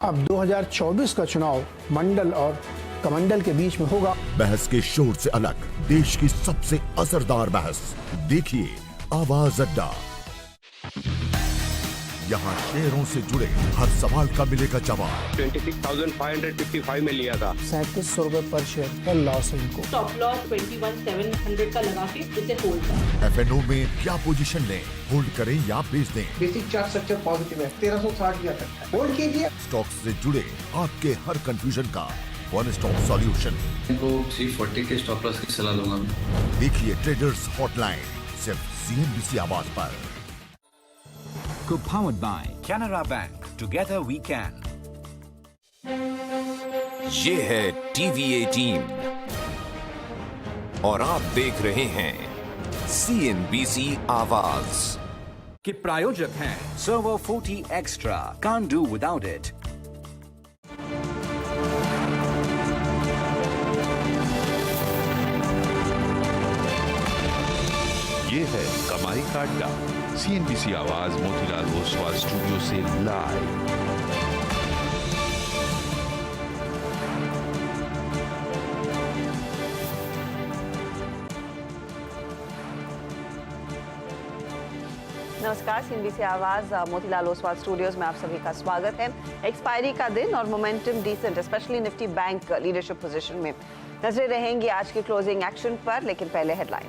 अब 2024 का चुनाव मंडल और कमंडल के बीच में होगा। बहस के शोर से अलग देश की सबसे असरदार बहस देखिए आवाज अड्डा। यहाँ शेयरों से जुड़े हर सवाल का मिलेगा जवाब। 26,555 में लिया था। 3700 रुपए पर शेयर का लॉस है इनको। स्टॉप लॉस 21,700 का लगा के इसे होल्ड कर। FNO में क्या पोजीशन लें, होल्ड करें या बेच दें। बेसिक चार्ट स्ट्रक्चर पॉजिटिव है, 1360 दिया करता है, होल्ड कीजिए। स्टॉक्स से जुड़े आपके हर कंफ्यूजन का वन स्टॉप सॉल्यूशन। इनको 340 के स्टॉप लॉस की सलाह दूंगा। देखिए ट्रेडर्स हॉटलाइन सिर्फ CNBC आवाज पर। Co-powered by Canara Bank. Together we can. ये है TVA टीम और आप देख रहे हैं CNBC आवाज के प्रायोजक हैं Servo 40 Extra. Can't do without it. ये है कमाई का अड्डा। CNBC आवाज मोतीलाल ओसवाल स्टूडियो से लाइव। नमस्कार, CNBC आवाज मोतीलाल ओसवाल स्टूडियोज में आप सभी का स्वागत है। एक्सपायरी का दिन और momentum decent, specially Nifty bank leadership position में। नजरें रहेंगी आज के क्लोजिंग एक्शन पर, लेकिन पहले हेडलाइंस।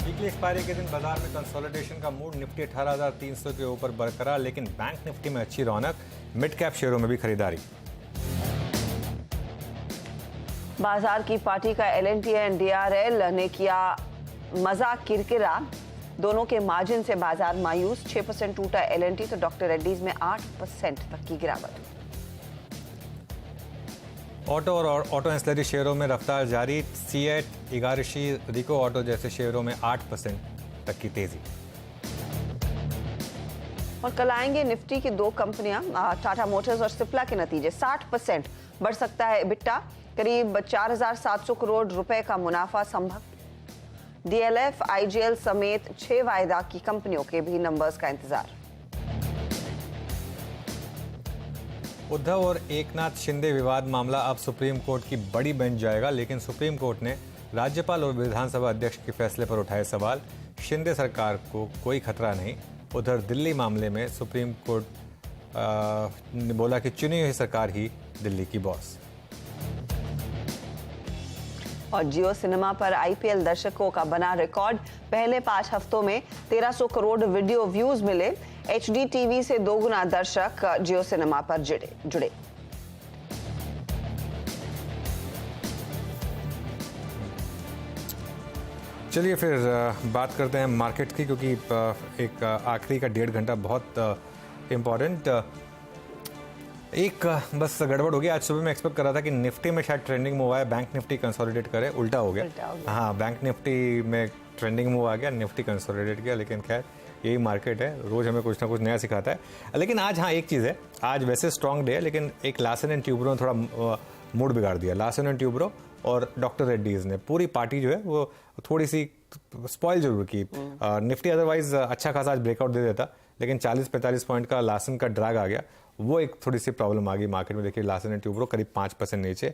वीकली एक्सपायरी के दिन बाजार में कंसोलिडेशन का मूड। निफ्टी 18,300 के ऊपर बरकरार, लेकिन बैंक निफ्टी में अच्छी रौनक। मिड कैप शेयरों में भी खरीदारी। बाजार की पार्टी का L&T एंड DRL ने किया मजाक किरकिरा। दोनों के मार्जिन से बाजार मायूस। 6% टूटा L&T तो डॉक्टर रेड्डीज में 8% तक की गिरावट। ऑटो और ऑटो एंसिलरी शेयरों में रफ्तार जारी। सीएट, इगारशी, रिको ऑटो जैसे शेयरों में 8% तक की तेजी। और कल आएंगे निफ्टी की दो कंपनियां, टाटा मोटर्स और सिप्ला के नतीजे। 60% बढ़ सकता है EBITDA, करीब 4,700 करोड़ रुपए का मुनाफा संभव। DLF, IGL समेत 6 वायदा की कंपनियों के भी नंबर्स का इंतजार। उद्धव और एकनाथ शिंदे विवाद मामला अब सुप्रीम कोर्ट की बड़ी बेंच जाएगा, लेकिन सुप्रीम कोर्ट ने राज्यपाल और विधानसभा अध्यक्ष के फैसले पर उठाए सवाल। शिंदे सरकार को कोई खतरा नहीं। उधर दिल्ली मामले में सुप्रीम कोर्ट ने बोला कि चुनी हुई सरकार ही दिल्ली की बॉस। और जियो सिनेमा पर IPL दर्शकों का बना रिकॉर्ड। पहले 5 हफ्तों में 1300 करोड़ वीडियो व्यूज मिले। HD TV से 2 गुना दर्शक जियो सिनेमा पर जुड़े। चलिए फिर बात करते हैं मार्केट की, क्योंकि एक आखिरी का 1.5 घंटा बहुत इम्पोर्टेंट। एक बस गड़बड़ हो गई। आज सुबह मैं एक्सपेक्ट कर रहा था कि निफ्टी में शायद ट्रेंडिंग मूव आया, बैंक निफ्टी कंसोलिडेट करे, उल्टा हो गया। हाँ, बैंक निफ्टी में ट्रेंडिंग मूव आ गया, निफ्टी कंसोलिडेट किया। लेकिन खैर यही मार्केट है, रोज हमें कुछ ना कुछ नया सिखाता है। लेकिन आज हाँ एक चीज़ है, आज वैसे स्ट्रॉन्ग डे है, लेकिन एक लार्सन एंड ट्यूब्रो ने थोड़ा मूड बिगाड़ दिया। लार्सन एंड ट्यूब्रो और डॉक्टर रेड्डीज ने पूरी पार्टी जो है वो थोड़ी सी स्पॉइल जरूर की। निफ्टी अदरवाइज अच्छा खासा आज ब्रेकआउट दे देता, लेकिन 40-45 पॉइंट का लार्सन का ड्रैग आ गया, वो एक थोड़ी सी प्रॉब्लम आ गई मार्केट में। देखिए लार्सन एंड ट्यूब्रो करीब 5% नीचे।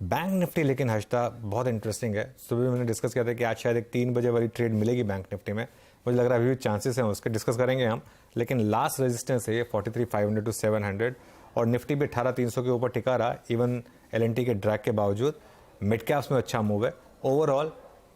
बैंक निफ्टी लेकिन हर्षदा बहुत इंटरेस्टिंग है। सुबह मैंने डिस्कस किया था कि आज शायद एक 3 बजे वाली ट्रेड मिलेगी बैंक निफ्टी में। मुझे लग रहा है अभी भी चांसेस हैं उसके, डिस्कस करेंगे हम। लेकिन लास्ट रेजिस्टेंस है ये 43,500 to 700, और निफ्टी भी 18,300 के ऊपर टिका रहा, इवन L&T के ड्रैग के बावजूद। मिड कैप्स में अच्छा मूव है। ओवरऑल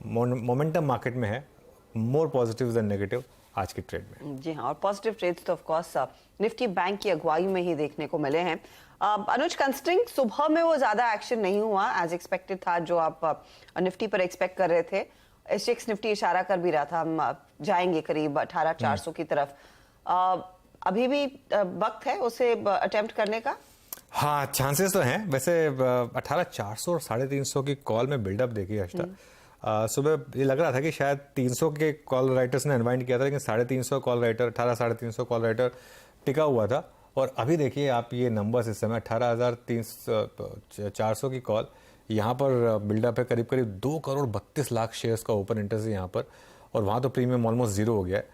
मोमेंटम मार्केट में है, मोर पॉजिटिव देन नेगेटिव आज की ट्रेड में। जी हाँ, और पॉजिटिव ट्रेड्स तो ऑफ कोर्स निफ्टी बैंक की अगुवाई में ही देखने को मिले हैं। अनुज, कंस्टिंग सुबह में वो ज्यादा एक्शन नहीं हुआ, एज एक्सपेक्टेड था जो आप निफ्टी पर एक्सपेक्ट कर रहे थे। SGX निफ्टी इशारा कर भी रहा था हम जाएंगे करीब 18,400 की तरफ। अभी भी वक्त है उसे अटेम्प्ट करने का? हाँ, चांसेस तो हैं। वैसे 18,400 और 350 की कॉल में बिल्डअप देखी हर्षदा। सुबह ये लग रहा था कि शायद 300 के कॉल राइटर्स ने अनवाइंड किया था, लेकिन 350 कॉल राइटर, 18,350 कॉल राइटर टिका हुआ था। और अभी देखिए आप ये नंबर्स इस समय 18,400 की कॉल, यहाँ पर बिल्डअप है करीब 2 करोड़ 32 लाख शेयर्स का ओपन इंटरेस्ट है यहाँ पर, और वहाँ तो प्रीमियम ऑलमोस्ट जीरो हो गया है।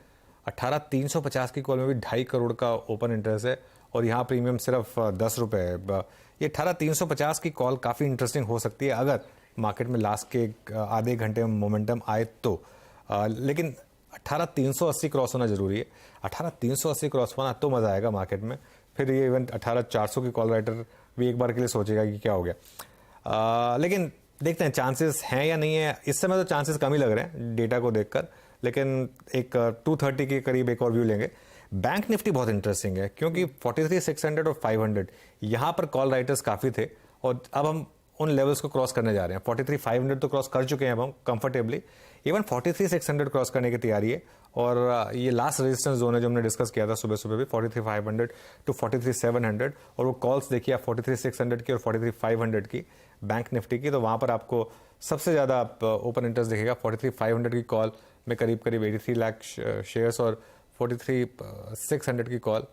18,350 की कॉल में भी 2.5 करोड़ का ओपन इंटरेस्ट है, और यहाँ प्रीमियम सिर्फ 10 रुपये है। ये 18,350 की कॉल काफ़ी इंटरेस्टिंग हो सकती है अगर मार्केट में लास्ट के आधे घंटे में मोमेंटम आए तो, लेकिन 18,380 क्रॉस होना जरूरी है। 18,380 क्रॉस होना तो मज़ा आएगा मार्केट में, फिर ये इवेंट 18,400 की कॉल राइटर भी एक बार के लिए सोचेगा कि क्या हो गया। लेकिन देखते हैं चांसेस हैं या नहीं है। इस समय तो चांसेस कम ही लग रहे हैं डेटा को देखकर, लेकिन एक 230 के करीब एक और व्यू लेंगे। बैंक निफ्टी बहुत इंटरेस्टिंग है क्योंकि 43,600 और 500 यहाँ पर कॉल राइटर्स काफ़ी थे और अब हम उन लेवल्स को क्रॉस करने जा रहे हैं। 43,500 तो क्रॉस कर चुके हैं अब हम कंफर्टेबली, इवन 43,600 क्रॉस करने की तैयारी है। और ये लास्ट रेजिस्टेंस जोन है जो हमने डिस्कस किया था सुबह सुबह भी, 43,500 टू 43,700, और वो कॉल्स देखिए आप 43,600 की और 43,500 की बैंक निफ्टी की, तो वहाँ पर आपको सबसे ज़्यादा ओपन इंटरेस्ट दिखेगा 43,500 की कॉल में करीब 83 लाख शेयर्स और 43,600 की कॉल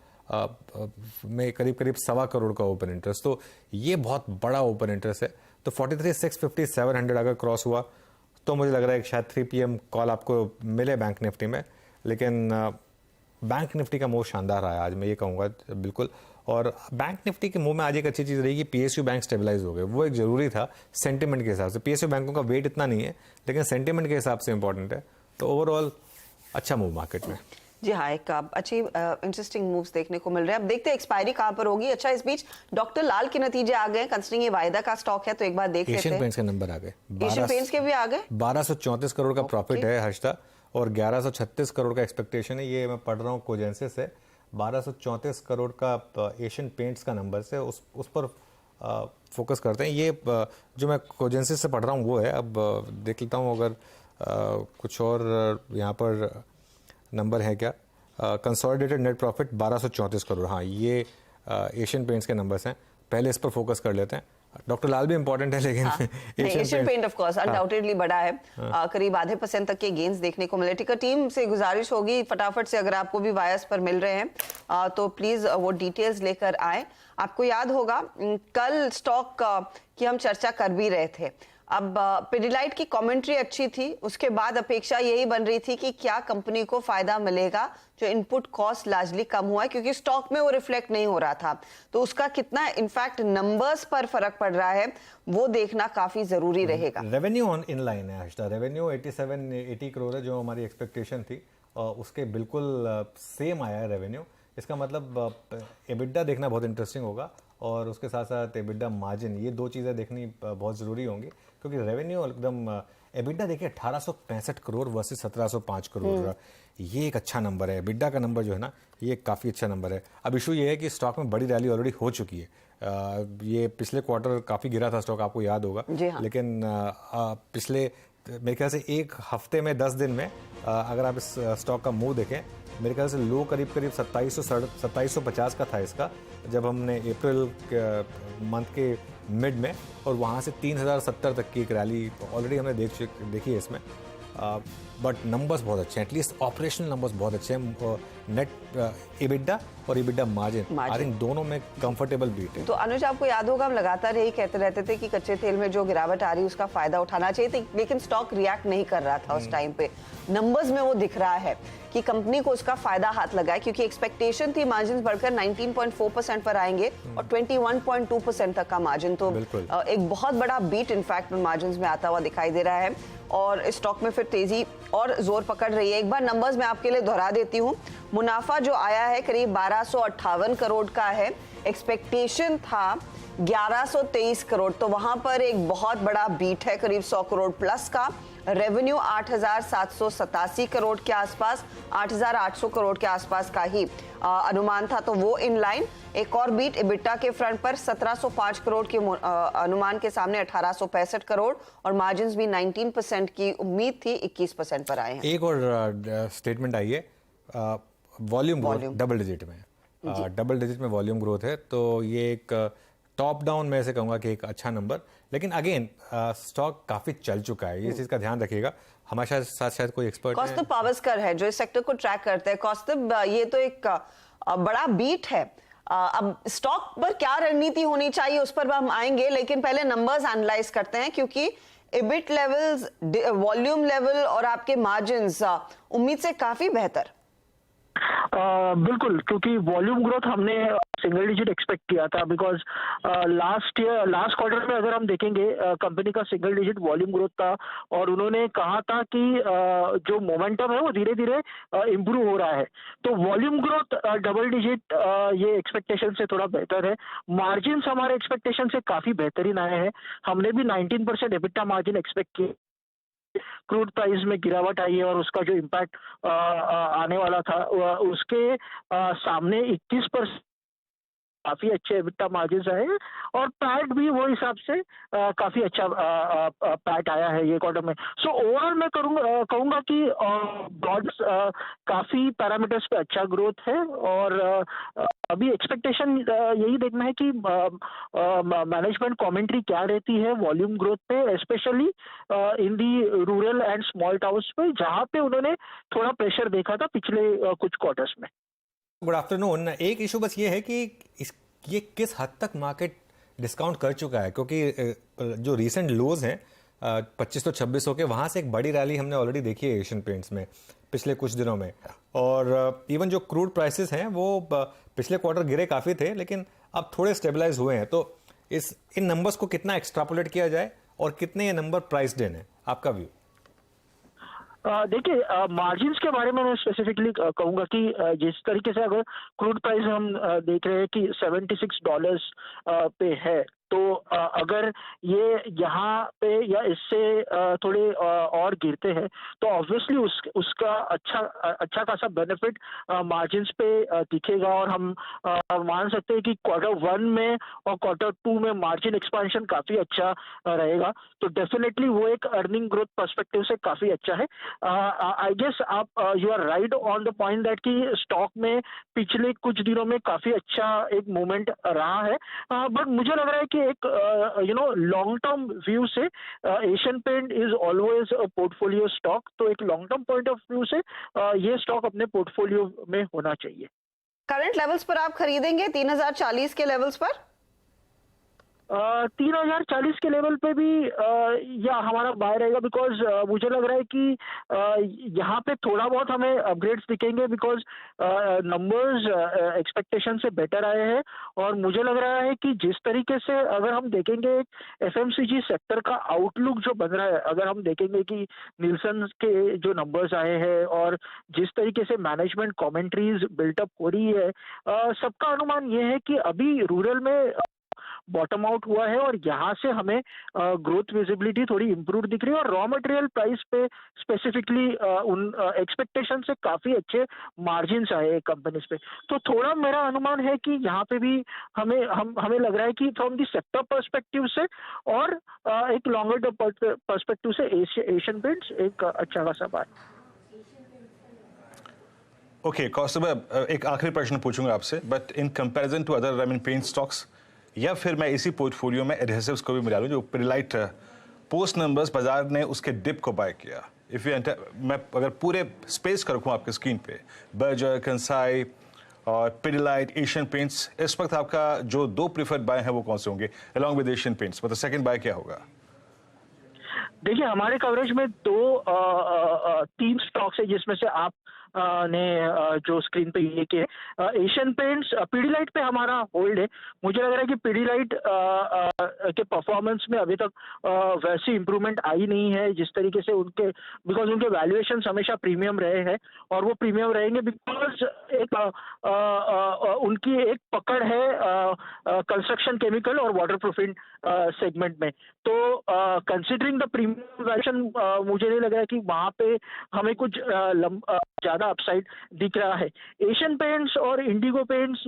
में करीब 1.25 करोड़ का ओपन इंटरेस्ट। तो ये बहुत बड़ा ओपन इंटरेस्ट है। तो 43,650 700 अगर क्रॉस हुआ तो मुझे लग रहा है कि शायद 3 PM कॉल आपको मिले बैंक निफ्टी में। लेकिन बैंक निफ्टी का मूव शानदार रहा है आज, मैं ये कहूँगा बिल्कुल। और बैंक निफ्टी के मूव में आज एक अच्छी चीज़ रही कि PSU बैंक स्टेबलाइज हो गए, वो एक ज़रूरी था सेंटिमेंट के हिसाब से। PSU बैंकों का वेट इतना नहीं है लेकिन सेंटिमेंट के हिसाब से इंपॉर्टेंट है। तो ओवरऑल अच्छा मूव मार्केट में। जी हाँ, एक अच्छी इंटरेस्टिंग मूव्स देखने को मिल रहे हैं। अब देखते हैं एक्सपायरी कहाँ पर होगी। अच्छा, इस बीच डॉक्टर लाल के नतीजे आ गए, कंसिडरिंग ये वायदा का स्टॉक है तो एक बार देख लेते हैं। एशियन पेंट्स के नंबर आ गए, एशियन पेंट्स के भी आ गए। 1234 करोड़ का प्रॉफिट है हर्षदा, और 1136 करोड़ का एक्सपेक्टेशन है। ये मैं पढ़ रहा हूँ कोजेंसिस से, 1234 करोड़ का एशियन पेंट्स का नंबर से उस पर फोकस करते हैं। ये जो मैं कोजेंसिस से पढ़ रहा हूँ वो है। अब देख लेता हूँ अगर कुछ और यहाँ पर नंबर है क्या। कंसोलिडेटेड नेट प्रॉफिट 1234 करोड़, हाँ ये एशियन पेंट्स के नंबर्स हैं। पहले इस पर फोकस कर लेते हैं। डॉक्टर लाल भी इंपॉर्टेंट है लेकिन Asian paint of course undoubtedly बड़ा है। करीब आधे % तक के गेन्स देखने को मिले। टिकर टीम से गुजारिश होगी फटाफट से, अगर आपको भी वायर्स पर मिल रहे हैं तो प्लीज वो डिटेल्स लेकर आए। आपको याद होगा कल स्टॉक की हम चर्चा कर भी रहे थे। अब पिडिलाइट की कमेंट्री अच्छी थी, उसके बाद अपेक्षा यही बन रही थी कि क्या कंपनी को फायदा मिलेगा जो इनपुट कॉस्ट लार्जली कम हुआ है, क्योंकि स्टॉक में वो रिफ्लेक्ट नहीं हो रहा था। तो उसका कितना इनफैक्ट नंबर्स पर फर्क पड़ रहा है वो देखना काफी जरूरी रहेगा। रेवेन्यू ऑन इन लाइन है हर्षदा, रेवेन्यू 87-80 करोड़ है जो हमारी एक्सपेक्टेशन थी, उसके बिल्कुल सेम आया है रेवेन्यू। इसका मतलब एबिडा देखना बहुत इंटरेस्टिंग होगा और उसके साथ साथ एबिडा मार्जिन, ये दो चीज़ें देखनी बहुत ज़रूरी होंगी क्योंकि रेवेन्यू एकदम एबिडा देखिए 1865 करोड़ वर्सेस 1705 करोड़, ये एक अच्छा नंबर है। एबिडा का नंबर जो है ना ये काफ़ी अच्छा नंबर है। अब इशू ये है कि स्टॉक में बड़ी रैली ऑलरेडी हो चुकी है। ये पिछले क्वार्टर काफ़ी गिरा था स्टॉक, आपको याद होगा। हाँ। लेकिन पिछले मेरे ख्याल से एक हफ्ते में 10 दिन में अगर आप इस स्टॉक का मूव देखें, मेरे ख्याल से लो करीब 2750 का था इसका जब हमने अप्रैल मंथ के मिड में, और वहाँ से 3070 तक की एक रैली ऑलरेडी हमने देखी है इसमें। बट नंबर्स बहुत अच्छे हैं, एटलीस्ट ऑपरेशनल नंबर्स बहुत अच्छे हैं। नेट एबिडा और एबिडा मार्जिन आई थिंक दोनों में कंफर्टेबल बीट है। तो अनुज आपको याद होगा हम लगातार यही कहते रहते थे कि कच्चे तेल में जो गिरावट आ रही है उसका फायदा उठाना चाहिए था, लेकिन स्टॉक रिएक्ट नहीं कर रहा था उस टाइम पे। नंबर्स में वो दिख रहा है कि कंपनी को उसका फायदा हाथ लगा है, क्योंकि एक्सपेक्टेशन थी मार्जिन बढ़कर 19.4% पर आएंगे और 21.2% तक का मार्जिन, तो एक बहुत बड़ा बीट इनफैक्ट मार्जिन में आता हुआ दिखाई दे रहा है और स्टॉक में फिर तेजी और जोर पकड़ रही है। एक बार नंबर्स मैं आपके लिए दोहरा देती हूँ। मुनाफा जो आया है करीब 1258 करोड़ का है, एक्सपेक्टेशन था 1123 करोड़, तो वहां पर एक बहुत बड़ा बीट है करीब 100 करोड़ प्लस का। रेवेन्यू 8787 करोड़ के आसपास, 8800 करोड़ के आसपास का ही अनुमान था, तो वो इन लाइन। एक और बीट एबिटा के फ्रंट पर 1705 करोड़ के अनुमान के सामने 1865 करोड़, और मार्जिन्स भी 19% की उम्मीद थी 21% पर आए हैं। एक और स्टेटमेंट आई है, वॉल्यूम डबल डिजिट में, डबल डिजिट में वॉल्यूम ग्रोथ है, तो ये एक टॉप डाउन में से कहूंगा कि एक अच्छा नंबर। लेकिन अगेन स्टॉक काफी चल चुका है, ये चीज का ध्यान रखिएगा। हमारे साथ शायद कोई एक्सपर्ट कौस्तुभ पावस्कर है जो इस सेक्टर को ट्रैक करते हैं। कौस्तुभ, ये तो एक बड़ा बीट है, अब स्टॉक पर क्या रणनीति होनी चाहिए उस पर हम आएंगे, लेकिन पहले नंबर्स एनालाइज करते हैं, क्योंकि एबिट लेवल्स, वॉल्यूम लेवल और आपके मार्जिन्स उम्मीद से काफी बेहतर। बिल्कुल, क्योंकि वॉल्यूम ग्रोथ हमने सिंगल डिजिट एक्सपेक्ट किया था, बिकॉज लास्ट क्वार्टर में अगर हम देखेंगे कंपनी का सिंगल डिजिट वॉल्यूम ग्रोथ था, और उन्होंने कहा था कि जो मोमेंटम है वो धीरे धीरे इम्प्रूव हो रहा है। तो वॉल्यूम ग्रोथ डबल डिजिट ये एक्सपेक्टेशन से थोड़ा बेहतर है। मार्जिन्स हमारे एक्सपेक्टेशन से काफ़ी बेहतरीन आए हैं। हमने भी 19% एबिटा मार्जिन एक्सपेक्ट किया। क्रूड प्राइस में गिरावट आई है और उसका जो इम्पैक्ट आने वाला था उसके सामने 21% काफी अच्छे एबिटा मार्जिन्स आए हैं, और पैट भी वो हिसाब से काफी अच्छा पैट आया है ये क्वार्टर में। सो ओवरऑल मैं कहूंगा कि ब्रॉड काफी पैरामीटर्स पे अच्छा ग्रोथ है, और अभी एक्सपेक्टेशन यही देखना है कि मैनेजमेंट कमेंट्री क्या रहती है वॉल्यूम ग्रोथ पे, specially in the rural and small towns पे, जहाँ पे उन्होंने थोड़ा प्रेशर देखा था पिछले कुछ क्वार्टर्स में। Good afternoon. एक इशू बस ये है कि ये किस हद तक मार्केट डिस्काउंट कर चुका है, क्योंकि जो रीसेंट लोज हैं 2526 के, वहाँ से एक बड़ी रैली हमने ऑलरेडी देखी है एशियन पेंट्स में पिछले कुछ दिनों में, और इवन जो क्रूड प्राइसेस हैं वो पिछले क्वार्टर गिरे काफ़ी थे, लेकिन अब थोड़े स्टेबलाइज हुए हैं। तो इन नंबर्स को कितना एक्सट्रापोलेट किया जाए और कितने ये नंबर प्राइस्ड इन है, आपका व्यू? देखिए, मार्जिन्स के बारे में मैं स्पेसिफिकली कहूंगा कि जिस तरीके से अगर क्रूड प्राइस हम देख रहे हैं कि $76 पे है, तो अगर ये यहाँ पे या इससे थोड़े और गिरते हैं तो ऑब्वियसली उसका अच्छा खासा बेनिफिट मार्जिन्स पे दिखेगा, और हम मान सकते हैं कि Q1 में और Q2 में मार्जिन एक्सपेंशन काफ़ी अच्छा रहेगा। तो डेफिनेटली वो एक अर्निंग ग्रोथ पर्सपेक्टिव से काफ़ी अच्छा है। आई गेस आप you are right on the point that कि स्टॉक में पिछले कुछ दिनों में काफ़ी अच्छा एक मूवमेंट रहा है, बट मुझे लग रहा है कि एक लॉन्ग टर्म व्यू से Asian paint is always a portfolio stock, तो एक long term point of view से ये स्टॉक अपने पोर्टफोलियो में होना चाहिए। करंट लेवल्स पर आप खरीदेंगे 3040 के लेवल्स पर? 3040 के लेवल पे भी या हमारा बाय रहेगा, बिकॉज मुझे लग रहा है कि यहाँ पे थोड़ा बहुत हमें अपग्रेड्स दिखेंगे, बिकॉज नंबर्स एक्सपेक्टेशन से बेटर आए हैं, और मुझे लग रहा है कि जिस तरीके से अगर हम देखेंगे एफएमसीजी सेक्टर का आउटलुक जो बन रहा है, अगर हम देखेंगे कि निल्सन के जो नंबर्स आए हैं और जिस तरीके से मैनेजमेंट कमेंट्रीज बिल्टअप हो रही है, सबका अनुमान ये है कि अभी रूरल में बॉटम आउट हुआ है, और यहाँ से हमें ग्रोथ विजिबिलिटी थोड़ी इंप्रूव दिख रही है, और रॉ मटेरियल प्राइस पे स्पेसिफिकली उन एक्सपेक्टेशन से काफ़ी अच्छे मार्जिन्स आए कंपनीज पे। तो थोड़ा मेरा अनुमान है कि यहाँ पे भी हमें लग रहा है कि फ्रॉम दी सेक्टर पर्सपेक्टिव से और एक लॉन्गर पर्सपेक्टिव से एशियन पेंट्स एक अच्छा खासा बात। ओके कौस्तुभ, एक आखिरी प्रश्न पूछूंगा आपसे, but in comparison to other paint stocks, या फिर मैं इसी पोर्टफोलियो में एडहेसिव्स को भी मिला लूँ, जो पिडिलाइट पोस्ट नंबर्स बाजार ने उसके डिप को बाय किया। इफ़ यू मैं अगर पूरे स्पेस का रखूँ आपके स्क्रीन पे, बर्जर, कंसाई और पिडिलाइट, एशियन पेंट्स, इस वक्त आपका जो दो प्रीफर्ड बाय हैं वो कौन से होंगे अलॉन्ग विद एशियन पेंट्स? मतलब सेकंड बाय क्या होगा? देखिए, हमारे कवरेज में तीन स्टॉक्स है, जिसमें से आप ने जो स्क्रीन पे ये के एशियन पेंट्स, पिडिलाइट पे हमारा होल्ड है। मुझे लग रहा है कि पिडिलाइट के परफॉर्मेंस में अभी तक वैसी इंप्रूवमेंट आई नहीं है जिस तरीके से उनके, बिकॉज उनके वैल्यूएशन हमेशा प्रीमियम रहे हैं, और वो प्रीमियम रहेंगे बिकॉज एक उनकी एक पकड़ है कंस्ट्रक्शन केमिकल और वाटर प्रूफिंग सेगमेंट में। तो कंसिडरिंग द प्रीमियम वैल्यूएशन मुझे नहीं लग रहा है कि वहाँ पे हमें कुछ ज़्यादा अपसाइड दिख रहा है। एशियन पेंट्स और इंडिगो पेंट्स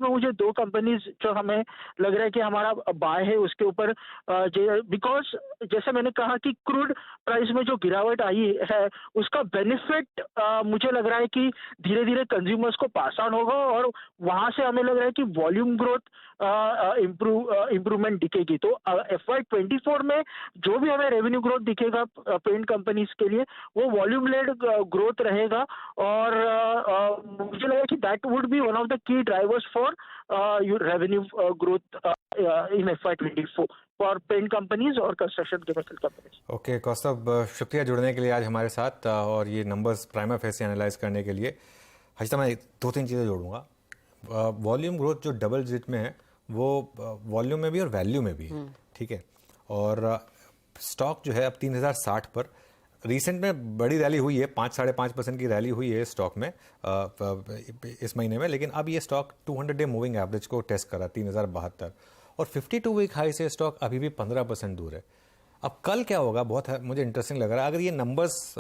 में मुझे दो कंपनीज जो हमें लग रहा है कि हमारा बाय है उसके ऊपर, बिकॉज जैसे मैंने कहा कि क्रूड प्राइस में जो गिरावट आई है उसका बेनिफिट मुझे लग रहा है कि धीरे धीरे कंज्यूमर्स को पास ऑन होगा, और वहां से हमें लग रहा है कि वॉल्यूम ग्रोथ इम्प्रूवमेंट दिखेगी। तो FY24 में जो भी हमें रेवेन्यू ग्रोथ दिखेगा पेंट कंपनीज के लिए, वो वॉल्यूम लेड ग्रोथ रहेगा, और मुझे लगा कि that would be one of the key drivers for revenue growth in FY24 for paint companies और construction chemical companies. Okay Kaustubh, शुक्रिया जुड़ने के लिए आज हमारे साथ, और ये नंबर्स प्राइमा फेस से एनालाइज करने के लिए। हर्षिता मैं 2-3 चीज़ें जोड़ूंगा। वॉल्यूम ग्रोथ जो डबल डिजिट में है वो वॉल्यूम में भी और वैल्यू में भी है, ठीक है। और स्टॉक जो है अब 3060 पर, रिसेंट में बड़ी रैली हुई है, 5-5.5% की रैली हुई है स्टॉक में इस महीने में, लेकिन अब ये स्टॉक 200 डे मूविंग एवरेज को टेस्ट करा 3072, और 52 वीक हाई से स्टॉक अभी भी 15% दूर है। अब कल क्या होगा, बहुत मुझे इंटरेस्टिंग लग रहा है। अगर ये नंबर्स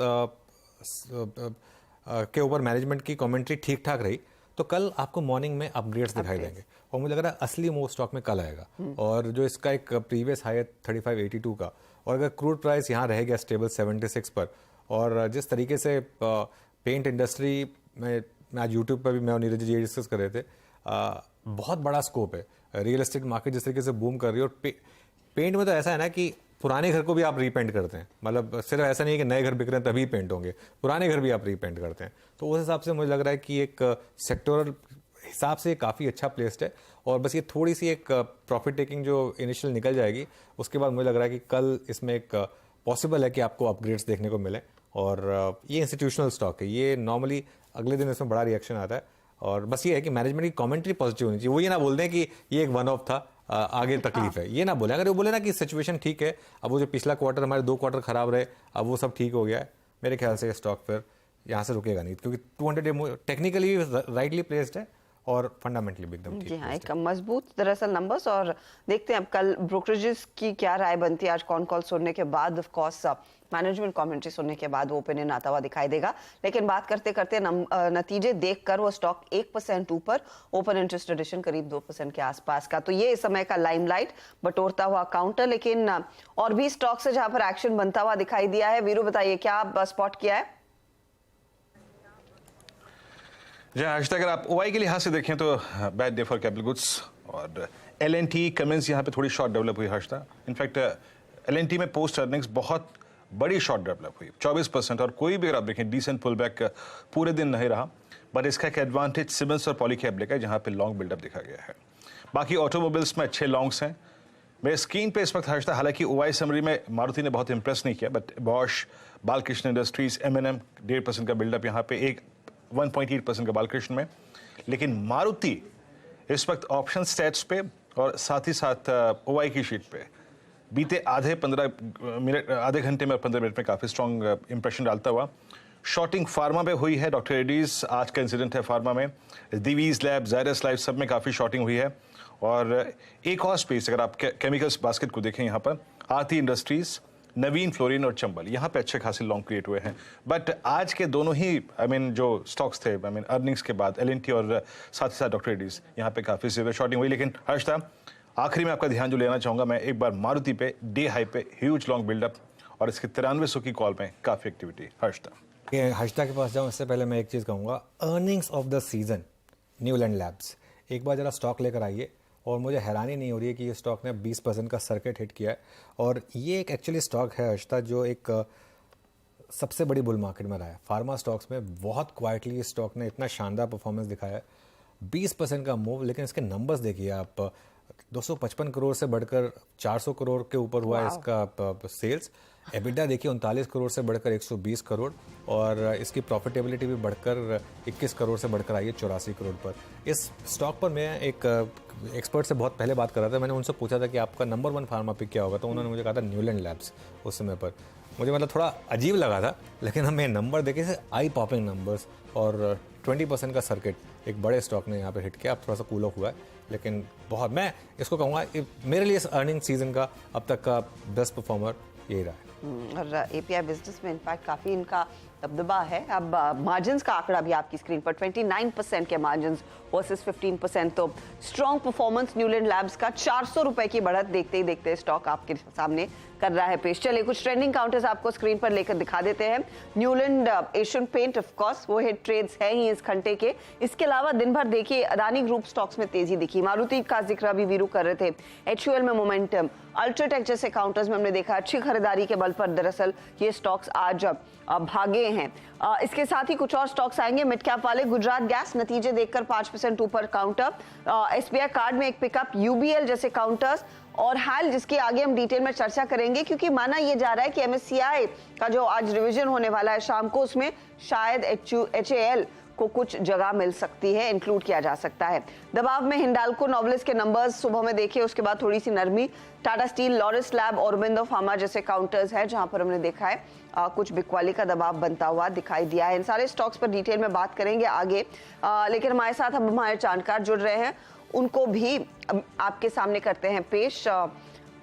के ऊपर मैनेजमेंट की कमेंट्री ठीक ठाक रही तो कल आपको मॉर्निंग में अपग्रेड्स दिखाई देंगे, और मुझे लग रहा है असली मूव स्टॉक में कल आएगा। और जो इसका एक प्रीवियस हाई है 3582 का, और अगर क्रूड प्राइस यहाँ रह गया स्टेबल 76 पर, और जिस तरीके से पेंट इंडस्ट्री में आज यूट्यूब पर भी मैं और नीरज जी डिस्कस कर रहे थे, बहुत बड़ा स्कोप है। रियल एस्टेट मार्केट जिस तरीके से बूम कर रही है, और पेंट में तो ऐसा है ना कि पुराने घर को भी आप रीपेंट करते हैं, मतलब सिर्फ ऐसा नहीं है कि नए घर बिक रहे हैं तभी पेंट होंगे, पुराने घर भी आप रीपेंट करते हैं। तो उस हिसाब से मुझे लग रहा है कि एक सेक्टोरल हिसाब से काफ़ी अच्छा प्लेस्ड है, और बस ये थोड़ी सी एक प्रॉफिट टेकिंग जो इनिशियल निकल जाएगी, उसके बाद मुझे लग रहा है कि कल इसमें एक पॉसिबल है कि आपको अपग्रेड्स देखने को मिले। और ये इंस्टीट्यूशनल स्टॉक है, ये नॉर्मली अगले दिन इसमें बड़ा रिएक्शन आता है, और बस ये है कि मैनेजमेंट की कमेंट्री पॉजिटिव होनी चाहिए। वो ये ना बोल दें कि ये एक वन ऑफ था, आगे तकलीफ है, ये ना बोले। अगर वो बोले ना कि सिचुएशन ठीक है, अब वो जो पिछला क्वार्टर हमारे 2 क्वार्टर खराब रहे, अब वो सब ठीक हो गया है, मेरे ख्याल से ये स्टॉक फिर यहाँ से रुकेगा नहीं, क्योंकि 200 डे टेक्निकली राइटली प्लेस्ड है और फंडामेंटली भी एकदम ठीक है। जी हाँ, एक मजबूत दरअसल नंबर्स। और देखते हैं अब कल ब्रोकरेजेस की क्या राय बनती है। आज कॉन कॉल सुनने के बाद, ऑफ कोर्स मैनेजमेंट कमेंट्री सुनने के बाद वो ओपिनियन आता हुआ दिखाई देगा। लेकिन बात करते करते नतीजे देखकर वो स्टॉक 1% ऊपर, ओपन इंटरेस्ट एडिशन करीब 2% के आसपास का। तो ये इस समय का लाइमलाइट बटोरता हुआ काउंटर। लेकिन और भी स्टॉक्स है जहां पर एक्शन बनता हुआ दिखाई दिया है। वीरू बताइए क्या आप स्पॉट किया है? जी आज अगर आप ओआई के लिहाज से देखें तो bad day for capital goods, और एल&टी कमेंस यहाँ पे थोड़ी शॉर्ट डेवलप हुई हर्षता। इनफैक्ट एल&टी में पोस्ट अर्निंग्स बहुत बड़ी शॉर्ट डेवलप हुई 24%, और कोई भी अगर आप देखें डिसेंट पुल बैक पूरे दिन नहीं रहा। बट इसका एक एडवांटेज सिमेंस और पॉलीकैब लेकर जहाँ पे लॉन्ग बिल्डअप दिखा गया है। बाकी ऑटोमोबाइल्स में अच्छे लॉन्ग्स हैं। मेरे स्क्रीन पे इस वक्त हर्षता, हालांकि ओआई समरी में मारुति ने बहुत इंप्रेस नहीं किया, but Bosch, Balkrishna industries, M&M 1.5% का बिल्डअप यहाँ पे, एक 1.8% का बालकृष्ण में। लेकिन मारुति इस वक्त ऑप्शन स्टैट्स पे और साथ ही साथ ओआई की शीट पे बीते आधे घंटे में और 15 मिनट में काफ़ी स्ट्रॉन्ग इंप्रेशन डालता हुआ। शॉर्टिंग फार्मा पे हुई है, डॉक्टर रेड्डीज आज का इंसिडेंट है फार्मा में, दिवीज लैब, जायरस लाइफ सब में काफ़ी शॉर्टिंग हुई है। और एक और स्पेस अगर आप केमिकल्स बास्केट को देखें, यहाँ पर आरती इंडस्ट्रीज, नवीन फ्लोरिन और चंबल, यहाँ पे अच्छे खासे लॉन्ग क्रिएट हुए हैं। बट आज के दोनों ही जो स्टॉक्स थे अर्निंग्स के बाद, एल&टी और साथ ही साथ डॉक्टर रेड्डीज, यहाँ पे काफ़ी सीवियर शॉर्टिंग हुई। लेकिन हर्षता आखिरी में आपका ध्यान जो लेना चाहूँगा मैं एक बार, मारुति पे डे हाई पे ह्यूज लॉन्ग बिल्डअप, और इसके 9300 की कॉल में काफ़ी एक्टिविटी। हर्षता के पास जाऊँ इससे पहले मैं एक चीज़ कहूँगा, earnings of the season Neuland labs, एक बार जरा स्टॉक लेकर आइए। और मुझे हैरानी नहीं हो रही है कि ये स्टॉक ने 20% का सर्किट हिट किया है, और ये एक एक्चुअली स्टॉक है हर्षता जो एक सबसे बड़ी बुल मार्केट में रहा है। फार्मा स्टॉक्स में बहुत क्वाइटली इस स्टॉक ने इतना शानदार परफॉर्मेंस दिखाया है, 20% का मूव। लेकिन इसके नंबर्स देखिए आप, 255 करोड़ से बढ़कर 400 करोड़ के ऊपर हुआ है इसका सेल्स। एबिटा देखिए 39 करोड़ से बढ़कर 120 करोड़, और इसकी प्रॉफिटेबिलिटी भी बढ़कर 21 करोड़ से बढ़कर आई है 84 करोड़ पर। इस स्टॉक पर मैं एक एक्सपर्ट से बहुत पहले बात कर रहा था, मैंने उनसे पूछा था कि आपका नंबर 1 फार्मा पिक क्या होगा, तो उन्होंने मुझे कहा था न्यूलैंड लैब्स। उस समय पर मुझे मतलब थोड़ा अजीब लगा था, लेकिन हमें नंबर देखे से आई पॉपिंग नंबर्स, और 20% का सर्किट एक बड़े स्टॉक ने यहाँ पर हिट किया। अब थोड़ा सा कूल ऑफ हुआ है, लेकिन बहुत, मैं इसको कहूँगा मेरे लिए इस अर्निंग सीजन का अब तक का बेस्ट परफॉर्मर यही रहा है। और एपीआई बिजनेस में इनफैक्ट काफ़ी इनका दबदबा है। अब मार्जिन्स का आंकड़ा भी आपकी स्क्रीन पर, 29% के मार्जिन्स वर्सेस 15%। तो स्ट्रॉन्ग परफॉर्मेंस न्यूलैंड लैब्स का, 400 रुपए की बढ़त देखते ही देखते स्टॉक आपके सामने कर रहा है पेश। चलिए कुछ ट्रेंडिंग काउंटर्स आपको स्क्रीन पर लेकर दिखा देते हैं। Neuland Asian paint of course वो हिट ट्रेड्स है ही इस घंटे के। इसके अलावा दिन भर देखिए अदानी ग्रुप स्टॉक्स में तेजी दिखी, मारुति का जिक्र अभी वीरू कर रहे थे, HUL में मोमेंटम, अल्ट्राटेक जैसे काउंटर्स में हमने देखा अच्छी खरीदारी के बल पर दरअसल ये स्टॉक्स आज भागे हैं। इसके साथ ही कुछ और स्टॉक्स आएंगे मिड कैप वाले। गुजरात गैस नतीजे देखकर 5% ऊपर काउंटर, SBI कार्ड में एक पिकअप, UBL जैसे काउंटर्स, और हाल जिसकी आगे हम डिटेल में चर्चा करेंगे, क्योंकि माना यह जा रहा है कि MSCI का जो आज रिवीजन होने वाला है शाम को, उसमें शायद HAL को कुछ जगह मिल सकती है, इंक्लूड किया जा सकता है। दबाव में हिंडाल्को, नोवेलिस के नंबर्स सुबह में देखे, उसके बाद थोड़ी सी नरमी। Tata steel, Laurus lab, Aurobindo pharma जैसे काउंटर्स हैं जहां पर हमने देखा है कुछ बिकवाली का दबाव बनता हुआ दिखाई दिया है। इन सारे स्टॉक्स पर डिटेल में बात करेंगे आगे, लेकिन हमारे साथ अब हमारे जानकार जुड़ रहे हैं, उनको भी आपके सामने करते हैं पेश।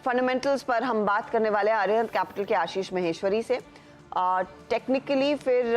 फंडामेंटल्स पर हम बात करने वाले हैं अरिहंत कैपिटल के आशीष महेश्वरी से। टेक्निकली फिर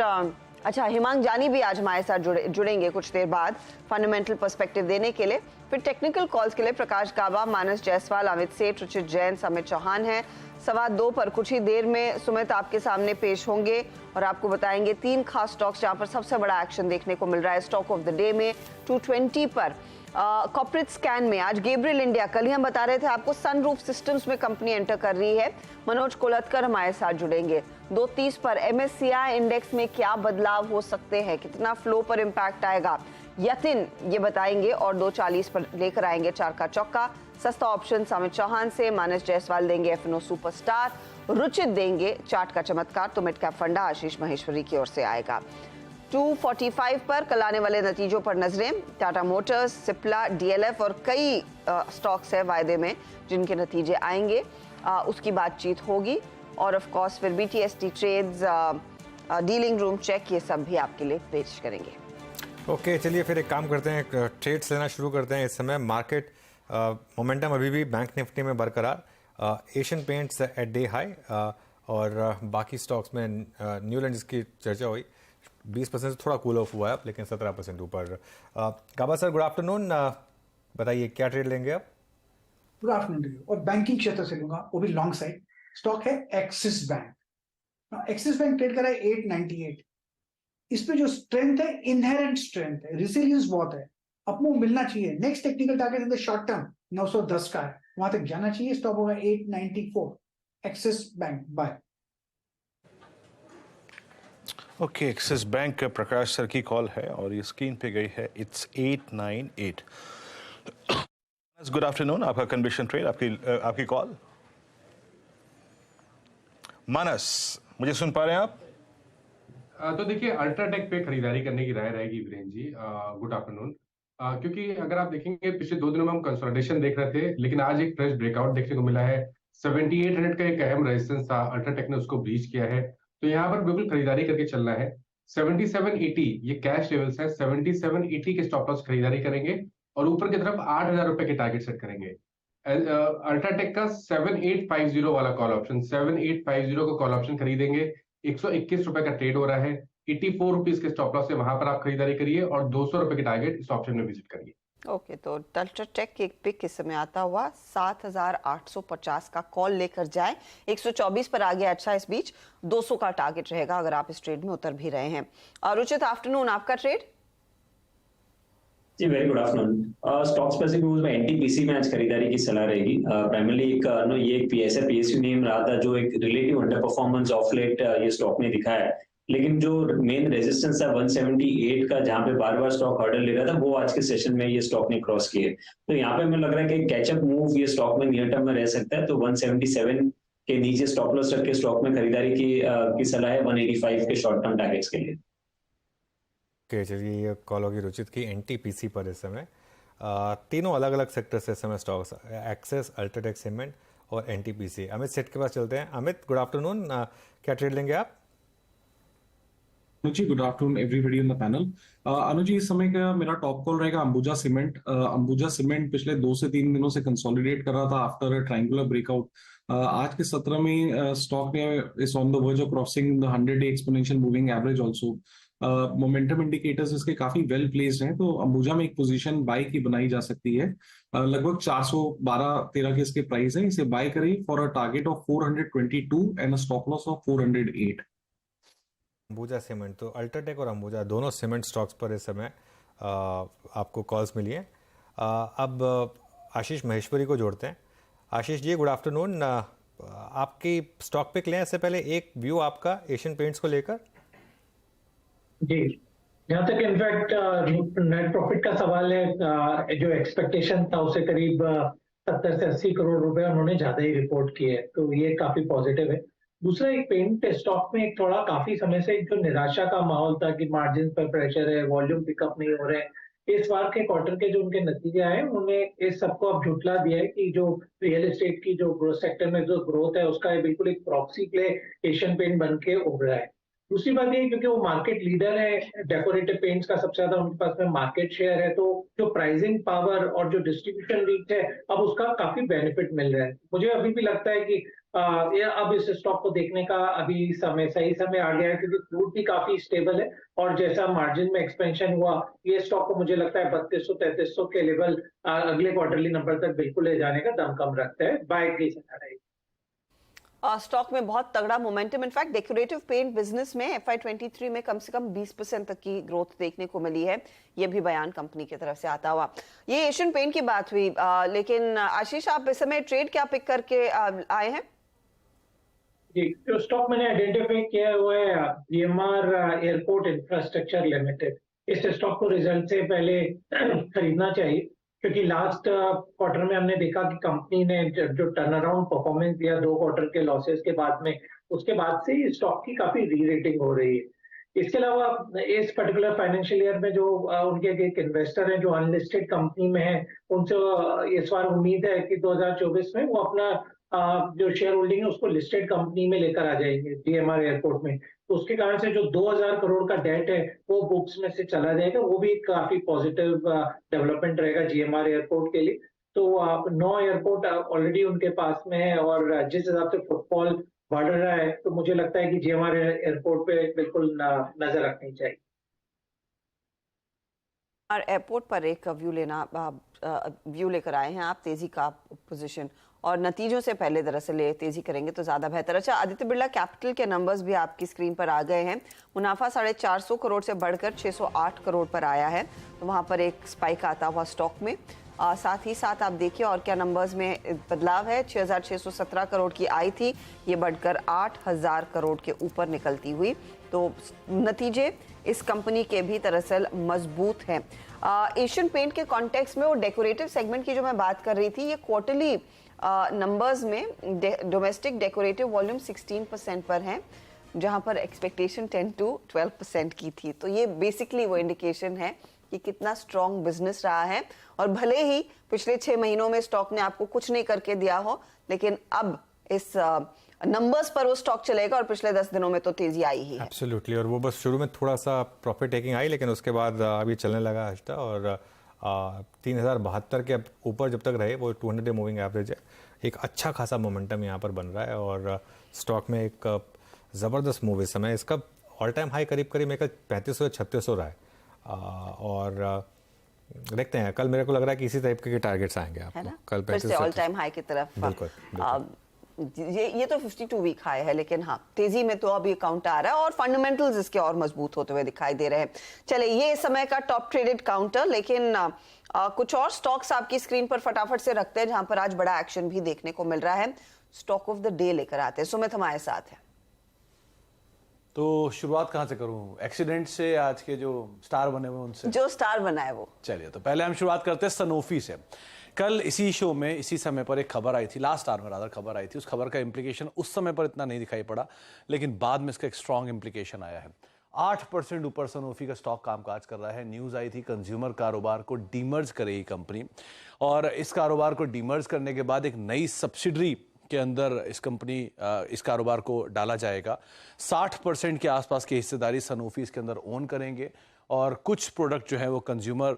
अच्छा, हिमांग जानी भी आज हमारे साथ जुड़ेंगे कुछ देर बाद फंडामेंटल पर्सपेक्टिव देने के लिए। फिर टेक्निकल कॉल्स के लिए प्रकाश गाबा, मानस जायसवाल, अमित सेठ, रुचित जैन, अमित चौहान हैं। 2:15 पर कुछ ही देर में सुमित आपके सामने पेश होंगे और आपको बताएंगे 3 खास स्टॉक्स जहां पर सबसे बड़ा एक्शन देखने को मिल रहा है। स्टॉक ऑफ द डे में 220 पर कॉर्पोरेट स्कैन में आज गैब्रियल इंडिया, कल ही हम बता रहे थे आपको सनरूफ सिस्टम्स में कंपनी एंटर कर रही है। मनोज कोलतकर हमारे साथ जुड़ेंगे। 2:30 पर MSCI इंडेक्स में क्या बदलाव हो सकते हैं, कितना फ्लो पर इंपैक्ट आएगा, यतिन ये बताएंगे। और 2:40 पर लेकर आएंगे 4 का चौका, सस्ता ऑप्शन अमित चौहान से। मानस जायसवाल देंगे FNO सुपरस्टार, रुचित देंगे चार्ट का चमत्कार, तो मिड कैप फंडा आशीष महेश्वरी की ओर से आएगा। 2:45 पर कल आने वाले नतीजों पर नजरें। टाटा मोटर्स, सिप्ला, DLF और कई स्टॉक्स है वायदे में जिनके नतीजे आएंगे, उसकी बातचीत होगी। और ऑफ कोर्स फिर BTST trades, dealing room check, ये सब भी आपके लिए पेश करेंगे। ओके, चलिए फिर एक काम करते हैं, ट्रेड्स लेना शुरू करते हैं। इस समय मार्केट मोमेंटम अभी भी बैंक निफ्टी में बरकरार, Asian paints at day high, और बाकी स्टॉक्स में न्यूलैंड की चर्चा हुई, 20% से थोड़ा कूल ऑफ हुआ है लेकिन 17% ऊपर। गाबा सर, गुड आफ्टरनून, बताइए क्या ट्रेड लेंगे आप? Good afternoon. और बैंकिंग क्षेत्र से लूंगा, वो भी लॉन्ग साइड। स्टॉक है axis bank. Axis bank trade कर रहा है 898। इस पे जो स्ट्रेंथ है, इनहेरेंट स्ट्रेंथ है, रिसिलियंस बहुत है, अपमूव मिलना चाहिए। Next technical target in the short term 910 का है, वहां तक जाना चाहिए। स्टॉप होगा 894। Axis bank bye. Okay, Axis bank Prakash sir की कॉल है और ये स्क्रीन पे गई है, इट्स 898। गुड आफ्टरनून, आपका कन्विक्शन ट्रेड, आपकी कॉल। मानस, मुझे सुन पा रहे हैं आप? तो देखिए, अल्ट्राटेक पे खरीदारी करने की राय रहेगी वीरेंद्र जी। Good afternoon. क्योंकि अगर आप देखेंगे पिछले 2 दिनों में हम कंसोलिडेशन देख रहे थे, लेकिन आज एक फ्रेश ब्रेकआउट देखने को मिला है। 7800 का एक अहम रेजिस्टेंस था, अल्ट्राटेक ने उसको ब्रीच किया है, तो यहाँ पर बिल्कुल खरीदारी करके चलना है। 7780 ये कैश लेवल्स है, 7780 के स्टॉप लॉस खरीदारी करेंगे और ऊपर की तरफ 8000 रुपए के टारगेट सेट करेंगे। अल्ट्राटेक का 7850 वाला कॉल ऑप्शन, 7850 का कॉल ऑप्शन खरीदेंगे। 121 रुपए का ट्रेड हो रहा है, 84 रुपीज के स्टॉप लॉस है, वहां पर आप खरीदारी करिए और 200 रुपए के टारगेट इस ऑप्शन में विजिट करिए। ओके, तो अल्ट्राटेक एक पिक इस समय आता हुआ 7850 का कॉल लेकर जाए। 124 पर आ गया, अच्छा इस बीच 200 का टारगेट रहेगा अगर आप इस ट्रेड में उतर भी रहे हैं। रुचित, आफ्टरनून, आपका ट्रेड? जी very good afternoon. Stock specific moves में एनटीपीसी में आज खरीदारी की सलाह रहेगी। प्राइमरली ये एक PSU नेम रहा था जो एक relative underperformance of late ये स्टॉक ने दिखाया है, लेकिन जो मेन रेजिस्टेंस था 178 का, जहां पे बार बार स्टॉक हर्डल ले रहा था, वो आज के सेशन में ये स्टॉक ने क्रॉस किए। तो यहाँ पे हमें लग रहा है कि कैचअप मूव ये स्टॉक में नियर टर्म में रह सकता है। तो 177 के नीचे स्टॉप लॉस रख के स्टॉक में खरीदारी की सलाह है 185 के शॉर्ट टर्म टारगेट्स के लिए। ओके, चलिए ये कॉल होगी रुचित की एनटीपीसी पर। इस समय तीनों अलग अलग सेक्टर से इस समय स्टॉक्स, एक्सेस, अल्ट्राटेक सीमेंट और एनटीपीसी। अमित सेठ के पास चलते हैं। अमित, गुड आफ्टरनून, क्या ट्रेड लेंगे आप? Anuj ji, good afternoon everybody in the panel. Anuj ji, इस समय का मेरा टॉप कॉल रहेगा अंबुजा सीमेंट। अंबुजा सीमेंट पिछले 2 से 3 दिनों से कंसोलिडेट कर रहा था आफ्टर ट्रायंगुलर ब्रेकआउट। आज के सत्र में स्टॉक ने इस on the verge of crossing the 100-day exponential moving average also. Momentum indicators इसके काफी वेल प्लेस्ड हैं, तो अंबुजा में एक पोजीशन बाय की बनाई जा सकती है। लगभग 412-13 के इसके प्राइस है। इसे बाय करें for a target of 422 and a stop loss of 408। Ambuja cement, तो अल्ट्राटेक और अंबुजा दोनों सीमेंट स्टॉक्स पर इस समय आपको कॉल्स मिली हैं। अब आशीष महेश्वरी को जोड़ते हैं। आशीष जी, गुड आफ्टरनून, आपकी स्टॉक पिक लें इससे पहले एक व्यू आपका एशियन पेंट्स को लेकर। जी, यहाँ तक इनफैक्ट नेट प्रॉफिट का सवाल है, जो एक्सपेक्टेशन था उसे करीब 70 से 80 करोड़ रुपए उन्होंने ज्यादा ही रिपोर्ट किए, तो ये काफी पॉजिटिव है। दूसरा एक पेंट स्टॉक में एक थोड़ा काफी समय से जो निराशा का माहौल था कि मार्जिन पर प्रेशर है, वॉल्यूम पिकअप नहीं हो रहे हैं। इस बार के क्वार्टर के जो उनके नतीजे आए उन्होंने इस सबको अब झुटला दिया है कि जो रियल एस्टेट की जो ग्रोथ सेक्टर में जो ग्रोथ है उसका बिल्कुल एक प्रॉक्सी प्ले एशियन पेंट बन के उभर रहा है। दूसरी बात ये क्योंकि वो मार्केट लीडर है डेकोरेटिव पेंट्स का, सबसे ज्यादा उनके पास में मार्केट शेयर है, तो जो प्राइसिंग पावर और जो डिस्ट्रीब्यूशन रीच है अब उसका काफी बेनिफिट मिल रहा है। मुझे अभी भी लगता है कि ये अब इस स्टॉक को देखने का अभी सही समय आ गया है क्योंकि क्रूड भी काफी स्टेबल है और जैसा मार्जिन में एक्सपेंशन हुआ ये स्टॉक को मुझे लगता है 3200-3300 के लेवल अगले क्वार्टरली नंबर तक बिल्कुल ले जाने का दम कम रखता है। बाय की सलाह रहेगी। स्टॉक में बहुत तगड़ा momentum, in fact decorative paint business में FY23 में कम से कम 20% तक की ग्रोथ देखने को मिली है। ये भी बयान कंपनी की तरफ से आता हुआ। ये एशियन पेंट की बात हुई, लेकिन आशीष आप इस समय ट्रेड क्या पिक करके आए हैं? जी, जो स्टॉक मैंने आइडेंटिफाई किया हुआ है GMR एयरपोर्ट इंफ्रास्ट्रक्चर लिमिटेड। इस स्टॉक को रिजल्ट से पहले खरीदना चाहिए क्योंकि लास्ट क्वार्टर में हमने देखा कि कंपनी ने जो टर्न अराउंड परफॉर्मेंस दिया 2 क्वार्टर के लॉसेस के बाद में, उसके बाद से स्टॉक की काफी री रेटिंग हो रही है। इसके अलावा इस पर्टिकुलर फाइनेंशियल ईयर में जो उनके एक इन्वेस्टर हैं जो अनलिस्टेड कंपनी में है, उनसे इस बार उम्मीद है कि 2024 में वो अपना जो शेयर होल्डिंग है उसको लिस्टेड कंपनी में लेकर आ जाएंगे GMR एयरपोर्ट में। तो उसके कारण से जो 2000 करोड़ का डेट है वो बुक्स में से चला जाएगा, वो भी काफी पॉजिटिव डेवलपमेंट रहेगा GMR एयरपोर्ट के लिए। तो 9 एयरपोर्ट ऑलरेडी उनके पास में है और जिस हिसाब से फुटफॉल बढ़ रहा है तो मुझे लगता है कि GMR एयरपोर्ट पे बिल्कुल नजर रखनी चाहिए। एयरपोर्ट पर एक व्यू लेकर आए हैं आप, तेजी का पोजीशन और नतीजों से पहले दरअसल ये तेजी करेंगे तो ज्यादा बेहतर। अच्छा, आदित्य बिरला कैपिटल के नंबर्स भी आपकी स्क्रीन पर आ गए हैं। मुनाफा 450 करोड़ से बढ़कर 608 करोड़ पर आया है, तो वहां पर एक स्पाइक आता हुआ स्टॉक में। साथ ही साथ आप देखिए और क्या नंबर्स में बदलाव है। 6617 करोड़ की आई थी, ये बढ़कर 8000 करोड़ के ऊपर निकलती हुई। तो नतीजे इस कंपनी के भी दरअसल मजबूत हैं। एशियन पेंट के कॉन्टेक्स्ट में वो डेकोरेटिव सेगमेंट की जो मैं बात कर रही थी, ये क्वार्टरली नंबर्स में डोमेस्टिक डेकोरेटिव वॉल्यूम 16% पर है, जहां पर एक्सपेक्टेशन 10 to 12% की थी। तो ये बेसिकली वो इंडिकेशन है कि कितना स्ट्रॉन्ग बिजनेस रहा है। और भले ही पिछले 6 महीनों में स्टॉक ने आपको कुछ नहीं करके दिया हो, लेकिन अब इस नंबर्स पर वो स्टॉक चलेगा और पिछले 10 दिनों में तो तेजी आई ही है। एब्सोल्युटली, और वो बस शुरू में थोड़ा सा प्रॉफिट टेकिंग आई, लेकिन उसके बाद अभी चलने लगा आहिस्ता और 3072 के ऊपर जब तक रहे, वो 200 डे मूविंग एवरेज है। एक अच्छा खासा मोमेंटम यहाँ पर बन रहा है और स्टॉक में एक ज़बरदस्त मूव इस समय। इसका ऑल टाइम हाई करीब मेरे 3500 या 3600 रहा है और देखते हैं, कल मेरे को लग रहा है कि इसी टाइप के टारगेट्स आएंगे आपको कल 3500 ऑल टाइम हाई की तरफ। बिल्कुल। ये तो 52 वीक हाई है, लेकिन हाँ तेजी में तो अभी काउंट आ रहा है और फंडामेंटल्स इसके और मजबूत होते हुए दिखाई दे रहे हैं। चले, ये इस समय का टॉप ट्रेडेड काउंटर, लेकिन कुछ और स्टॉक्स आपकी स्क्रीन पर फटाफट से रखते हैं जहां पर आज बड़ा एक्शन भी देखने को मिल रहा है। स्टॉक ऑफ द डे लेकर आते हैं, सुमित हमारे साथ है। तो शुरुआत कहां से करूं? एक्सीडेंट से, आज के जो स्टार बने हुए उनसे? जो स्टार बना है वो। चलिए, तो पहले हम शुरुआत करते हैं सनोफी से। कल इसी शो में इसी समय पर एक खबर आई थी, लास्ट आवर में रादर खबर आई थी। उस खबर का इंप्लीकेशन उस समय पर इतना नहीं दिखाई पड़ा, लेकिन बाद में इसका एक स्ट्रॉन्ग इंप्लीकेशन आया है। 8% ऊपर सनोफी का स्टॉक कामकाज कर रहा है। न्यूज़ आई थी कंज्यूमर कारोबार को डीमर्ज करेगी कंपनी, और इस कारोबार को डीमर्ज करने के बाद एक नई सब्सिडरी के अंदर इस कारोबार को डाला जाएगा। 60% के आसपास की हिस्सेदारी सनोफी इसके अंदर ओन करेंगे और कुछ प्रोडक्ट जो है वो कंज्यूमर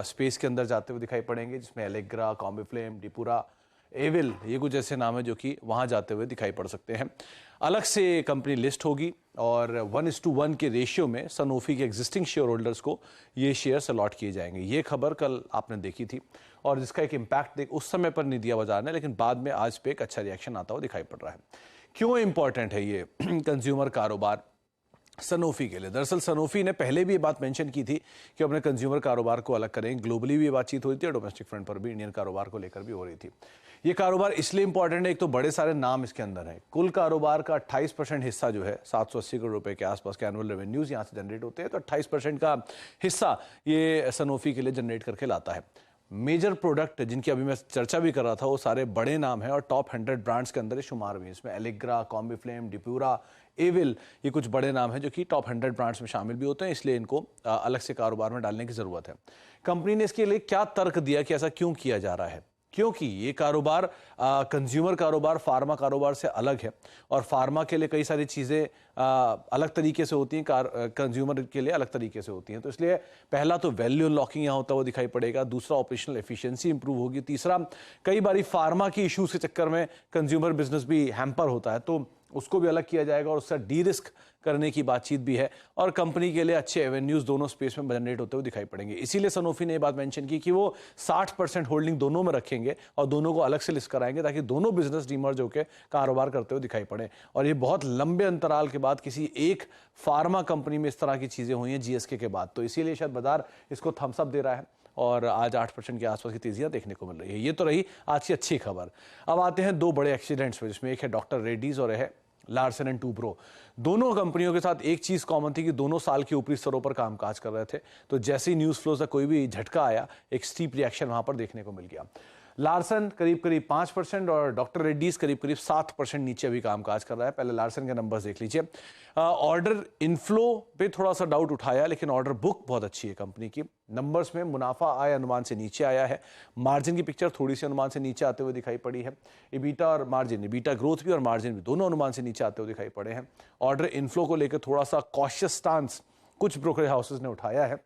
स्पेस के अंदर जाते हुए दिखाई पड़ेंगे, जिसमें एलेग्रा, कॉम्बिफ्लेम, डिपुरा, एविल, ये कुछ ऐसे नाम है जो कि वहाँ जाते हुए दिखाई पड़ सकते हैं। अलग से कंपनी लिस्ट होगी और 1:1 के रेशियो में सनोफी के एग्जिस्टिंग शेयर होल्डर्स को ये शेयर्स अलॉट किए जाएंगे। ये खबर कल आपने देखी थी और जिसका एक इम्पैक्ट उस समय पर नहीं दिया बाजार ने, लेकिन बाद में आज पे एक अच्छा रिएक्शन आता हुआ दिखाई पड़ रहा है। क्यों इंपॉर्टेंट है ये कंज्यूमर कारोबार सनोफी के लिए? दरअसल सनोफी ने पहले भी ये बात मेंशन की थी कि अपने कंज्यूमर कारोबार को अलग करेंगे। ग्लोबली भी ये बातचीत हुई थी और डोमेस्टिक फ्रंट पर भी इंडियन कारोबार को लेकर भी हो रही थी। ये कारोबार इसलिए इंपॉर्टेंट है, एक तो बड़े सारे नाम इसके अंदर हैं। कुल कारोबार का 28% हिस्सा जो है 780 करोड़ रुपए के आसपास के एनुअल रेवेन्यूज यहाँ से जनरेट होते हैं, तो 28% का हिस्सा ये सनोफी के लिए जनरेट करके लाता है। मेजर प्रोडक्ट जिनकी अभी मैं चर्चा भी कर रहा था वो सारे बड़े नाम हैं और टॉप 100 ब्रांड्स के अंदर ये शुमार हुए हैं। इसमें एलेग्रा, कॉम्बीफ्लेम, डिप्यूरा, एविल, ये कुछ बड़े नाम हैं जो कि टॉप 100 ब्रांड्स में शामिल भी होते हैं, इसलिए इनको अलग से कारोबार में डालने की ज़रूरत है। कंपनी ने इसके लिए क्या तर्क दिया कि ऐसा क्यों किया जा रहा है? क्योंकि ये कारोबार कंज्यूमर कारोबार फार्मा कारोबार से अलग है और फार्मा के लिए कई सारी चीज़ें अलग तरीके से होती हैं, कंज्यूमर के लिए अलग तरीके से होती हैं। तो इसलिए पहला तो वैल्यू अनलॉकिंग यहाँ होता हुआ दिखाई पड़ेगा, दूसरा ऑपरेशनल एफिशिएंसी इंप्रूव होगी, तीसरा कई बारी फार्मा की इश्यूज के चक्कर में कंज्यूमर बिजनेस भी हैम्पर होता है तो उसको भी अलग किया जाएगा और उससे डी रिस्क करने की बातचीत भी है और कंपनी के लिए अच्छे एवेन्यूज दोनों स्पेस में जनरेट होते हुए दिखाई पड़ेंगे। इसीलिए सनोफी ने ये बात मेंशन की कि वो 60% होल्डिंग दोनों में रखेंगे और दोनों को अलग से लिस्ट कराएंगे ताकि दोनों बिजनेस डीमर्ज होकर कारोबार करते हुए दिखाई पड़े। और ये बहुत लंबे अंतराल के बाद किसी एक फार्मा कंपनी में इस तरह की चीज़ें हुई हैं जीएसके के बाद, तो इसीलिए शायद बाजार इसको थम्स अप दे रहा है और आज 8% के आसपास की तेजियां देखने को मिल रही है। ये तो रही आज की अच्छी खबर। अब आते हैं दो बड़े एक्सीडेंट्स में, जिसमें एक है डॉक्टर रेड्डीज और है लार्सन एंड टूब्रो। दोनों कंपनियों के साथ एक चीज कॉमन थी कि दोनों साल के ऊपरी स्तरों पर कामकाज कर रहे थे, तो जैसे ही न्यूज फ्लो से कोई भी झटका आया एक स्टीप रिएक्शन वहां पर देखने को मिल गया। लार्सन करीब 5% और डॉक्टर रेड्डीज करीब 7% नीचे अभी कामकाज कर रहा है। पहले लार्सन के नंबर्स देख लीजिए। ऑर्डर इनफ्लो पे थोड़ा सा डाउट उठाया, लेकिन ऑर्डर बुक बहुत अच्छी है कंपनी की। नंबर्स में मुनाफा आय अनुमान से नीचे आया है, मार्जिन की पिक्चर थोड़ी सी अनुमान से नीचे आते हुए दिखाई पड़ी है। इबीटा और मार्जिन, इबीटा ग्रोथ भी और मार्जिन भी दोनों अनुमान से नीचे आते हुए दिखाई पड़े हैं। ऑर्डर इनफ्लो को लेकर थोड़ा सा कॉशियस स्टांस कुछ ब्रोकरेज हाउसेस ने उठाया है।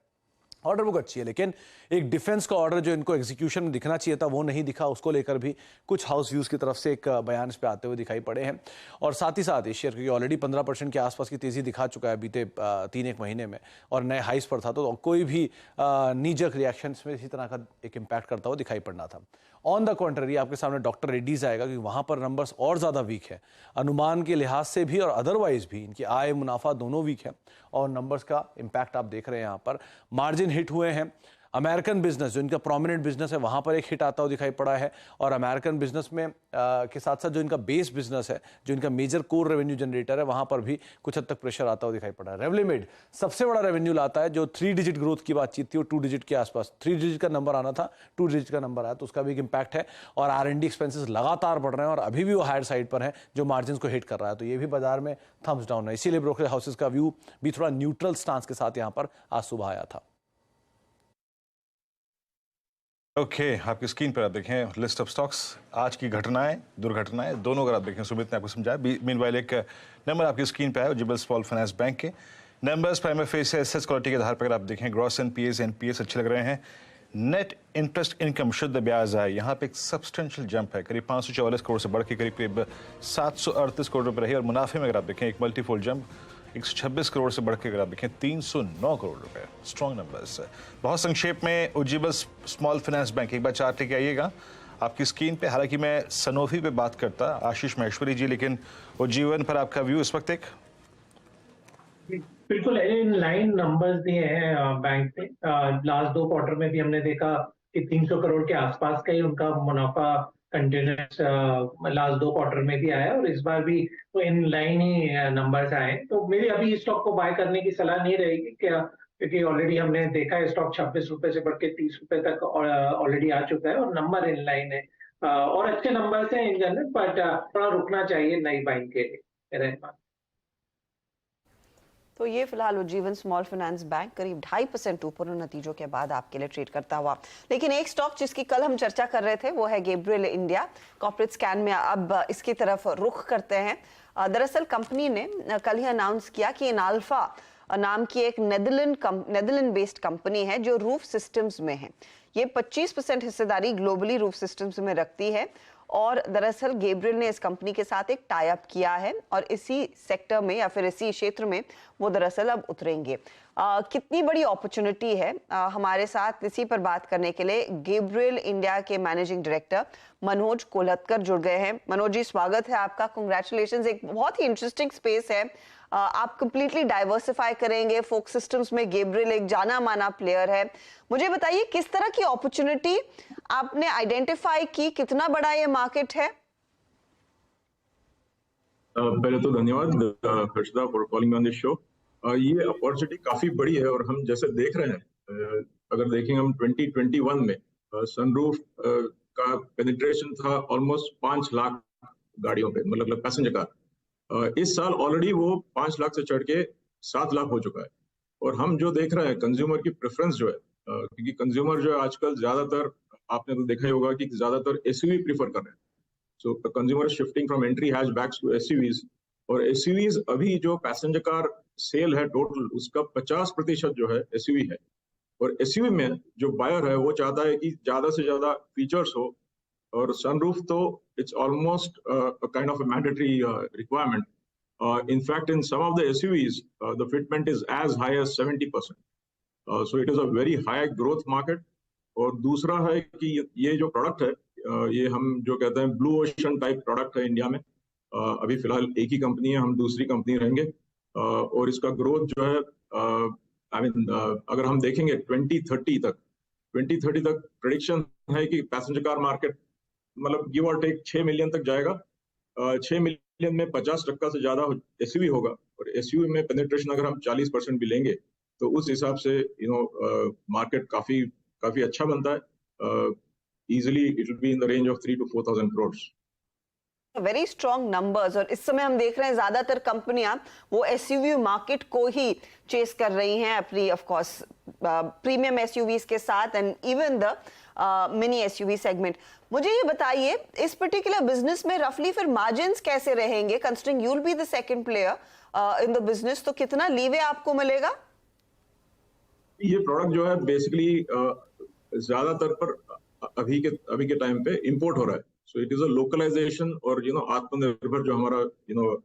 ऑर्डर बुक अच्छी है, लेकिन एक डिफेंस का ऑर्डर जो इनको एग्जीक्यूशन में दिखना चाहिए था वो नहीं दिखा, उसको लेकर भी कुछ हाउस व्यूज की तरफ से एक बयान इस पे आते हुए दिखाई पड़े हैं। और साथ ही साथ शेयर क्योंकि ऑलरेडी 15% के आसपास की तेजी दिखा चुका है बीते 3-1 महीने में और नए हाइस पर था, तो कोई भी नीजक रिएक्शन में इसी तरह का एक इम्पैक्ट करता हुआ दिखाई पड़ना था। ऑन द कॉन्ट्ररी आपके सामने डॉक्टर रेड्डीज आएगा क्योंकि वहां पर नंबर्स और ज्यादा वीक है, अनुमान के लिहाज से भी और अदरवाइज भी इनकी आय मुनाफा दोनों वीक है और नंबर्स का इम्पैक्ट आप देख रहे हैं। यहाँ पर मार्जिन हिट हुए हैं। अमेरिकन बिजनेस जो इनका प्रोमिनेंट बिजनेस है वहां पर एक हिट आता हुआ दिखाई पड़ा है और अमेरिकन बिजनेस में के साथ साथ जो इनका बेस बिजनेस है, जो इनका मेजर कोर रेवेन्यू जनरेटर है, वहां पर भी कुछ हद तक प्रेशर आता हुआ दिखाई पड़ा है। रेवलीमेड सबसे बड़ा रेवेन्यू लाता है, जो 3 डिजिट ग्रोथ की बातचीत थी वो 2 डिजिट के आसपास, 3 डिजिट का नंबर आना था, 2 डिजिट का नंबर आया, तो उसका भी एक इंपैक्ट है। और R&D एक्सपेंसेस लगातार बढ़ रहे हैं और अभी भी वो हायर साइड पर है जो मार्जिन को हिट कर रहा है, तो ये भी बाजार में थम्स डाउन है। इसीलिए ब्रोकरेज हाउसेस का व्यू भी थोड़ा न्यूट्रल स्टांस के साथ यहाँ पर आज सुबह आया था। ओके, आपकी स्क्रीन पर आप देखें लिस्ट ऑफ स्टॉक्स, आज की घटनाएं दुर्घटनाएं दोनों अगर आप देखें, सुमित ने आपको समझाया। मीनवाइल एक नंबर आपकी स्क्रीन पर है जिबल स्मॉल फाइनेंस बैंक के numbers primary face assets quality के आधार पर अगर आप देखें ग्रॉस एनपीएस अच्छे लग रहे हैं। नेट इंटरेस्ट इनकम शुद्ध ब्याज आय यहाँ पे एक सब्सटेंशियल जंप है, करीब 544 करोड़ से बढ़ के करीब 738 करोड़ रुपये रही और मुनाफे में अगर आप देखें एक मल्टीफोल्ड जंप 126 करोड़ से बढ़ के अगर आप देखें 309 करोड़ रुपए। Strong numbers. बहुत संक्षेप में उज्जीवन स्मॉल फाइनेंस बैंक, एक बार चार्ट लेके आइएगा आपकी स्क्रीन पे। हालांकि मैं सनोफी पे बात करता आशीष महेश्वरी जी, लेकिन उज्जीवन पर आपका व्यू इस वक्त एक बिल्कुल इन लाइन नंबर्स दिए हैं बैंक ने। लास्ट 2 क्वार्टर में भी हमने देखा कि 300 करोड़ के आसपास का ही उनका मुनाफा कंटिन्यूस लास्ट 2 क्वार्टर में भी आया और इस बार भी तो इन लाइन ही नंबर्स आए। तो मेरी अभी स्टॉक को बाय करने की सलाह नहीं रहेगी क्या, क्योंकि ऑलरेडी हमने देखा है स्टॉक 26 रुपए से बढ़ के 30 रुपए तक ऑलरेडी आ चुका है और नंबर इन लाइन है और अच्छे नंबर्स हैं इन जनरल, बट थोड़ा रुकना चाहिए नई बाइंग के लिए। तो ये फिलहाल उज्जीवन स्मॉल फाइनेंस बैंक करीब 2.5% ऊपर नतीजों के बाद आपके लिए ट्रेड करता हुआ। लेकिन एक स्टॉक जिसकी कल हम चर्चा कर रहे थे वो है गैब्रियल इंडिया। कॉर्पोरेट स्कैन में अब इसकी तरफ रुख करते हैं। दरअसल कंपनी ने कल ही अनाउंस किया कि इनाल्फा नाम की एक नेदरलैंड बेस्ड कंपनी है जो रूफ सिस्टम्स में है। ये 25% हिस्सेदारी ग्लोबली रूफ सिस्टम्स में रखती है और दरअसल गैब्रियल ने इस कंपनी के साथ एक टाई अप किया है और इसी सेक्टर में या फिर इसी क्षेत्र में वो दरअसल अब उतरेंगे। कितनी बड़ी अपॉर्चुनिटी है, हमारे साथ इसी पर बात करने के लिए गैब्रियल इंडिया के मैनेजिंग डायरेक्टर मनोज कोल्हटकर जुड़ गए हैं। मनोज जी, स्वागत है आपका, कांग्रेचुलेशंस। एक बहुत ही इंटरेस्टिंग स्पेस है, आप कंप्लीटली डाइवर्सिफाई करेंगे। फोक सिस्टम्स में गैब्रियल एक जाना माना प्लेयर है। मुझे बताइए किस तरह की अपॉर्चुनिटी आपने आइडेंटिफाई की, कितना बड़ा ये मार्केट है? पहले तो धन्यवाद Harshada for calling on this show. ये अपॉर्चुनिटी काफी बड़ी है और हम जैसे देख रहे हैं, अगर देखेंगे हम 2021 में सनरूफ का पेनिट्रेशन था ऑलमोस्ट 5 लाख गाड़ियों पे, मतलब पैसेंजर कार। इस साल ऑलरेडी वो 5 लाख से चढ़ के 7 लाख हो चुका है। और हम जो देख रहे हैं कंज्यूमर की प्रेफरेंस जो है, क्योंकि कंज्यूमर जो है आजकल ज्यादातर, आपने तो देखा ही होगा कि ज्यादातर एसयूवी प्रीफर कर रहे हैं। So consumer shifting from entry hatchbacks to SUVs. और एसयूवीज अभी जो पैसेंजर कार सेल है टोटल, उसका 50% जो है एसयूवी है। और एसयूवी में जो बायर है वो चाहता है कि ज्यादा से ज्यादा फीचर्स हो, और सनरूफ तो it's almost kind of a mandatory requirement. In fact, in some of the SUVs, the fitment is as high as 70%. So it is a very high growth market. और दूसरा है कि ये जो प्रोडक्ट है, ये हम जो कहते हैं ब्लू ओशन टाइप प्रोडक्ट है इंडिया में। अभी फिलहाल एक ही कंपनी है, हम दूसरी कंपनी रहेंगे। और इसका ग्रोथ जो है, अगर हम देखेंगे 2030 तक प्रेडिक्शन है कि पैसेंजर कार मार्केट मतलब गिव और टेक 6 मिलियन तक जाएगा। 6 मिलियन में 50% से ज्यादा एसयूवी होगा। और एसयूवी में पेनिट्रेशन अगर हम 40% भी लेंगे तो उस हिसाब से मार्केट काफी अच्छा बनता है। Easily it will be in the range of 3,000 to 4,000 crores। Very strong numbers. और इस समय हम देख रहे हैं ज्यादातर कंपनियां वो एसयूवी मार्केट को ही चेस कर रही हैं अपनी ऑफ कोर्स प्रीमियम एसयूवीज के साथ, and even the mini SUV segment. मुझे ये बताइए इस पर्टिकुलर बिजनेस में रफली फिर मार्जिन्स कैसे रहेंगे, considering you will be the second player in the business, तो कितना लीवे आपको मिलेगा? ये प्रोडक्ट जो है बेसिकली ज्यादातर पर अभी के टाइम पे इंपोर्ट हो रहा है। So it is a localisation और आत्मनिर्भर जो हमारा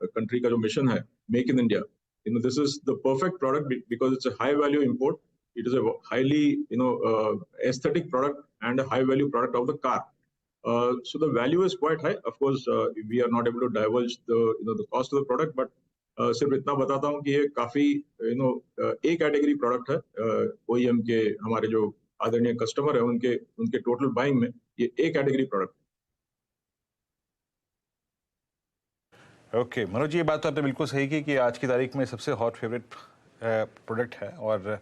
कंट्री का जो मिशन है, make in India, this is the perfect product because it's a high value import. It is a highly, aesthetic product and a high value product of the car. So the value is quite high. Of course, we are not able to divulge the cost of the product, but सिर्फ इतना बताता हूँ कि ये काफी ए category product है। OEM के हमारे जो आदरणीय कस्टमर है उनके टोटल बाइंग में ये A category product. Okay Manoj ji, ये बात तो आपने बिल्कुल सही की कि आज की तारीख में सबसे हॉट फेवरेट प्रोडक्ट है। और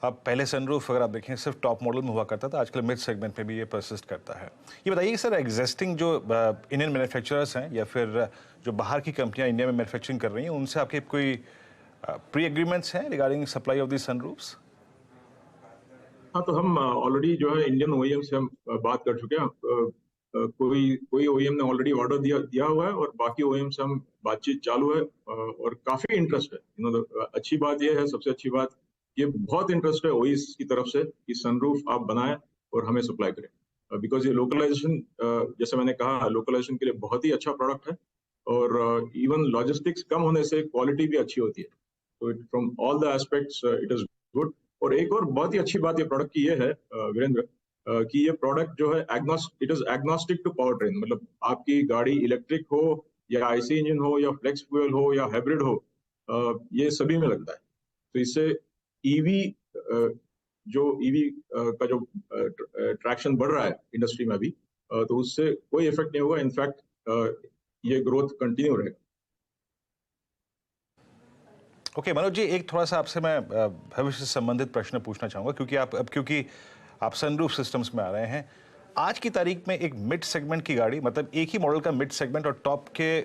अब पहले सनरूफ अगर आप देखें सिर्फ टॉप मॉडल में हुआ करता था, आजकल मिड सेगमेंट में भी ये परसिस्ट करता है। ये बताइए कि सर एग्जिस्टिंग जो इंडियन मैन्युफैक्चरर्स हैं या फिर जो बाहर की कंपनियां इंडिया में मैन्युफैक्चरिंग कर रही हैं, उनसे आपके कोई प्री एग्रीमेंट्स हैं रिगार्डिंग सप्लाई ऑफ दी सनरूफ्स? हाँ, तो हम ऑलरेडी जो है इंडियन ओईएम से हम बात कर चुके हैं। कोई ओईएम ने ऑलरेडी ऑर्डर दिया हुआ है और बाकी ओईएम से हम बातचीत चालू है और काफी इंटरेस्ट है। अच्छी बात यह है, सबसे अच्छी बात ये बहुत इंटरेस्ट है ओईस की तरफ से कि सनरूफ आप बनाएं और हमें सप्लाई करें, बिकॉज ये लोकलाइजेशन, जैसे मैंने कहा, लोकलाइजेशन के लिए बहुत ही अच्छा प्रोडक्ट है। और इवन लॉजिस्टिक्स कम होने से क्वालिटी भी अच्छी होती है। तो from all the aspects it is good. और एक और बहुत ही अच्छी बात ये प्रोडक्ट की ये है वीरेंद्र, कि ये प्रोडक्ट जो है it is agnostic to powertrain. मतलब आपकी गाड़ी इलेक्ट्रिक हो या आईसी इंजन हो या फ्लेक्स फ्यूल हो या हाइब्रिड हो, ये सभी में लगता है। तो इससे ईवी का जो ट्रैक्शन बढ़ रहा है इंडस्ट्री में अभी, तो उससे कोई इफेक्ट नहीं होगा। इनफैक्ट ये ग्रोथ कंटिन्यू रहेगा। ओके मनोज जी, एक थोड़ा सा आपसे मैं भविष्य से संबंधित प्रश्न पूछना चाहूँगा, क्योंकि आप सनरूफ सिस्टम्स में आ रहे हैं। आज की तारीख में एक मिड सेगमेंट की गाड़ी, मतलब एक ही मॉडल का मिड सेगमेंट और टॉप के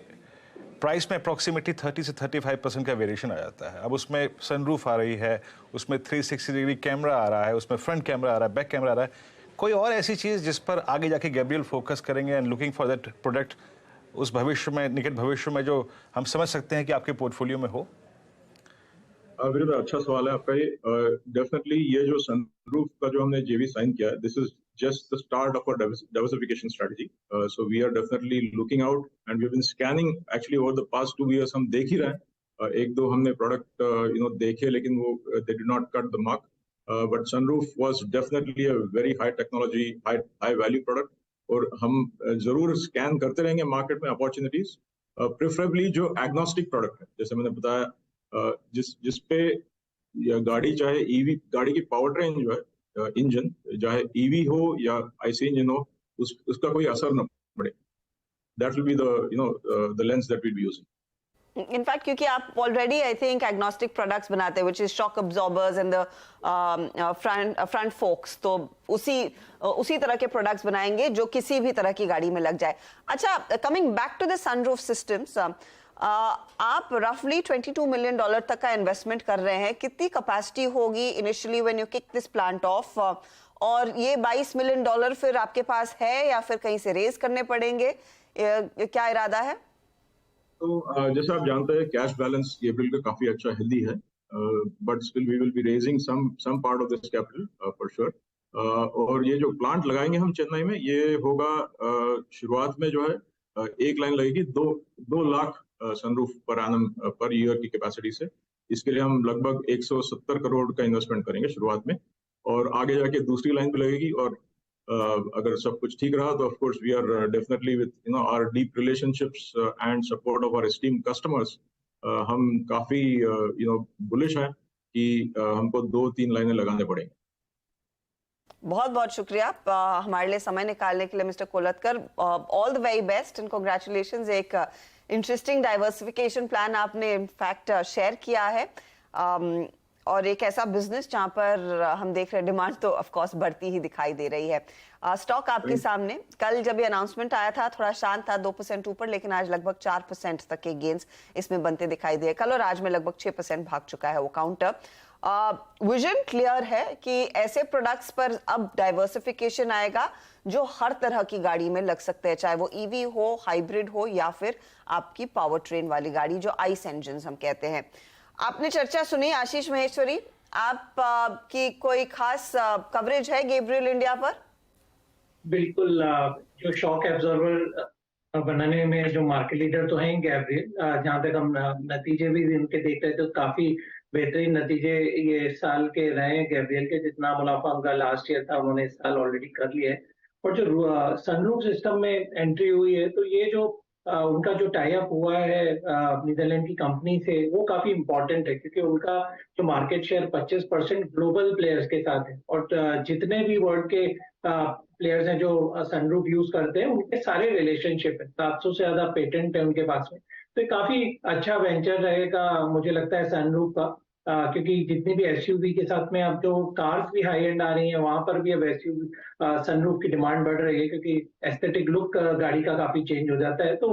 प्राइस में अप्रॉक्सीमेटली 30 से 35% का वेरिएशन आ जाता है। अब उसमें सनरूफ आ रही है, उसमें 360 डिग्री कैमरा आ रहा है, उसमें फ्रंट कैमरा आ रहा है, बैक कैमरा आ रहा है। कोई और ऐसी चीज़ जिस पर आगे जाके गैब्रियल फोकस करेंगे and looking for that product उस भविष्य में, निकट भविष्य में, जो हम समझ सकते हैं कि आपके पोर्टफोलियो में हो? वीरेंद्र, अच्छा सवाल है आपका ये। डेफिनेटली ये जो सनरूफ का जो हमने जेवी साइन किया है, this is just the start of our diversification strategy. So we are definitely looking out and we've been scanning actually over the past 2 years. हम देख ही रहे हैं, एक दो हमने प्रोडक्ट देखे, लेकिन वो they did not cut the mark. But sunroof was definitely a very high technology, high value product. और हम जरूर स्कैन करते रहेंगे मार्केट में अपॉर्चुनिटीज, प्रेफरेबली जो एग्नोस्टिक प्रोडक्ट है, जैसे मैंने बताया, जिस पे गाड़ी चाहे ईवी, गाड़ी की पावर ट्रेन जो है, इंजन चाहे ईवी हो या आईसी इंजन हो, उसका कोई असर न पड़े। That will be the lens that we will be using. In fact क्योंकि आप already I think agnostic products बनाते हैं, which is shock absorbers and the front forks, तो उसी तरह के प्रोडक्ट्स बनाएंगे जो किसी भी तरह की गाड़ी में लग जाए। अच्छा, coming back to the sunroof systems, आप रफली $22 मिलियन तक का इन्वेस्टमेंट कर रहे हैं। कितनी कैपेसिटी होगी initially when you kick this plant of, और ये $22 मिलियन फिर आपके पास है या फिर कहीं से रेज करने पड़ेंगे, क्या इरादा है? तो जैसे आप जानते हैं कैश बैलेंस गेब्रियल का काफी अच्छा हेल्दी है, but still we will be raising some part of this capital for sure. और ये जो प्लांट लगाएंगे हम चेन्नई में, ये होगा शुरुआत में जो है एक लाइन लगेगी 2 lakh sunroof per annum per year की कैपेसिटी से। इसके लिए हम लगभग 170 करोड़ का इन्वेस्टमेंट करेंगे शुरुआत में, और आगे जाके दूसरी लाइन भी लगेगी। और अगर सब कुछ ठीक रहा तो of course we are definitely with our deep relationships and support of our esteemed customers, हम काफी बुलिश हैं कि हमको 2-3 लाइनें लगाने पड़ेंगी। बहुत बहुत शुक्रिया हमारे लिए समय निकालने के लिए mister Kolatkar. All the very best and congratulations. एक इंटरेस्टिंग डाइवर्सिफिकेशन प्लान आपने इनफैक्ट शेयर किया है, और एक ऐसा बिजनेस जहां पर हम देख रहे हैं डिमांड तो ऑफ कोर्स बढ़ती ही दिखाई दे रही है। स्टॉक आपके सामने, कल जब ये अनाउंसमेंट आया था थोड़ा शांत था, 2% ऊपर, लेकिन आज लगभग 4% तक के गेन्स इसमें बनते दिखाई दिए। कल और आज में लगभग 6% भाग चुका है वो काउंटर। विजन क्लियर है कि ऐसे प्रोडक्ट्स पर अब डाइवर्सिफिकेशन आएगा जो हर तरह की गाड़ी में लग सकते हैं, चाहे वो ईवी हो, हाइब्रिड हो, या फिर आपकी पावर ट्रेन वाली गाड़ी जो आइस इंजन हम कहते हैं। आपने चर्चा सुनी आशीष महेश्वरी, आप की कोई खास कवरेज है गैब्रियल इंडिया पर? बिल्कुल, जो शॉक एब्जॉर्बर बनाने में जो मार्केट लीडर तो हैं गैब्रियल, जहां तक हम नतीजे भी उनके देख रहे थे तो काफी बेहतरीन नतीजे ये साल के रहे हैं गैब्रियल के। जितना मुनाफा उनका लास्ट ईयर था उन्होंने इस साल ऑलरेडी कर लिया है। और जो सनरूफ सिस्टम में एंट्री हुई है, तो ये जो उनका जो टाई अप हुआ है नीदरलैंड की कंपनी से, वो काफी इंपॉर्टेंट है, क्योंकि उनका जो मार्केट शेयर 25% ग्लोबल प्लेयर्स के साथ है, और जितने भी वर्ल्ड के प्लेयर्स हैं जो सनरूफ यूज करते हैं उनके सारे रिलेशनशिप है, 700 से ज्यादा पेटेंट है उनके पास में। तो ये काफी अच्छा वेंचर रहेगा मुझे लगता है सनरूफ का, क्योंकि जितनी भी एसयूवी के साथ में अब जो कार्स भी हाई एंड आ रही हैं वहां पर भी अब एसयूवी सनरूफ की डिमांड बढ़ रही है, क्योंकि एस्थेटिक लुक गाड़ी का काफी चेंज हो जाता है। तो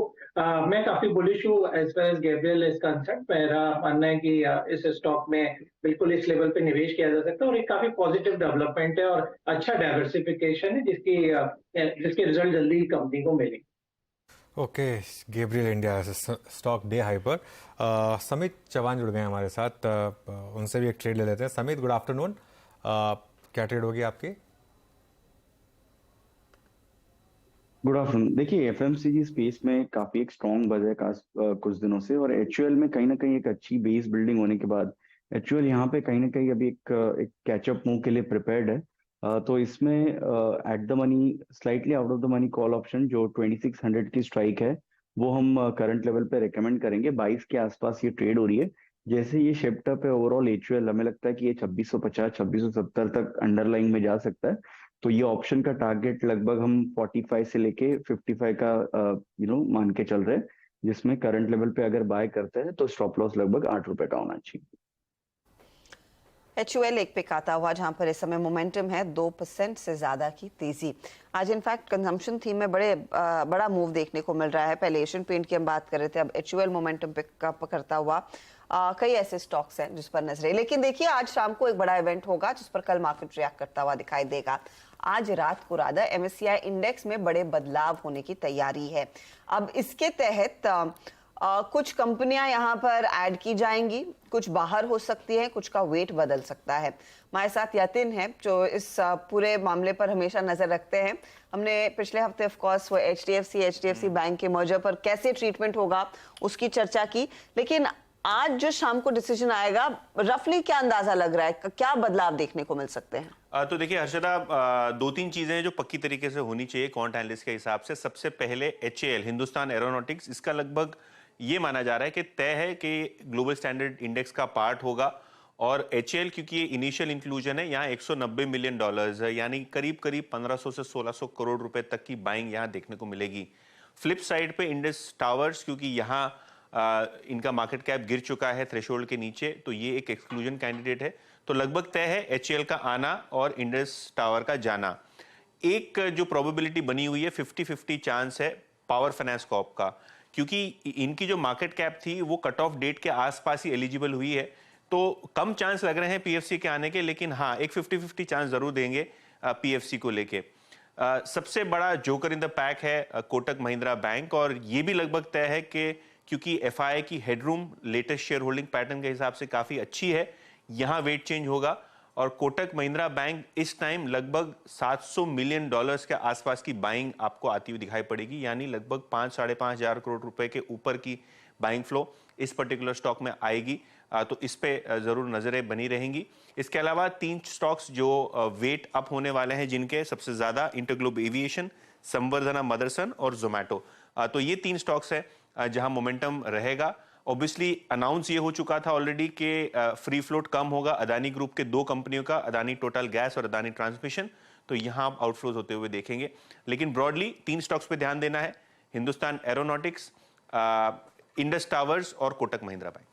मैं काफी बुलिश हूँ as far as Gabriel is concern. मेरा मानना है कि इस स्टॉक में बिल्कुल इस लेवल पे निवेश किया जा सकता है, और एक काफी पॉजिटिव डेवलपमेंट है और अच्छा डाइवर्सिफिकेशन है जिसके रिजल्ट जल्दी कंपनी को मिलेंगे। Okay, Gabriel India stock day high पर समित चौहान जुड़ गए हमारे साथ, उनसे भी एक ट्रेड ले लेते हैं। समित, गुड आफ्टरनून, क्या ट्रेड होगी आपकी? Good afternoon. देखिए, एफएमसीजी स्पेस में काफी एक स्ट्रॉन्ग बज है कुछ दिनों से, और एचयूएल में कहीं ना कहीं एक अच्छी बेस बिल्डिंग होने के बाद एचयूएल यहाँ पे कहीं ना कहीं अभी एक कैचअप मूव के लिए प्रिपेयर्ड है। तो इसमें at the money, slightly out of the money call option जो 2600 की स्ट्राइक है वो हम करंट लेवल पे रेकमेंड करेंगे। 22 के आसपास ये ट्रेड हो रही है। जैसे ये शिफ्ट अप है ओवरऑल एचयूएल, हमें लगता है कि ये 2650 2670 तक अंडरलाइन में जा सकता है। तो ये ऑप्शन का टारगेट लगभग हम 45 से लेके 55 का मान के चल रहे हैं, जिसमें करंट लेवल पे अगर बाय करते हैं तो स्टॉप लॉस लगभग 8 रुपए का होना चाहिए। एचयूएल एक पिक आता हुआ जहां पर इस समय मोमेंटम है 2% से ज्यादा की तेजी। आज इनफैक्ट कंजम्पशन थीम में बड़ा मूव देखने को मिल रहा है। पहले एशियन पेंट की हम बात कर रहे थे, अब एचयूएल मोमेंटम पिक अप करता हुआ कई ऐसे स्टॉक्स हैं जिस पर नजरें। लेकिन देखिए, आज शाम को एक बड़ा इवेंट होगा जिस पर कल मार्केट रिएक्ट करता हुआ दिखाई देगा। आज रात को राधा एमएससीआई इंडेक्स में बड़े बदलाव होने की तैयारी है। अब इसके तहत कुछ कंपनियां यहां पर ऐड की जाएंगी, कुछ बाहर हो सकती हैं, कुछ का वेट बदल सकता है। हमारे साथ यतिन है जो इस पूरे मामले पर हमेशा नजर रखते हैं। हमने पिछले हफ्ते ऑफ कोर्स वो एचडीएफसी बैंक के मर्जर पर कैसे ट्रीटमेंट होगा उसकी चर्चा की, लेकिन आज जो शाम को डिसीजन आएगा, रफली क्या अंदाजा लग रहा है, क्या बदलाव देखने को मिल सकते हैं? तो देखिए हर्षदा, 2-3 चीजें हैं जो पक्की तरीके से होनी चाहिए क्वांट एनालिस्ट के हिसाब से। सबसे पहले HAL, हिंदुस्तान एरोनॉटिक्स, इसका लगभग ये माना जा रहा है कि तय है कि ग्लोबल स्टैंडर्ड इंडेक्स का पार्ट होगा। और HAL क्योंकि ये इनिशियल इंक्लूजन है, यहाँ $190 मिलियन है, यानी करीब 1500 से 1600 करोड़ रुपए तक की बाइंग यहाँ देखने को मिलेगी। फ्लिप साइड पे इंडस टावर्स, क्योंकि यहाँ इनका मार्केट कैप गिर चुका है थ्रेशोल्ड के नीचे, तो ये एक एक्सक्लूजन कैंडिडेट है। तो लगभग तय है एचएएल का आना और इंडस टावर का जाना। एक जो प्रोबेबिलिटी बनी हुई है 50-50 चांस है पावर फाइनेंस कॉर्प का, क्योंकि इनकी जो मार्केट कैप थी वो कट ऑफ डेट के आसपास ही एलिजिबल हुई है, तो कम चांस लग रहे हैं पीएफसी के आने के, लेकिन हाँ एक 50-50 चांस जरूर देंगे पीएफसी को लेके। सबसे बड़ा जोकर इन द पैक है कोटक महिंद्रा बैंक, और ये भी लगभग तय है कि क्योंकि एफआई की headroom latest share holding pattern के हिसाब से काफी अच्छी है, यहां वेट चेंज होगा और कोटक महिंद्रा बैंक इस टाइम लगभग $700 मिलियन के आसपास की बाइंग आपको आती हुई दिखाई पड़ेगी, यानी लगभग 5-5.5 हजार करोड़ रुपए के ऊपर की बाइंग फ्लो इस पर्टिकुलर स्टॉक में आएगी। तो इस पे जरूर नजरें बनी रहेंगी। इसके अलावा 3 स्टॉक्स जो वेट अप होने वाले हैं, जिनके सबसे ज्यादा इंटरग्लोब एविएशन, संवर्धना मदरसन और जोमैटो, तो ये 3 स्टॉक्स हैं जहां मोमेंटम रहेगा। ऑब्वियसली अनाउंस ये हो चुका था ऑलरेडी कि फ्री फ्लोट कम होगा अदानी ग्रुप के 2 कंपनियों का, अदानी टोटल गैस और अदानी ट्रांसमिशन, तो यहां आप आउटफ्लोज होते हुए देखेंगे। लेकिन ब्रॉडली 3 स्टॉक्स पे ध्यान देना है, हिंदुस्तान एरोनॉटिक्स, इंडस टावर्स और कोटक महिंद्रा बैंक।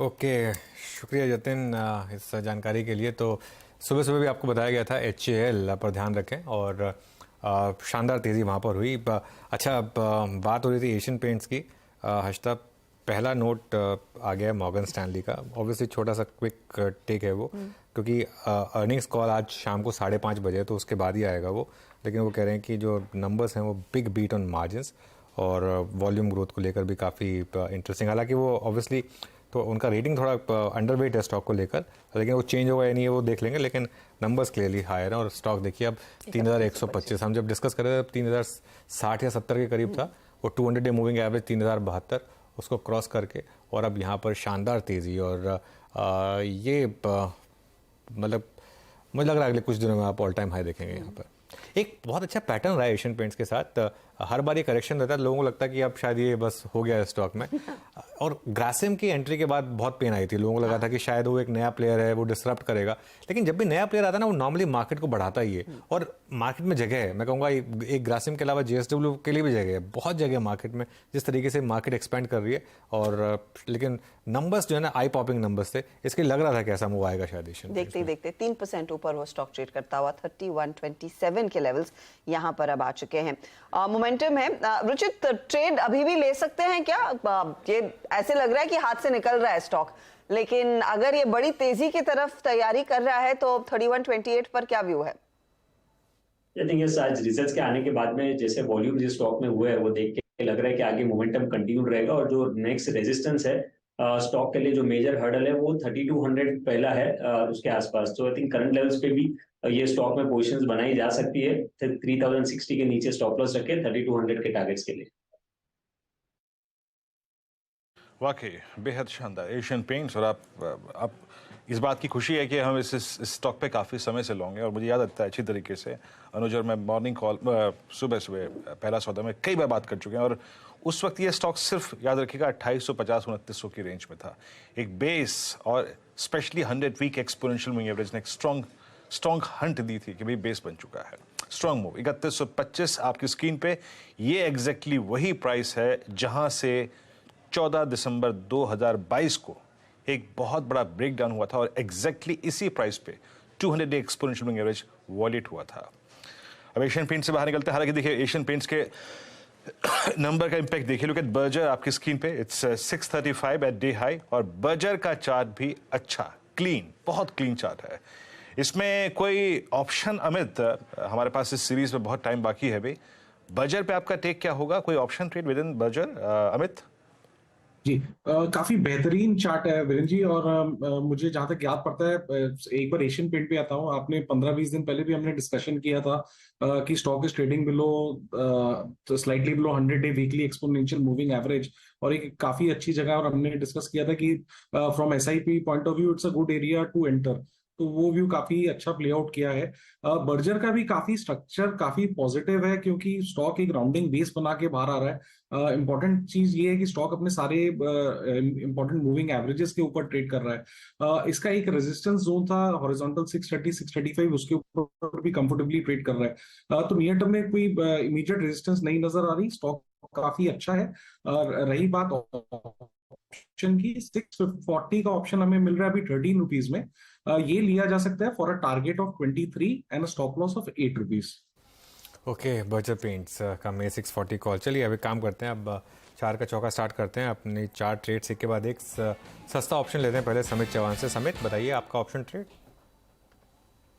ओके, शुक्रिया जतिन इस जानकारी के लिए। तो सुबह सुबह भी आपको बताया गया था एचएएल पर ध्यान रखें, और शानदार तेज़ी वहाँ पर हुई। अच्छा, बात हो रही थी एशियन पेंट्स की। हर्षिता, पहला नोट आ गया मॉर्गन स्टैनली का। ऑब्वियसली छोटा सा क्विक टेक है वो, क्योंकि अर्निंग्स कॉल आज शाम को 5:30 बजे, तो उसके बाद ही आएगा वो। लेकिन वो कह रहे हैं कि जो नंबर्स हैं वो बिग बीट ऑन मार्जिन्स, और वॉल्यूम ग्रोथ को लेकर भी काफ़ी इंटरेस्टिंग। हालांकि वो ऑब्वियसली तो उनका रेटिंग थोड़ा अंडरवेट है स्टॉक को लेकर, लेकिन वो चेंज होगा या नहीं है वो देख लेंगे। लेकिन नंबर्स क्लियरली हायर हैं, और स्टॉक देखिए अब 3125, हम जब डिस्कस कर रहे थे 3060 या 70 के करीब था, वो 200 डे मूविंग एवरेज 3072 उसको क्रॉस करके, और अब यहाँ पर शानदार तेज़ी। और ये मतलब मुझे लग रहा है अगले कुछ दिनों में आप ऑल टाइम हाई देखेंगे यहाँ पर। एक बहुत अच्छा पैटर्न रहा है एशियन पेंट्स के साथ, हर बार ये करेक्शन रहता है, लोगों को लगता है कि अब शायद ये बस हो गया है स्टॉक में। और ग्रासिम की एंट्री के बाद बहुत पेन आई थी, लोगों को लगा था कि शायद वो एक नया प्लेयर है, वो डिसरप्ट करेगा। लेकिन जब भी नया प्लेयर आता है ना, वो नॉर्मली मार्केट को बढ़ाता ही है, और मार्केट में जगह है। मैं कहूँगा एक ग्रासिम के अलावा जेएसडब्ल्यू के लिए भी जगह है, बहुत जगह है मार्केट में, जिस तरीके से मार्केट एक्सपेंड कर रही है। और लेकिन नंबर्स जो है ना, आई पॉपिंग नंबर्स थे, इसके लग रहा था कि ऐसा मूव आएगा शायद एशियन। देखते ही देखते 3% ऊपर वो स्टॉक ट्रेड करता हुआ 3127 के लेवल्स यहाँ पर अब आ चुके हैं। मोमेंटम है। रुचित, ट्रेड अभी भी ले सकते हैं क्या? ये ऐसे लग रहा है कि हाथ से निकल रहा है स्टॉक, लेकिन अगर ये बड़ी तेजी की तरफ तैयारी कर रहा है तो 3128 पर क्या व्यू है? आई थिंक आज रिजल्ट्स के आने के बाद में जैसे वॉल्यूम जिस स्टॉक में हुए हैं वो देख के लग रहा है कि आगे मोमेंटम कंटिन्यू रहेगा, और जो नेक्स्ट रेजिस्टेंस है स्टॉक के लिए, जो मेजर हर्डल है वो 3200 पहला है उसके आसपास। तो आई थिंक करंट लेवल्स पे भी ये स्टॉक में पोजीशंस बनाई जा सकती है। 3060 के नीचे स्टॉप लॉस रखे 3200 के टारगेट्स के लिए। वाकई बेहद शानदार एशियन पेंट्स। और आप इस बात की खुशी है कि हम इस स्टॉक पे काफ़ी समय से लोगे, और मुझे याद आता है अच्छी तरीके से अनुज और मैं मॉर्निंग कॉल सुबह पहला सौदा में कई बार बात कर चुके हैं, और उस वक्त ये स्टॉक सिर्फ याद रखिएगा 2850-2900 की रेंज में था। एक बेस और specially 100 week exponential moving average ने एक स्ट्रॉन्ग हंट दी थी कि भाई बेस बन चुका है। स्ट्रॉन्ग मूव 3125 आपकी स्क्रीन पे, ये एग्जैक्टली वही प्राइस है जहां से 14 दिसंबर 2022 को एक बहुत बड़ा ब्रेकडाउन हुआ था, और एग्जैक्टली इसी प्राइस पे 200 day exponential moving average wallet हुआ था। अब एशियन पेंट्स से बाहर निकलते हैं। हालांकि देखिए एशियन पेंट्स के नंबर का इंपैक्ट देखिए, लुक एट बर्जर आपकी स्क्रीन पे, इट्स 635 एट डे हाई, और बर्जर का चार्ट भी अच्छा, क्लीन, बहुत क्लीन चार्ट है। इसमें कोई ऑप्शन, अमित हमारे पास इस सीरीज में बहुत टाइम बाकी है भाई, बर्जर पे आपका टेक क्या होगा? कोई option trade with in Berger Amit? जी, काफी बेहतरीन चार्ट है वीरेंद्र जी, और मुझे जहां तक याद पड़ता है, एक बार एशियन पेंट पे आता हूँ, आपने 15-20 दिन पहले भी हमने डिस्कशन किया था कि stock is trading below, slightly below 100 day weekly exponential moving average, और एक काफी अच्छी जगह, और हमने डिस्कस किया था कि from SIP point of view it's a good area to enter, तो वो व्यू काफी अच्छा प्ले आउट किया है। बर्जर का भी काफी स्ट्रक्चर काफी पॉजिटिव है, क्योंकि स्टॉक एक राउंडिंग बेस बना के बाहर आ रहा है। इंपॉर्टेंट चीज ये है कि स्टॉक अपने सारे इंपॉर्टेंट मूविंग एवरेजेस के ऊपर ट्रेड कर रहा है। इसका एक रेजिस्टेंस जोन था हॉरिजॉन्टल 630-635, उसके ऊपर भी कंफर्टेबली ट्रेड कर रहा है। तो नियर टर्म में कोई इमीडिएट रेजिस्टेंस नहीं नजर आ रही, स्टॉक काफी अच्छा है। और रही बात ऑप्शन की, 640 का ऑप्शन हमें मिल रहा है अभी 13 रुपीज में। ये लिया जा सकता है for a target of 23 and stop loss of 8 rupees. Okay, Berger paints का मे 640 कॉल। चलिए अभी काम करते हैं, अब 4 का चौका स्टार्ट करते हैं। अपनी 4 ट्रेड्स एक के बाद एक सस्ता ऑप्शन लेते हैं। पहले समित चौहान से। समित, बताइए आपका ऑप्शन ट्रेड।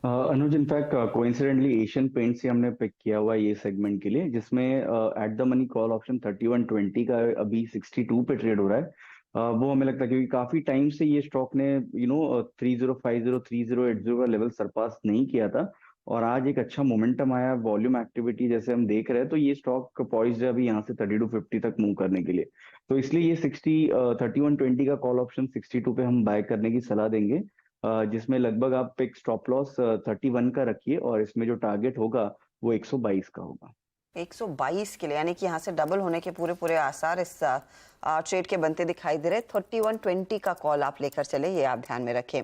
अनुज, इनफैक्ट कोइंसिडेंटली एशियन पेंट से हमने पिक किया हुआ है ये सेगमेंट के लिए, जिसमें at the money call option 3120 का अभी 62 पे ट्रेड हो रहा है। वो हमें लगता है क्योंकि काफी टाइम से ये स्टॉक ने 3050 3080 का लेवल सरपास नहीं किया था, और आज एक अच्छा मोमेंटम आया, वॉल्यूम एक्टिविटी जैसे हम देख रहे हैं, तो ये स्टॉक पॉइज्ड है अभी यहाँ से 3250 तक मूव करने के लिए। तो इसलिए ये 3120 का कॉल ऑप्शन 62 पे हम बाय करने की सलाह देंगे, जिसमें लगभग आप एक स्टॉप लॉस 31 का रखिए, और इसमें जो टारगेट होगा वो 122 का होगा। 122 के लिए, यानी कि यहाँ से डबल होने के पूरे आसार इस ट्रेड के बनते दिखाई दे रहे। 3120 का कॉल आप लेकर चले, ये आप ध्यान में रखें।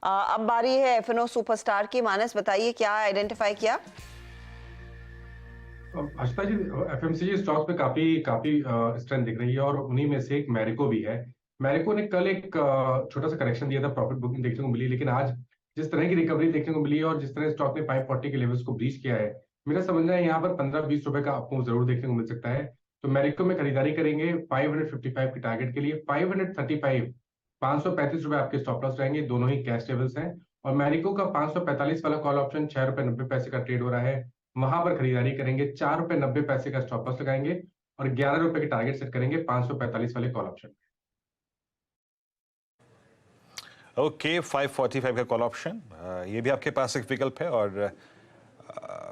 अब बारी है एफएनओ सुपरस्टार की। मानस, बताइए क्या आइडेंटिफाई किया? हर्षिता जी, एफएमसीजी स्टॉक्स में काफी स्ट्रेंथ दिख रही है, और उन्हीं में से एक मैरिको भी है। मैरिको ने कल एक छोटा सा करेक्शन दिया था, प्रॉफिट बुकिंग देखने को मिली, लेकिन आज जिस तरह की रिकवरी देखने को मिली है और जिस तरह स्टॉक ने 540 के लेवल्स को ब्रीच किया है, मेरा समझना है यहाँ पर 15-20 रुपए का आपको जरूर देखने को मिल सकता है। तो मैरिको में खरीदारी करेंगे 555 के टारगेट के लिए। 535 535 रुपए आपके स्टॉप लॉस रहेंगे, दोनों ही कैश लेवल्स हैं। और मैरिको का 545 वाला कॉल ऑप्शन 6 रुपए 90 पैसे का ट्रेड हो रहा है, वहां पर खरीदारी करेंगे। 4 रुपए 90 पैसे का स्टॉप लॉस लगाएंगे और 11 रुपए के टारगेट सेट करेंगे 545 वाले कॉल ऑप्शन। ओके, 545 का कॉल ऑप्शन, ये भी आपके पास एक विकल्प है। और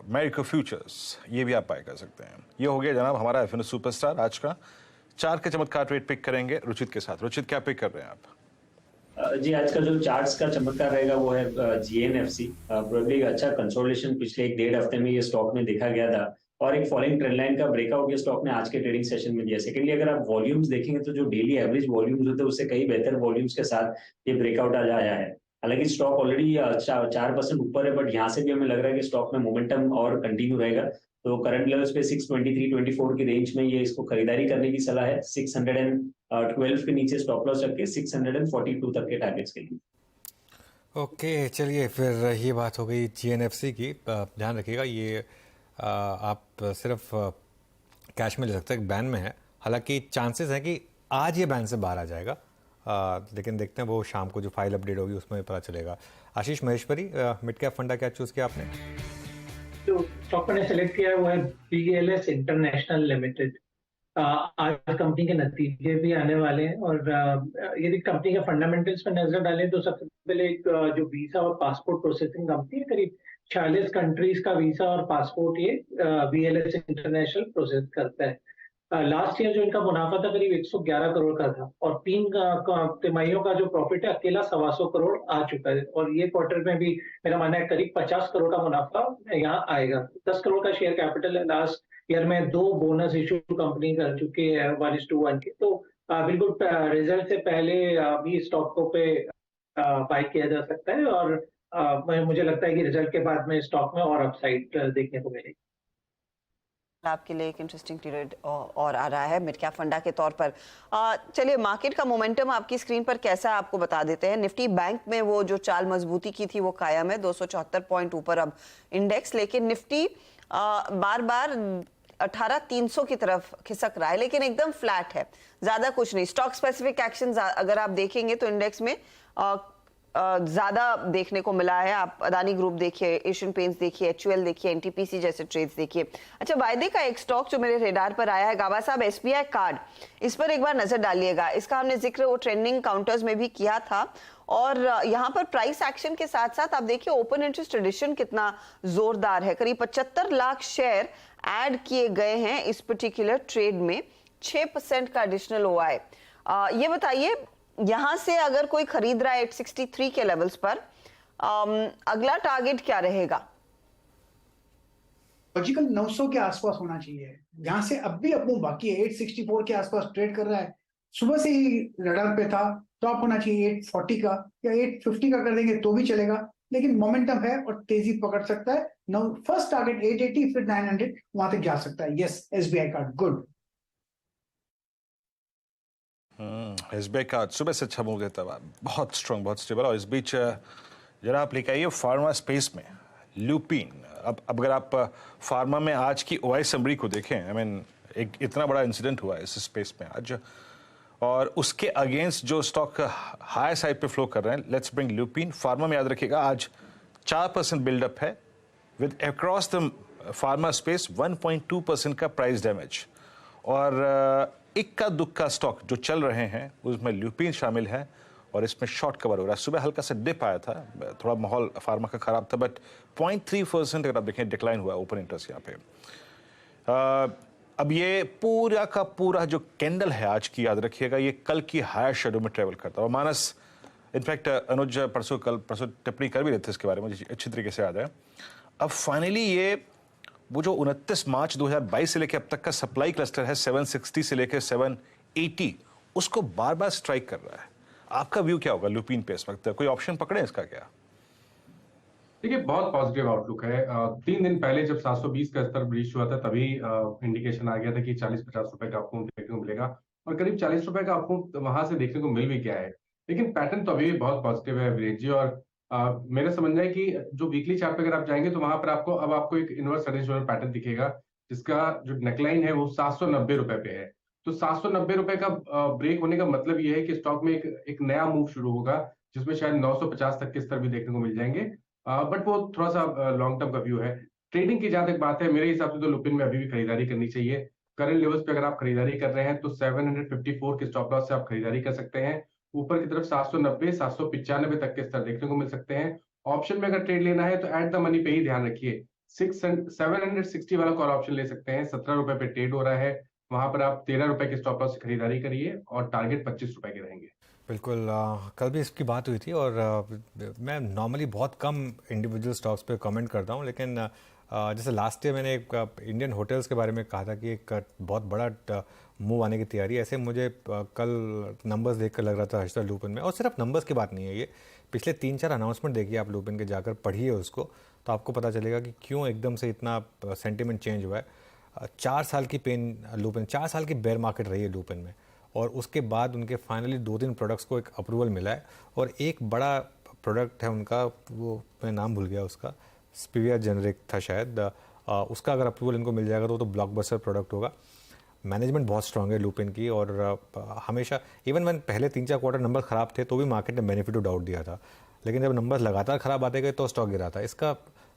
मैरिको फ्यूचर्स, ये भी आप बाय कर सकते हैं। ये हो गया जनाब हमारा एफएनओ सुपरस्टार आज का। 4 के चमत्कार ट्रेड पिक करेंगे रुचित के साथ। रुचित, क्या पिक कर रहे हैं आप? जी, आज का जो चार्ट्स का चमत्कार रहेगा वो है जीएनएफसी। प्रोबेबली अच्छा कंसोलिडेशन पिछले 1-1.5 हफ्ते में ये स्टॉक में देखा गया था, और एक फॉलिंग ट्रेंड लाइन का ब्रेकआउट ये स्टॉक ने आज के ट्रेडिंग सेशन में दिया। सेकेंडली, अगर आप वॉल्यूम्स देखेंगे तो जो डेली एवरेज वॉल्यूम्स होते हैं उससे कई बेहतर वॉल्यूम्स के साथ ये ब्रेकआउट आज आया है। हालांकि स्टॉक ऑलरेडी 4% ऊपर है, बट यहाँ से भी हमें लग रहा है कि स्टॉक में मोमेंटम और कंटिन्यू रहेगा। तो करंट लेवल्स पे 623-24 की रेंज में ये इसको खरीदारी करने की सलाह है। 612 के नीचे स्टॉप लॉस रख के 642 तक के टारगेट्स के लिए। ओके, चलिए फिर ये बात हो गई जीएनएफसी की। ध्यान रखिएगा, ये आप सिर्फ कैश में ले सकते हैं, बैन में है। हालांकि चांसेस है कि आज ये बैन से बाहर आ जाएगा, लेकिन देखते हैं वो शाम को जो फाइल अपडेट होगी उसमें पता चलेगा। आशीष महेश्वरी, मिड कैप फंडा क्या चूज किया आपने? जो स्टॉक मैंने सेलेक्ट किया है वो है बीएलएस इंटरनेशनल लिमिटेड। आज कंपनी के नतीजे भी आने वाले हैं, और यदि कंपनी के फंडामेंटल्स पर नजर डालें तो सबसे पहले जो वीजा और पासपोर्ट प्रोसेसिंग कंपनी है, करीब 46 कंट्रीज का वीजा और पासपोर्ट ये बीएलएस इंटरनेशनल प्रोसेस करता है। लास्ट ईयर जो इनका मुनाफा था करीब 111 करोड़ का था, और 3 तिमाहियों का जो प्रॉफिट है अकेला 125 करोड़ आ चुका है। और ये क्वार्टर में भी मेरा मानना है करीब 50 करोड़ का मुनाफा यहाँ आएगा। 10 करोड़ का शेयर कैपिटल है। लास्ट ईयर में 2 बोनस इशू कंपनी कर चुकी है 1:1 के। तो बिल्कुल रिजल्ट से पहले भी स्टॉकों पे बाय किया जा सकता है, और मुझे लगता है कि रिजल्ट के बाद में स्टॉक में और अपसाइड देखने को मिलेगी। आपके लिए एक इंटरेस्टिंग पीरियड और आ रहा है मिड कैप फंडा के तौर पर। चलिए, मार्केट का मोमेंटम आपकी स्क्रीन पर कैसा है आपको बता देते हैं। निफ्टी बैंक में वो जो चाल मजबूती की थी वो कायम है, 274 पॉइंट ऊपर अब इंडेक्स। लेकिन निफ्टी बार बार 18,300 की तरफ खिसक रहा है, लेकिन एकदम फ्लैट है, ज्यादा कुछ नहीं। स्टॉक स्पेसिफिक एक्शन अगर आप देखेंगे तो इंडेक्स में ज्यादा देखने को मिला है। आप अदानी ग्रुप देखिए, एशियन पेंट्स देखिए, एचयूएल देखिए, एनटीपीसी जैसे ट्रेड्स देखिए। अच्छा, वायदे का एक स्टॉक जो मेरे रेडार पर आया है, गाबा साहब, एसबीआई कार्ड, इस पर एक बार नजर डालिएगा। इसका हमने जिक्र वो ट्रेंडिंग काउंटर्स में भी किया था, और यहाँ पर प्राइस एक्शन के साथ साथ आप देखिए ओपन इंटरेस्ट एडिशन कितना जोरदार है। करीब 75 लाख शेयर ऐड किए गए हैं इस पर्टिकुलर ट्रेड में, 6% का एडिशनल हुआ है। ये बताइए, यहां से अगर कोई खरीद रहा है 863 के लेवल्स पर, अगला टारगेट क्या रहेगा? लॉजिकल 900 के आसपास होना चाहिए। यहाँ से अब भी अपमूव बाकी है, 864 के आसपास ट्रेड कर रहा है, सुबह से ही रडार पे था। टॉप होना चाहिए 840 का, या 850 का कर देंगे तो भी चलेगा, लेकिन मोमेंटम है और तेजी पकड़ सकता है। फर्स्ट टारगेट 880, फिर 900, वहां तक जा सकता है। Yes, SBI card good. हिस्बेक का सुबह से अच्छा मूव देता हुआ, बहुत स्ट्रांग, बहुत स्टेबल। और इस बीच जरा आप लेकर आइए फार्मा स्पेस में ल्यूपिन। अब अगर आप फार्मा में आज की ओआई समरी को देखें, आई मीन एक इतना बड़ा इंसिडेंट हुआ है इस स्पेस में आज, और उसके अगेंस्ट जो स्टॉक हाई साइड पे फ्लो कर रहे हैं। Let's bring lupin. फार्मा में याद रखिएगा आज 4% बिल्डअप है with across the pharma space 1.2% का प्राइस डैमेज। और इक्का दुक्का स्टॉक जो चल रहे हैं उसमें ल्यूपिन शामिल है और इसमें शॉर्ट कवर हो रहा है। सुबह हल्का सा डिप आया था, थोड़ा माहौल फार्मा का खराब था, बट 0.3% अगर आप देखें डिक्लाइन हुआ ओपन इंटरेस्ट यहाँ पे। अब ये पूरा का पूरा जो कैंडल है आज की, याद रखिएगा ये कल की हायर शेडो में ट्रेवल करता है। और मानस इनफैक्ट अनुज परसों टिप्पणी कर भी रहे थे इसके बारे में, मुझे अच्छी तरीके से याद है। अब फाइनली ये वो जो 29 मार्च 2022 से लेकर अब तक का सप्लाई क्लस्टर है 760 से लेकर 780, उसको बार बार स्ट्राइक कर रहा है। आपका व्यू क्या होगा ल्यूपिन पे इस वक्त? कोई ऑप्शन पकड़े इसका क्या? देखिए, बहुत पॉजिटिव आउटलुक है। 3 दिन पहले जब 720 का स्तर ब्रीच हुआ था तभी इंडिकेशन आ गया था कि 40-50 रुपए का अपमूव देखने को मिलेगा, और करीब 40 रुपए का अपमूव वहां से देखने को मिल भी गया है। लेकिन पैटर्न तो अभी भी बहुत पॉजिटिव है वीरेंद्र जी, और मेरा समझना है कि जो वीकली चार्ट पे अगर आप जाएंगे तो वहां पर आपको एक इनवर्स सडेन पैटर्न दिखेगा, जिसका जो नेकलाइन है वो 790 रुपए पे है। तो 790 रुपए का ब्रेक होने का मतलब ये है कि स्टॉक में एक नया मूव शुरू होगा, जिसमें शायद 950 तक के स्तर भी देखने को मिल जाएंगे। बट वो थोड़ा सा लॉन्ग टर्म का व्यू है। ट्रेडिंग की जहां तक बात है, मेरे हिसाब से तो लुपिन में अभी भी खरीदारी करनी चाहिए। करंट लेवल्स पे अगर आप खरीदारी कर रहे हैं तो 754 के स्टॉप लॉस से आप खरीदारी कर सकते हैं। ऊपर की तरफ 790, 795 तक के स्तर देखने को मिल सकते हैं। ऑप्शन में अगर ट्रेड लेना है तो एट द मनी पे ही ध्यान रखिए। 760 वाला कॉल ऑप्शन ले सकते हैं, 17 रुपए पे ट्रेड हो रहा है। वहां पर आप 13 रुपए के स्टॉप लॉस से खरीदारी करिए और टारगेट 25 रुपए के रहेंगे। बिल्कुल, कल भी इसकी बात हुई थी और मैं नॉर्मली बहुत कम इंडिविजुअल स्टॉक्स पे कमेंट करता हूँ, लेकिन जैसे लास्ट ईयर मैंने एक इंडियन होटल्स के बारे में कहा था कि एक बहुत बड़ा मूव आने की तैयारी, ऐसे मुझे कल नंबर्स देखकर लग रहा था हर्षदा लुपिन में। और सिर्फ नंबर्स की बात नहीं है, ये पिछले 3-4 अनाउंसमेंट देखिए आप लुपिन के, जाकर पढ़िए उसको तो आपको पता चलेगा कि क्यों एकदम से इतना सेंटिमेंट चेंज हुआ है। 4 साल की लुपिन 4 साल की बेयर मार्केट रही है लुपिन में, और उसके बाद उनके फाइनली 2-3 प्रोडक्ट्स को एक अप्रूवल मिला है। और एक बड़ा प्रोडक्ट है उनका, वो मैं नाम भूल गया उसका, स्पीविया जेनरिक था शायद, उसका अगर अप्रूवल इनको मिल जाएगा तो ब्लॉकबस्टर प्रोडक्ट होगा। मैनेजमेंट बहुत स्ट्रांग है लुपिन की, और हमेशा इवन when पहले 3-4 क्वार्टर नंबर ख़राब थे तो भी मार्केट ने बेनिफिट ऑफ डाउट दिया था, लेकिन जब नंबर लगातार ख़राब आते गए तो स्टॉक गिरा था। इसका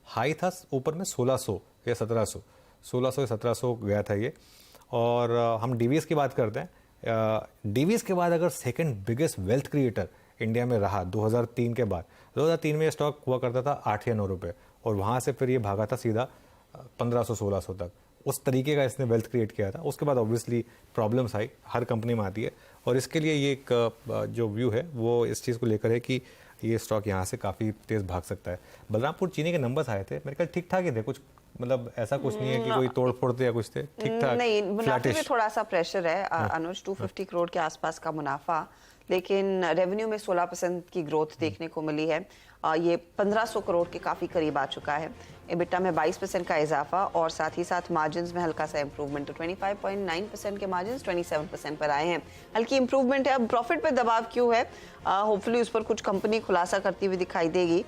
हाई था ऊपर में 1600 या 1700, 1600 या 1700 गया था ये। और हम डीवीएस की बात करते हैं, डीवीएस के बाद अगर second biggest wealth creator India में रहा 2003 के बाद, 2003 में ये स्टॉक हुआ करता था 8 या 9 रुपये, और वहाँ से फिर ये भागा था सीधा 1500-1600 तक। उस तरीके का इसने वेल्थ क्रिएट किया था। उसके बाद ऑब्वियसली प्रॉब्लम्स आई, हर कंपनी में आती है, और इसके लिए ये एक जो व्यू है वो इस चीज़ को लेकर है कि ये स्टॉक यहाँ से काफ़ी तेज़ भाग सकता है। बलरामपुर चीनी के नंबर्स आए थे, मेरे ख्याल ठीक ठाक ही थे, कुछ मतलब ऐसा कुछ नहीं है कि कोई तोड़ फोड़ थे या कुछ थे, ठीक ठाक। नहीं, मुनाफे में थोड़ा सा प्रेशर है अनुज, 250 करोड़ के आसपास का मुनाफा, लेकिन रेवेन्यू में 16% की ग्रोथ देखने को मिली है। ये 1500 करोड़ के काफ़ी करीब आ चुका है। एबिटा में 22% का इजाफा, और साथ ही साथ मार्जिन्स में हल्का सा इंप्रूवमेंट, तो 25.9% के मार्जिन्स 27% पर आए हैं। हल्की इंप्रूवमेंट है। अब प्रॉफिट पे दबाव क्यों है, होपफुली उस पर कुछ कंपनी खुलासा करती हुई दिखाई देगी,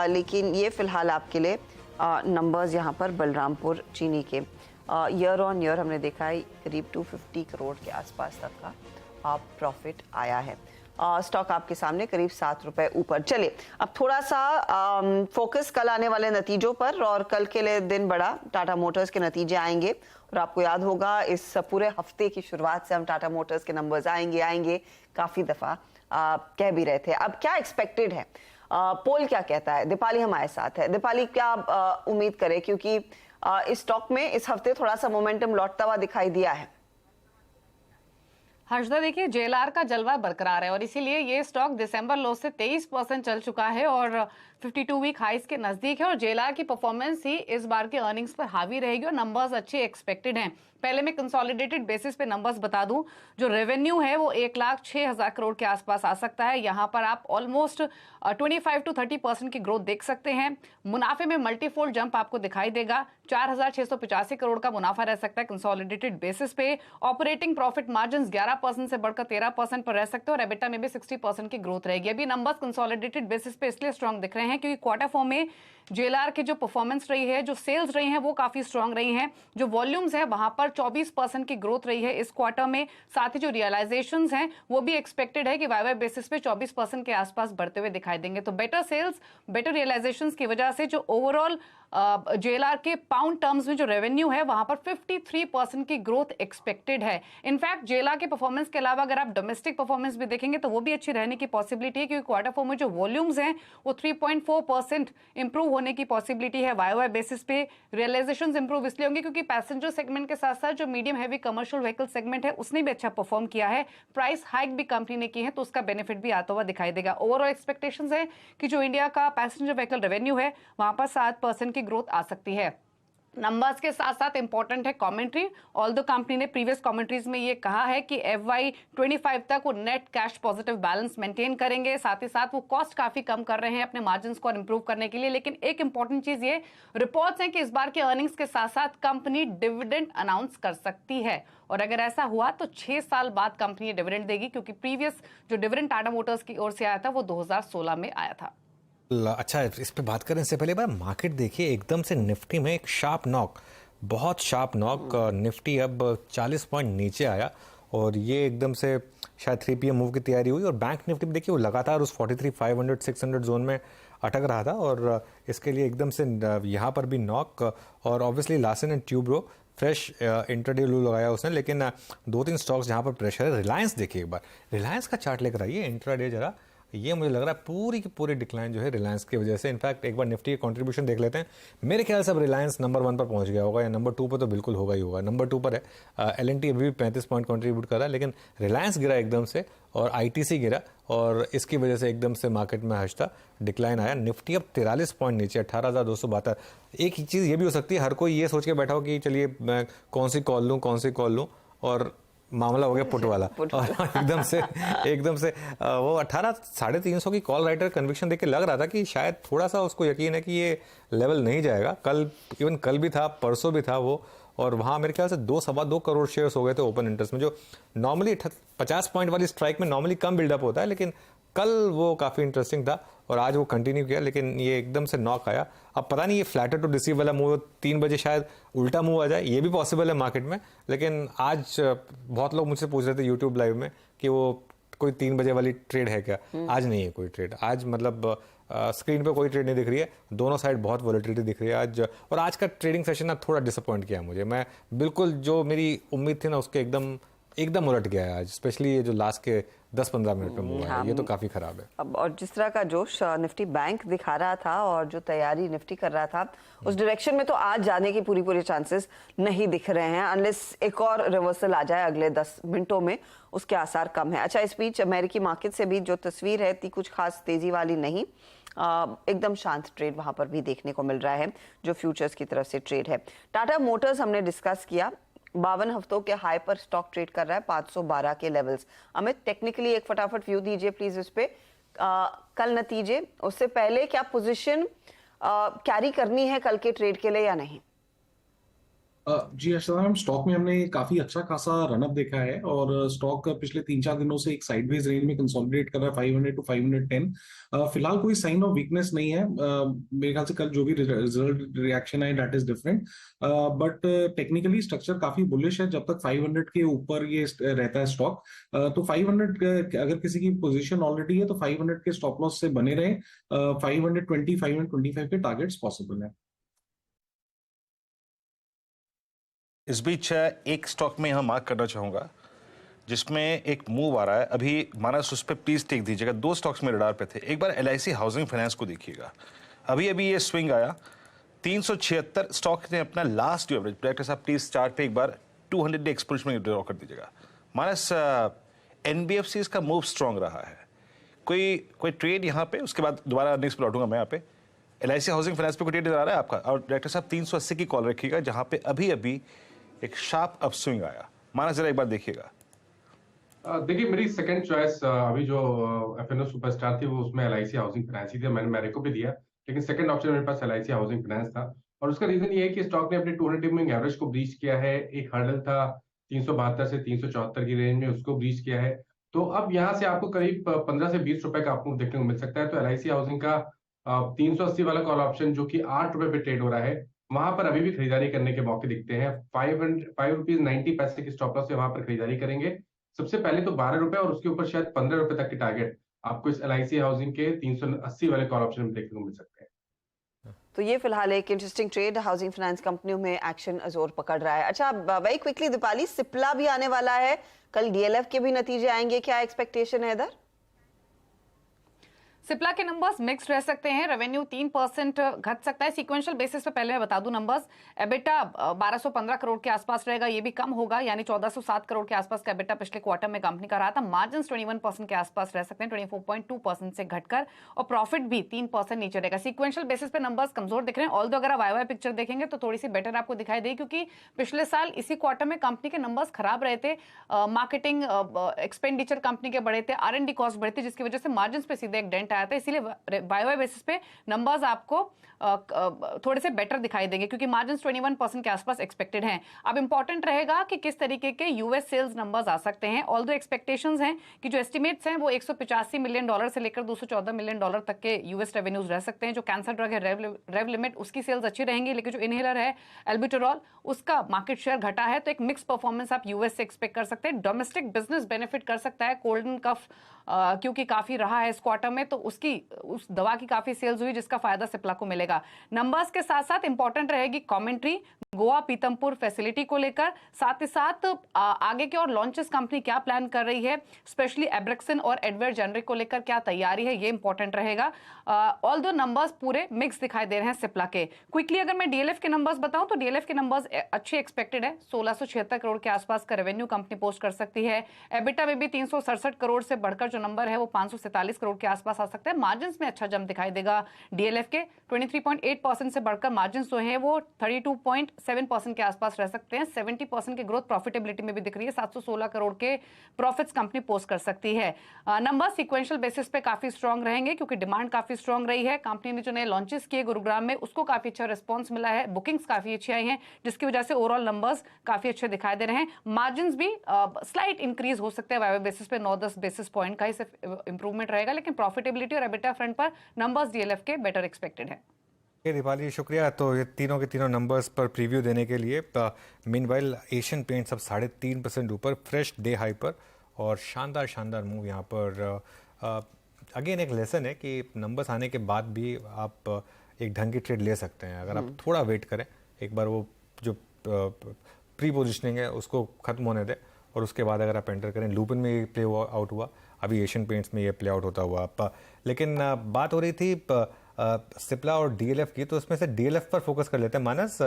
लेकिन ये फिलहाल आपके लिए नंबर्स यहाँ पर बलरामपुर चीनी के। ईयर ऑन ईयर हमने देखा है करीब 250 करोड़ के आसपास तक का प्रॉफिट आया है। स्टॉक आपके सामने करीब 7 रुपए ऊपर। चलिए अब थोड़ा सा फोकस कल आने वाले नतीजों पर, और कल के लिए दिन बड़ा, टाटा मोटर्स के नतीजे आएंगे, और आपको याद होगा इस पूरे हफ्ते की शुरुआत से हम टाटा मोटर्स के नंबर्स आएंगे काफ़ी दफ़ा कह भी रहे थे। अब क्या एक्सपेक्टेड है, पोल क्या कहता है? दीपाली हमारे साथ है। दीपाली, क्या उम्मीद करें, क्योंकि इस स्टॉक में इस हफ्ते थोड़ा सा मोमेंटम लौटता हुआ दिखाई दिया है। हर्षदा, देखिए जेएलआर का जलवा बरकरार है और इसीलिए ये स्टॉक दिसंबर लो से 23% चल चुका है और 52 वीक हाइस के नजदीक है, और जेएलआर की परफॉर्मेंस ही इस बार के अर्निंग्स पर हावी रहेगी और नंबर्स अच्छे एक्सपेक्टेड हैं। पहले मैं कंसोलिडेटेड बेसिस पे नंबर्स बता दूं, जो रेवेन्यू है वो 1,06,000 करोड़ के आसपास आ सकता है। यहाँ पर आप ऑलमोस्ट 25 to 30% की ग्रोथ देख सकते हैं। मुनाफे में मल्टीफोल्ड जंप आपको दिखाई देगा, 4,685 करोड़ का मुनाफा रह सकता है कंसोलिडेटेड बेसिस पे। ऑपरेटिंग प्रॉफिट मार्जिन 11% से बढ़कर 13% पर रह सकते हैं और एबिटा में भी 60% की ग्रोथ रहेगी। अभी नंबर्स कंसोलिडेटेड बेसिस पे इसलिए स्ट्रांग दिख रहे हैं क्योंकि क्वार्टर 4 में जेएलआर की जो परफॉर्मेंस रही है, जो सेल्स रही हैं वो काफी स्ट्रांग रही हैं, जो वॉल्यूम्स है वहां पर 24% की ग्रोथ रही है इस क्वार्टर में। साथ ही जो रियलाइजेशंस हैं वो भी एक्सपेक्टेड है कि वाई बेसिस पे 24% के आसपास बढ़ते हुए दिखाई देंगे। तो बेटर सेल्स, बेटर रियलाइजेशंस की वजह से जो ओवरऑल जेएलआर के पाउंड टर्म्स में जो रेवेन्यू है वहां पर 53% की ग्रोथ एक्सपेक्टेड है। इनफैक्ट जेएलआर के परफॉर्मेंस के अलावा अगर आप डोमेस्टिक परफॉर्मेंस भी देखेंगे तो वो भी अच्छी रहने की पॉसिबिलिटी है क्योंकि क्वार्टर 4 में जो वॉल्यूम्स हैं वो 3.4% इंप्रूव होने की पॉसिबिलिटी है वाई बेसिस पे। रियलाइजेशंस इंप्रूव इसलिए होंगे क्योंकि पैसेंजर सेगमेंट के साथ साथ जो medium heavy commercial vehicle segment है उसने भी अच्छा परफॉर्म किया है। प्राइस हाइक भी कंपनी ने की है तो उसका बेनिफिट भी आता हुआ दिखाई देगा। ओवरऑल एक्सपेक्टेशंस है कि जो इंडिया का पैसेंजर व्हीकल रेवेन्यू है वहां पर 7% की ग्रोथ आ सकती है। नंबर्स के साथ साथ इंपॉर्टेंट है कमेंट्री। ऑल्दो कंपनी ने प्रीवियस कमेंट्रीज में ये कहा है कि FY25 तक वो net cash positive balance maintain करेंगे, साथ ही साथ वो कॉस्ट काफी कम कर रहे हैं अपने मार्जिन्स को इंप्रूव करने के लिए। लेकिन एक इंपॉर्टेंट चीज ये रिपोर्ट्स हैं कि इस बार के अर्निंग्स के साथ साथ कंपनी डिविडेंड अनाउंस कर सकती है और अगर ऐसा हुआ तो 6 साल बाद कंपनी डिविडेंड देगी क्योंकि प्रीवियस जो डिविडेंड टाटा मोटर्स की ओर से आया था वो 2016 में आया था। अच्छा, इस पे बात करें इससे पहले बार मार्केट देखिए, एकदम से निफ्टी में एक शार्प नॉक, बहुत शार्प नॉक। निफ्टी अब 40 पॉइंट नीचे आया और ये एकदम से शायद 3 PM मूव की तैयारी हुई और बैंक निफ्टी भी देखिए वो लगातार उस 43,500 600 जोन में अटक रहा था और इसके लिए एकदम से यहाँ पर भी नॉक। और obviously Larsen and Toubro fresh intraday low लगाया उसने, लेकिन 2-3 स्टॉक्स जहाँ पर प्रेशर है। रिलायंस देखिए एक बार, रिलायंस का चार्ट लेकर आइए इंट्राडे जरा। ये मुझे लग रहा है पूरी की पूरी डिक्लाइन जो है रिलायंस की वजह से। इनफैक्ट एक बार निफ्टी के कंट्रीब्यूशन देख लेते हैं। मेरे ख्याल से अब रिलायंस नंबर 1 पर पहुंच गया होगा या नंबर 2 पर तो बिल्कुल होगा ही होगा। नंबर 2 पर है L&T अभी भी 35 पॉइंट कंट्रीब्यूट कर रहा है, लेकिन रिलायंस गिरा एकदम से और ITC गिरा और इसकी वजह से एकदम से मार्केट में हश्ता डिक्लाइन आया। निफ्टी अब 43 पॉइंट नीचे 18,272। एक ही चीज़ ये भी हो सकती है, हर कोई ये सोच के बैठा हो कि चलिए मैं कौन सी कॉल लूँ और मामला हो गया पुट वाला और एकदम से वो 350 की कॉल राइटर कन्विक्शन देख के लग रहा था कि शायद थोड़ा सा उसको यकीन है कि ये लेवल नहीं जाएगा। कल भी था, परसों भी था वो, और वहाँ मेरे ख्याल से 2-2.25 करोड़ शेयर्स हो गए थे ओपन इंटरेस्ट में, जो नॉर्मली 50 पॉइंट वाली स्ट्राइक में नॉर्मली कम बिल्डअप होता है, लेकिन कल वो काफ़ी इंटरेस्टिंग था और आज वो कंटिन्यू किया। लेकिन ये एकदम से नॉक आया। अब पता नहीं ये फ्लैटर टू रिसीव वाला मूव 3 बजे शायद उल्टा मूव आ जाए, ये भी पॉसिबल है मार्केट में। लेकिन आज बहुत लोग मुझसे पूछ रहे थे यूट्यूब लाइव में कि वो कोई 3 बजे वाली ट्रेड है क्या। आज नहीं है कोई ट्रेड। आज मतलब स्क्रीन पे कोई ट्रेड नहीं दिख रही है, दोनों साइड बहुत वॉलेटिलिटी दिख रही है आज। और आज का ट्रेडिंग सेशन ना थोड़ा डिसअपॉइंट किया मुझे। मैं बिल्कुल जो मेरी उम्मीद थी ना उसके एकदम उलट गया है आज, स्पेशली ये जो लास्ट के 10-15 मिनट में मूव है, ये तो काफी खराब है। अब और जिस तरह का जोश निफ्टी बैंक दिखा रहा था और जो तैयारी निफ्टी कर रहा था उस डायरेक्शन में तो आज जाने की पूरी चांसेस नहीं दिख रहे हैं, अनलेस एक और रिवर्सल आ जाए अगले 10 मिनटों में, उसके आसार कम है। अच्छा, इस बीच अमेरिकी मार्केट से भी जो तस्वीर है इतनी कुछ खास तेजी वाली नहीं, एकदम शांत ट्रेड वहां पर भी देखने को मिल रहा है जो फ्यूचर्स की तरफ से ट्रेड है। टाटा मोटर्स हमने डिस्कस किया, 52 हफ्तों के हाई पर स्टॉक ट्रेड कर रहा है 512 के लेवल्स। अमित, टेक्निकली एक फटाफट व्यू दीजिए प्लीज इस पे। कल नतीजे, उससे पहले क्या पोजीशन कैरी करनी है कल के ट्रेड के लिए या नहीं? जी अर्शदा, स्टॉक में हमने काफी अच्छा खासा रनअप देखा है और स्टॉक पिछले 3-4 दिनों से एक साइडवेज रेंज में कंसोलिडेट कर रहा है 500 to 510। फिलहाल कोई साइन ऑफ वीकनेस नहीं है। मेरे ख्याल से कल जो भी रिजल्ट रिएक्शन है that is different, but technically structure काफी बुलिश है। जब तक 500 के ऊपर ये रहता है स्टॉक, तो 500 अगर किसी की पोजीशन ऑलरेडी है तो 500 के स्टॉप लॉस से बने रहे। 520 525 के टारगेट्स पॉसिबल है। इस बीच एक स्टॉक में यहाँ मार्क करना चाहूँगा जिसमें एक मूव आ रहा है अभी, मानस उस पर प्लीज टेक दीजिएगा। 2 स्टॉक्स में रडार पे थे। एक बार LIC हाउसिंग फाइनेंस को देखिएगा, अभी ये स्विंग आया 376। स्टॉक ने अपना लास्ट एवरेज, डायरेक्टर साहब प्लीज चार्ट पे एक बार 200 डे एक्सपोनेंशियल में ड्रॉ कर दीजिएगा। मानस NBFCs का मूव स्ट्रॉन्ग रहा है। कोई ट्रेड यहाँ पे, उसके बाद दोबारा नेक्स्ट प्लॉटूंगा मैं यहाँ पे। LIC हाउसिंग फाइनेंस पे कोई ट्रेड नजर आ रहा है आपका? और डायरेक्टर साहब 380 की कॉल रखिएगा जहाँ पे अभी एक शार्प अपस्विंग आया। माना जरा एक बार देखिएगा। देखिए, मेरी सेकंड चॉइस अभी जो FNO सुपरस्टार थी वो उसमें LIC हाउसिंग फाइनेंस ही थी। मैंने मेरे को भी दिया, लेकिन सेकंड ऑप्शन मेरे पास LIC हाउसिंग फाइनेंस था। और उसका रीजन ये है कि स्टॉक ने अपने 200 मूविंग एवरेज को ब्रीच किया है। एक हर्डल था 372 से 374 की रेंज में, उसको ब्रीच किया है। तो अब यहाँ से आपको करीब 15 से 20 रुपए का अपमूव देखने को मिल सकता है। तो LIC हाउसिंग का 380 वाला कॉल ऑप्शन जो कि 8 रुपए पे ट्रेड हो रहा है, वहां पर अभी भी खरीदारी करने के मौके दिखते हैं। 5 रुपीज 90 पैसे की स्टॉप लॉस से वहां पर खरीदारी करेंगे। सबसे पहले तो 12 रुपए और उसके ऊपर शायद 15 रुपए तक के टारगेट आपको इस LIC हाउसिंग के 380 वाले कॉल ऑप्शन में देखने को मिल सकते हैं। तो ये फिलहाल एक इंटरेस्टिंग ट्रेड हाउसिंग फाइनेंस कंपनियों में एक्शन जोर पकड़ रहा है। अच्छा, वेरी क्विकली दीपाली, सिप्ला भी आने वाला है, कल DLF के भी नतीजे आएंगे, क्या एक्सपेक्टेशन है इधर? सिप्ला के नंबर्स मिक्स्ड रह सकते हैं। रेवेन्यू 3% घट सकता है सीक्वेंशियल बेसिस पे। पहले मैं बता दूं नंबर्स, एबिटा 1215 करोड़ के आसपास रहेगा, ये भी कम होगा, यानी 1407 करोड़ के आसपास का एबिटा पिछले क्वार्टर में कंपनी का रहा था। मार्जिन्स 21% के आसपास रह सकते हैं, 24.2% से घटकर, और प्रॉफिट भी 3% नीचे रहेगा। सीक्वेंशियल बेसिस पे नंबर्स कमजोर दिख रहे हैं, ऑल्दो अगर आप YY पिक्चर देखेंगे तो थोड़ी सी बेटर आपको दिखाई देगी, क्योंकि पिछले साल इसी क्वार्टर में कंपनी के नंबर्स खराब रहे थे। मार्केटिंग एक्सपेंडिचर कंपनी के बढ़े थे, R&D कॉस्ट बढ़ी थी, जिसकी वजह से मार्जिन्स पे सीधे एक डेंट आया था। इसीलिए YY बेसिस पे नंबर्स आपको थोड़े से बेटर दिखाई देंगे, क्योंकि मार्जिन्स 21% के आसपास एक्सपेक्टेड हैं। अब इंपॉर्टेंट रहेगा कि किस तरीके के US सेल्स नंबर्स आ सकते हैं। ऑल्दो एक्सपेक्टेशंस हैं कि जो एस्टिमेट्स हैं वो $185 मिलियन से लेकर $214 मिलियन तक के US रेवेन्यूज रह सकते हैं। जो कैंसर ड्रग है रेव लिमिट, उसकी सेल्स अच्छी रहेंगी, लेकिन जो इनहेलर है एल्बिटोरॉल, उसका मार्केट शेयर घटा है। तो एक मिक्स परफॉर्मेंस आप US से एक्सपेक्ट कर सकते हैं। डोमेस्टिक बिजनेस बेनिफिट कर सकता है, कोल्ड एंड कफ क्योंकि काफी रहा है इस क्वार्टर में, तो उस दवा की काफी सेल्स हुई, जिसका फायदा सिप्ला को मिलेगा। नंबर्स के साथ साथ इंपॉर्टेंट रहेगी कमेंट्री गोवा पीतमपुर फैसिलिटी को लेकर, साथ ही साथ आगे के और लॉन्चेस कंपनी क्या प्लान कर रही है, स्पेशली एब्रेक्सन और एडवेयर जेनरिक को लेकर क्या तैयारी है, ये इंपॉर्टेंट रहेगा। ऑल दो नंबर्स पूरे मिक्स दिखाई दे रहे हैं सिप्ला के। क्विकली अगर मैं DLF के नंबर्स बताऊं तो DLF के नंबर्स अच्छे एक्सपेक्टेड है। 1676 करोड़ के आसपास का रेवेन्यू कंपनी पोस्ट कर सकती है। एबिटा में भी 367 करोड़ से बढ़कर जो नंबर है वो 547 करोड़ के आसपास आ सकता है। मार्जिन्स में अच्छा जंप दिखाई देगा DLF के, 23.8% से बढ़कर मार्जिन्स जो है वो 32.7% के आसपास रह सकते हैं। 70% की ग्रोथ प्रॉफिटेबिलिटी में भी दिख रही है। 716 करोड़ के प्रॉफिट्स कंपनी पोस्ट कर सकती है। नंबर सीक्वेंशियल बेसिस पे काफी स्ट्रांग रहेंगे, क्योंकि डिमांड काफी स्ट्रांग रही है। कंपनी ने जो नए लॉन्चेस किए गुरुग्राम में, उसको काफी अच्छा रिस्पॉन्स मिला है। बुकिंग्स काफी अच्छी आई हैं, जिसकी वजह से ओवरऑल नंबर्स काफी अच्छे दिखाई दे रहे हैं। मार्जिन्स भी स्लाइट इंक्रीज हो सकते हैं वाइवा बेसिस पे, 9-10 बेसिस पॉइंट का ही सिर्फ इंप्रूवमेंट रहेगा, लेकिन प्रॉफिटेबिलिटी और एबिटा फ्रंट पर नंबर्स DLF के बेटर एक्सपेक्टेड है। दीपाली शुक्रिया। तो ये तीनों के तीनों नंबर्स पर प्रीव्यू देने के लिए। मीनवाइल एशियन पेंट्स अब 3.5% ऊपर, फ्रेश डे हाई पर, और शानदार मूव यहाँ पर। अगेन एक लेसन है कि नंबर्स आने के बाद भी आप एक ढंग की ट्रेड ले सकते हैं, अगर आप थोड़ा वेट करें, एक बार वो जो प्री पोजिशनिंग है उसको खत्म होने दें, और उसके बाद अगर आप एंटर करें। लुपिन में ये प्ले आउट हुआ, अभी एशियन पेंट्स में ये प्ले आउट होता हुआ। लेकिन बात हो रही थी सिप्ला और DLF की, तो उसमें से DLF पर फोकस कर लेते हैं। मानस,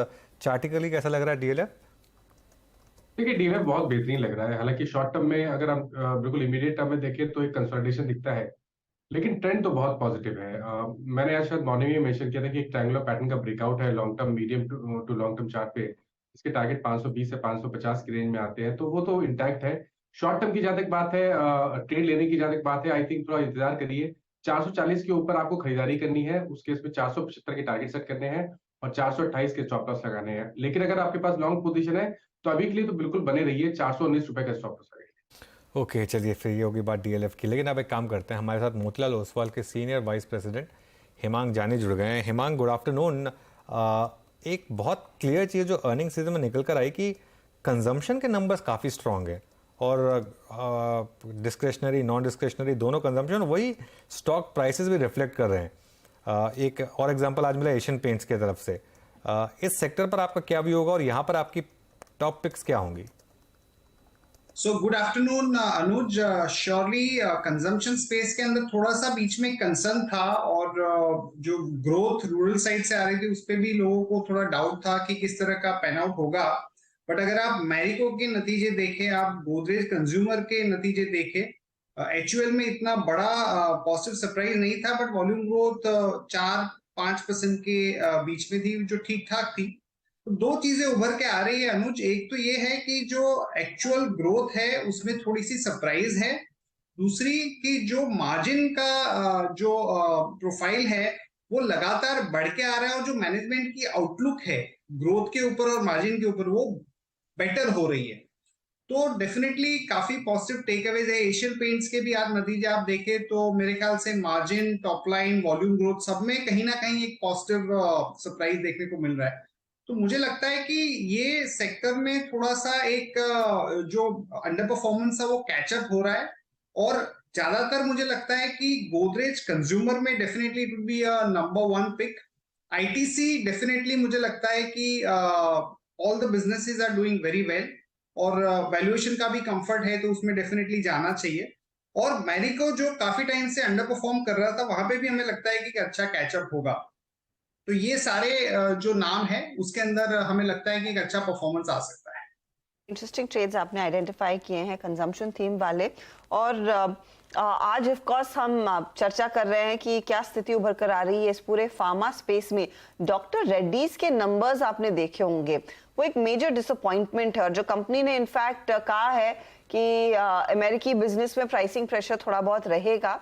चार्टिकली कैसा लग रहा है DLF? देखिए, DLF बहुत बेहतरीन लग रहा है। हालांकि शॉर्ट टर्म में अगर हम बिल्कुल इमीडिएट टर्म में देखें तो एक कंसोलिडेशन दिखता है, लेकिन ट्रेंड तो बहुत पॉजिटिव है। मैंने आज शायद मॉर्निंग में मेंशन किया था कि एक ट्रायंगुलर पैटर्न का ब्रेकआउट है long term, medium to long term chart पे। इसके टारगेट 520 से 550 की रेंज में आते हैं, तो वो तो इंटैक्ट है। शॉर्ट टर्म की जहां तक बात है, ट्रेड लेने की जहां तक बात है, आई थिंक थोड़ा इंतजार करिए। 440 के ऊपर आपको खरीदारी करनी है, उस केस में 475 के टारगेट सेट करने हैं और 428 के स्टॉप लॉस लगाने हैं। लेकिन अगर आपके पास लॉन्ग पोजीशन है तो अभी के लिए तो बिल्कुल बने रहिए, 419 रुपए का स्टॉप लॉस लगाइए। ओके, चलिए फिर ये होगी बात DLF की। लेकिन अब एक काम करते हैं, हमारे साथ मोतीलाल ओसवाल के सीनियर वाइस प्रेसिडेंट हिमांग जानी जुड़ गए हैं। Himang, good afternoon. एक बहुत क्लियर चीज़ जो अर्निंग सीजन में निकल कर आई कि कंजम्पशन के नंबर्स काफ़ी स्ट्रांग है, और डिस्क्रिशनरी नॉन डिस्क्रिशनरी दोनों कंजम्पशन, वही स्टॉक प्राइसेस भी रिफ्लेक्ट कर रहे हैं। एक और एग्जांपल आज मिला एशियन पेंट्स की तरफ से। इस सेक्टर पर आपका क्या व्यू होगा, और यहाँ पर आपकी टॉप पिक्स क्या होंगी? सो गुड आफ्टरनून अनुज। श्योरली कंजम्पशन स्पेस के अंदर थोड़ा सा बीच में कंसर्न था, और जो ग्रोथ रूरल साइड से आ रही थी उस पर भी लोगों को थोड़ा डाउट था कि किस तरह का पैन आउट होगा। बट अगर आप मैरिको के नतीजे देखें, आप गोदरेज कंज्यूमर के नतीजे देखें, HUL में इतना बड़ा पॉजिटिव सरप्राइज नहीं था, बट वॉल्यूम ग्रोथ 4-5% के बीच में थी, जो ठीक ठाक थी। तो दो चीजें उभर के आ रही है अनुज। एक तो ये है कि जो एक्चुअल ग्रोथ है उसमें थोड़ी सी सरप्राइज है। दूसरी कि जो मार्जिन का जो प्रोफाइल है वो लगातार बढ़ के आ रहा है और जो मैनेजमेंट की आउटलुक है ग्रोथ के ऊपर और मार्जिन के ऊपर वो बेटर हो रही है। तो डेफिनेटली काफी पॉजिटिव टेक अवेज है। एशियन पेंट्स के भी आज नतीजे आप देखें तो मेरे ख्याल से margin, top line, volume growth सब में कहीं ना कहीं एक पॉजिटिव सरप्राइज देखने को मिल रहा है। तो मुझे लगता है कि ये सेक्टर में थोड़ा सा एक जो अंडर परफॉर्मेंस है वो कैचअप हो रहा है और ज्यादातर मुझे लगता है कि गोदरेज कंज्यूमर में definitely it will be a number 1 pick. ITC definitely मुझे लगता है कि all the businesses are doing very well और वैल्यूएशन का भी कंफर्ट है तो उसमें डेफिनेटली जाना चाहिए। और मैरिको जो काफी टाइम से अंडर परफॉर्म कर रहा था वहां पे भी हमें लगता है कि अच्छा कैचअप होगा। तो ये सारे जो नाम है उसके अंदर हमें लगता है कि एक अच्छा परफॉर्मेंस आ सकता है। इंटरेस्टिंग ट्रेड्स आपने आइडेंटिफाई किए हैं कंजम्पशन थीम वाले, और आज ऑफ कोर्स हम चर्चा कर रहे हैं कि क्या स्थिति उभर कर आ रही है इस पूरे फार्मा स्पेस में। डॉक्टर रेड्डीज के नंबर्स आपने देखे होंगे, वो एक मेजर डिसअपॉइंटमेंट है और जो कंपनी ने इनफैक्ट कहा है कि अमेरिकी बिजनेस में प्राइसिंग प्रेशर थोड़ा बहुत रहेगा।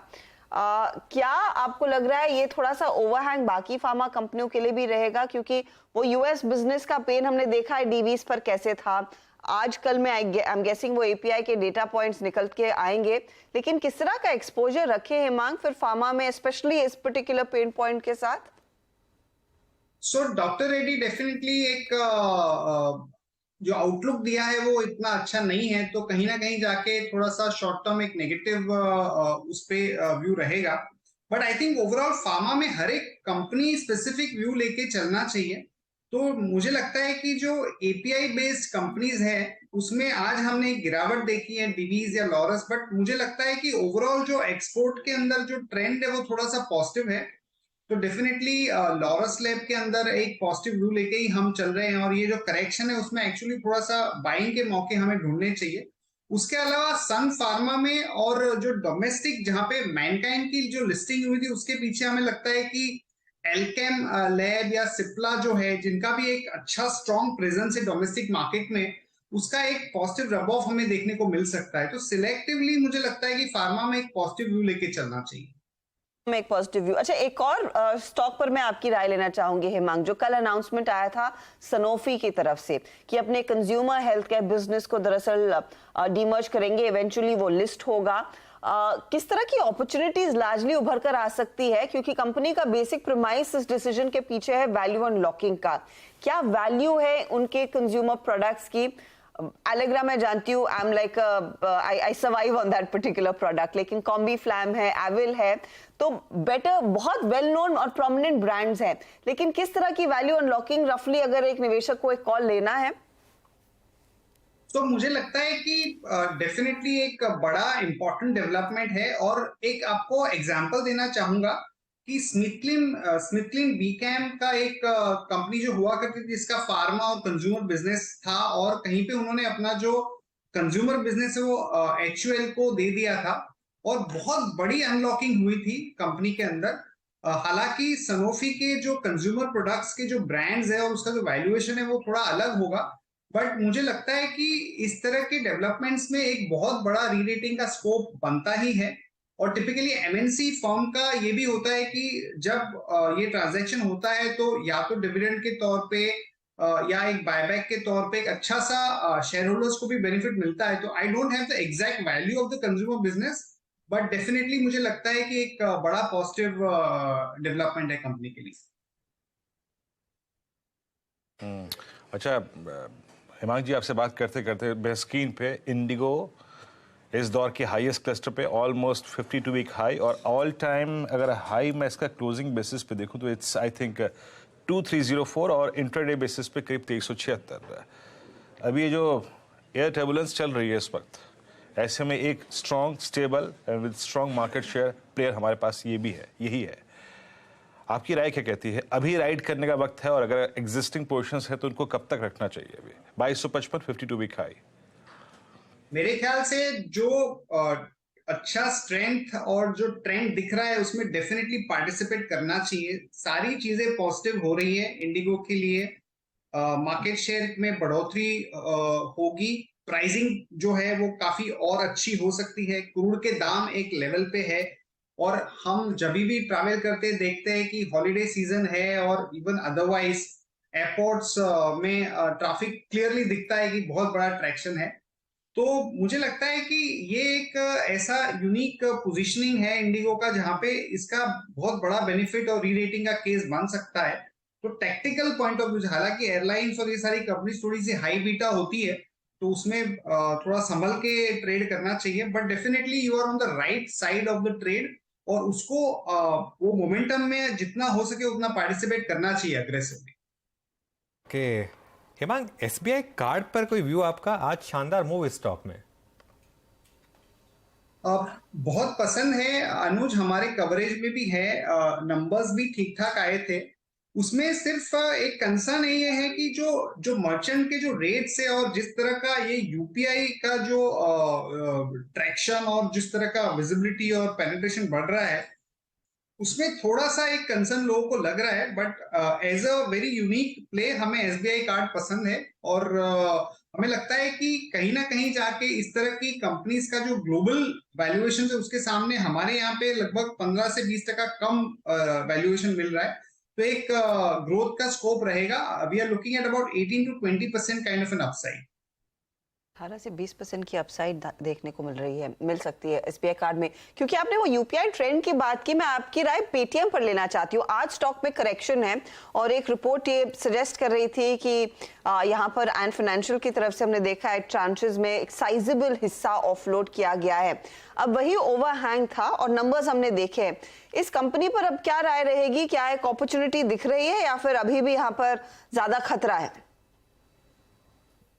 क्या आपको लग रहा है ये थोड़ा सा ओवरहैंग बाकी फार्मा कंपनियों के लिए भी रहेगा, क्योंकि वो यूएस बिजनेस का पेन हमने देखा है डीवीज पर कैसे था, आजकल में आई एम गेसिंग वो एपीआई के डेटा पॉइंट्स निकल के आएंगे, लेकिन किस तरह का एक्सपोजर रखे हेमांग फिर फार्मा में स्पेशली इस पर्टिकुलर पेन पॉइंट के साथ? सो डॉक्टर रेड्डी डेफिनेटली एक जो आउटलुक दिया है वो इतना अच्छा नहीं है, तो कहीं ना कहीं जाके थोड़ा सा शॉर्ट टर्म एक नेगेटिव उस पे व्यू रहेगा। But I think overall pharma में हर एक कंपनी स्पेसिफिक व्यू लेके चलना चाहिए। तो मुझे लगता है कि जो एपीआई बेस्ड कंपनीज है उसमें आज हमने एक गिरावट देखी है डिवीज या लॉरस, बट मुझे लगता है कि ओवरऑल जो एक्सपोर्ट के अंदर जो ट्रेंड है वो थोड़ा सा पॉजिटिव है। तो डेफिनेटली लॉरस लैब के अंदर एक पॉजिटिव व्यू लेके ही हम चल रहे हैं और ये जो करेक्शन है उसमें एक्चुअली थोड़ा सा बाइंग के मौके हमें ढूंढने चाहिए। उसके अलावा सन फार्मा में और जो डोमेस्टिक जहां पे मैनकाइंड की जो लिस्टिंग हुई थी उसके पीछे हमें लगता है कि एल्केम लैब या सिप्ला जो है जिनका भी एक अच्छा स्ट्रॉन्ग प्रेजेंस है डोमेस्टिक मार्केट में, उसका एक पॉजिटिव रब ऑफ हमें देखने को मिल सकता है। तो सिलेक्टिवली मुझे लगता है कि फार्मा में एक पॉजिटिव व्यू लेके चलना चाहिए। में एक पॉजिटिव व्यू। अच्छा, एक और स्टॉक पर मैं आपकी राय लेना चाहूंगी हेमांग, जो कल अनाउंसमेंट आया था सनोफी की तरफ से कि अपने कंज्यूमर हेल्थ केयर बिजनेस को दरअसल डीमर्ज करेंगे, इवेंचुअली वो लिस्ट होगा। किस तरह की अपॉर्चुनिटीज लार्जली उभर कर आ सकती है, क्योंकि कंपनी का बेसिक प्रीमाइस इस डिसीजन के पीछे है वैल्यू अनलॉकिंग का। क्या वैल्यू है उनके कंज्यूमर प्रोडक्ट्स की? एलेग्रा मैं जानती हूँ, I am like I survive on that particular product, लेकिन कॉम्बी फ्लैम है, एविल है, तो बेटर बहुत वेल नोन और प्रोमिनेंट ब्रांड्स हैं, लेकिन किस तरह की वैल्यू अनलॉकिंग रफली अगर एक निवेशक को एक कॉल लेना है? तो मुझे लगता है कि डेफिनेटली एक बड़ा इंपॉर्टेंट डेवलपमेंट है और एक आपको एग्जांपल देना चाहूंगा कि स्मिथलिन बीकैम का एक कंपनी जो हुआ करती थी जिसका फार्मा और कंज्यूमर बिजनेस था और कहीं पे उन्होंने अपना जो कंज्यूमर बिजनेस है वो HUL को दे दिया था और बहुत बड़ी अनलॉकिंग हुई थी कंपनी के अंदर। हालांकि सनोफी के जो कंज्यूमर प्रोडक्ट्स के जो ब्रांड्स है और उसका जो वैल्यूएशन है वो थोड़ा अलग होगा, बट मुझे लगता है कि इस तरह के डेवलपमेंट्स में एक बहुत बड़ा रीरेटिंग का स्कोप बनता ही है। और टिपिकली एमएनसी फर्म का ये भी होता है कि जब ये ट्रांजैक्शन होता है तो या तो डिविडेंड के तौर पे या एक बायबैक के तौर पे एक अच्छा सा शेयर होल्डर्स को भी बेनिफिट मिलता है। तो I don't have the exact value of the consumer business, but definitely मुझे लगता है कि एक बड़ा पॉजिटिव डेवलपमेंट है कंपनी के लिए। अच्छा हेमांग जी, आपसे बात करते करते स्क्रीन पे इंडिगो इस दौर के हाईएस्ट क्लस्टर पे ऑलमोस्ट 52 वीक हाई और ऑल टाइम अगर हाई मैं इसका क्लोजिंग बेसिस पे देखूं तो इट्स आई थिंक 2304 और इंट्राडे बेसिस पे करीब 2376। अभी ये जो एयर टर्बुलेंस चल रही है इस वक्त, ऐसे में एक strong stable and with strong market share player हमारे पास ये भी है, यही है। आपकी राय क्या कहती है? अभी राइड करने का वक्त है और अगर एग्जिस्टिंग पोजीशंस है तो उनको कब तक रखना चाहिए? अभी 2255 52 वीक हाई मेरे ख्याल से जो अच्छा स्ट्रेंथ और जो ट्रेंड दिख रहा है उसमें डेफिनेटली पार्टिसिपेट करना चाहिए। सारी चीजें पॉजिटिव हो रही है इंडिगो के लिए, मार्केट शेयर में बढ़ोतरी होगी, प्राइसिंग जो है वो काफी और अच्छी हो सकती है, क्रूड के दाम एक लेवल पे है और हम जब भी ट्रैवल करते देखते हैं कि हॉलीडे सीजन है और इवन अदरवाइज एयरपोर्ट्स में ट्रैफिक क्लियरली दिखता है कि बहुत बड़ा ट्रैक्शन है। तो मुझे लगता है कि ये एक ऐसा यूनिक पोजीशनिंग है इंडिगो का जहां पे इसका बहुत बड़ा बेनिफिट और री-रेटिंग का केस बन सकता है। तो टेक्निकल पॉइंट ऑफ व्यू, हालांकि एयरलाइंस और ये सारी कंपनीज थोड़ी सी हाई बीटा होती है तो उसमें थोड़ा संभल के ट्रेड करना चाहिए, but definitely you are on the right side of the trade और उसको वो मोमेंटम में जितना हो सके उतना पार्टिसिपेट करना चाहिए aggressively. Okay Hemang, SBI card पर कोई व्यू आपका? आज शानदार मूव इस स्टॉक में। बहुत पसंद है अनुज, हमारे कवरेज में भी है, नंबर्स भी ठीक ठाक आए थे। उसमें सिर्फ एक कंसर्न ये है कि जो मर्चेंट के जो रेट्स है और जिस तरह का ये यूपीआई का जो ट्रैक्शन और जिस तरह का विजिबिलिटी और पेनिट्रेशन बढ़ रहा है उसमें थोड़ा सा एक कंसर्न लोगों को लग रहा है, but as a very unique play हमें एसबीआई कार्ड पसंद है और हमें लगता है कि कहीं ना कहीं जाके इस तरह की कंपनीज का जो ग्लोबल वैल्यूएशन है उसके सामने हमारे यहाँ पे लगभग 15 से 20% कम वैल्यूएशन मिल रहा है। तो एक ग्रोथ का स्कोप रहेगा। We are looking at about 18 to 20% kind of an upside. 18 से 20% की अपसाइड देखने को मिल सकती है एसबीआई कार्ड में। क्योंकि आपने वो यूपीआई ट्रेंड की बात की, मैं आपकी राय पेटीएम पर लेना चाहती हूँ। आज स्टॉक में करेक्शन है और एक रिपोर्ट ये सजेस्ट कर रही थी कि यहाँ पर एंड फाइनेंशियल की तरफ से हमने देखा है ट्रांचेस में एक साइजेबल हिस्सा ऑफलोड किया गया है। अब वही ओवरहैंग था और नंबर्स हमने देखे हैं। इस कंपनी पर अब क्या राय रहेगी? क्या एक अपॉर्चुनिटी दिख रही है या फिर अभी भी यहाँ पर ज्यादा खतरा है?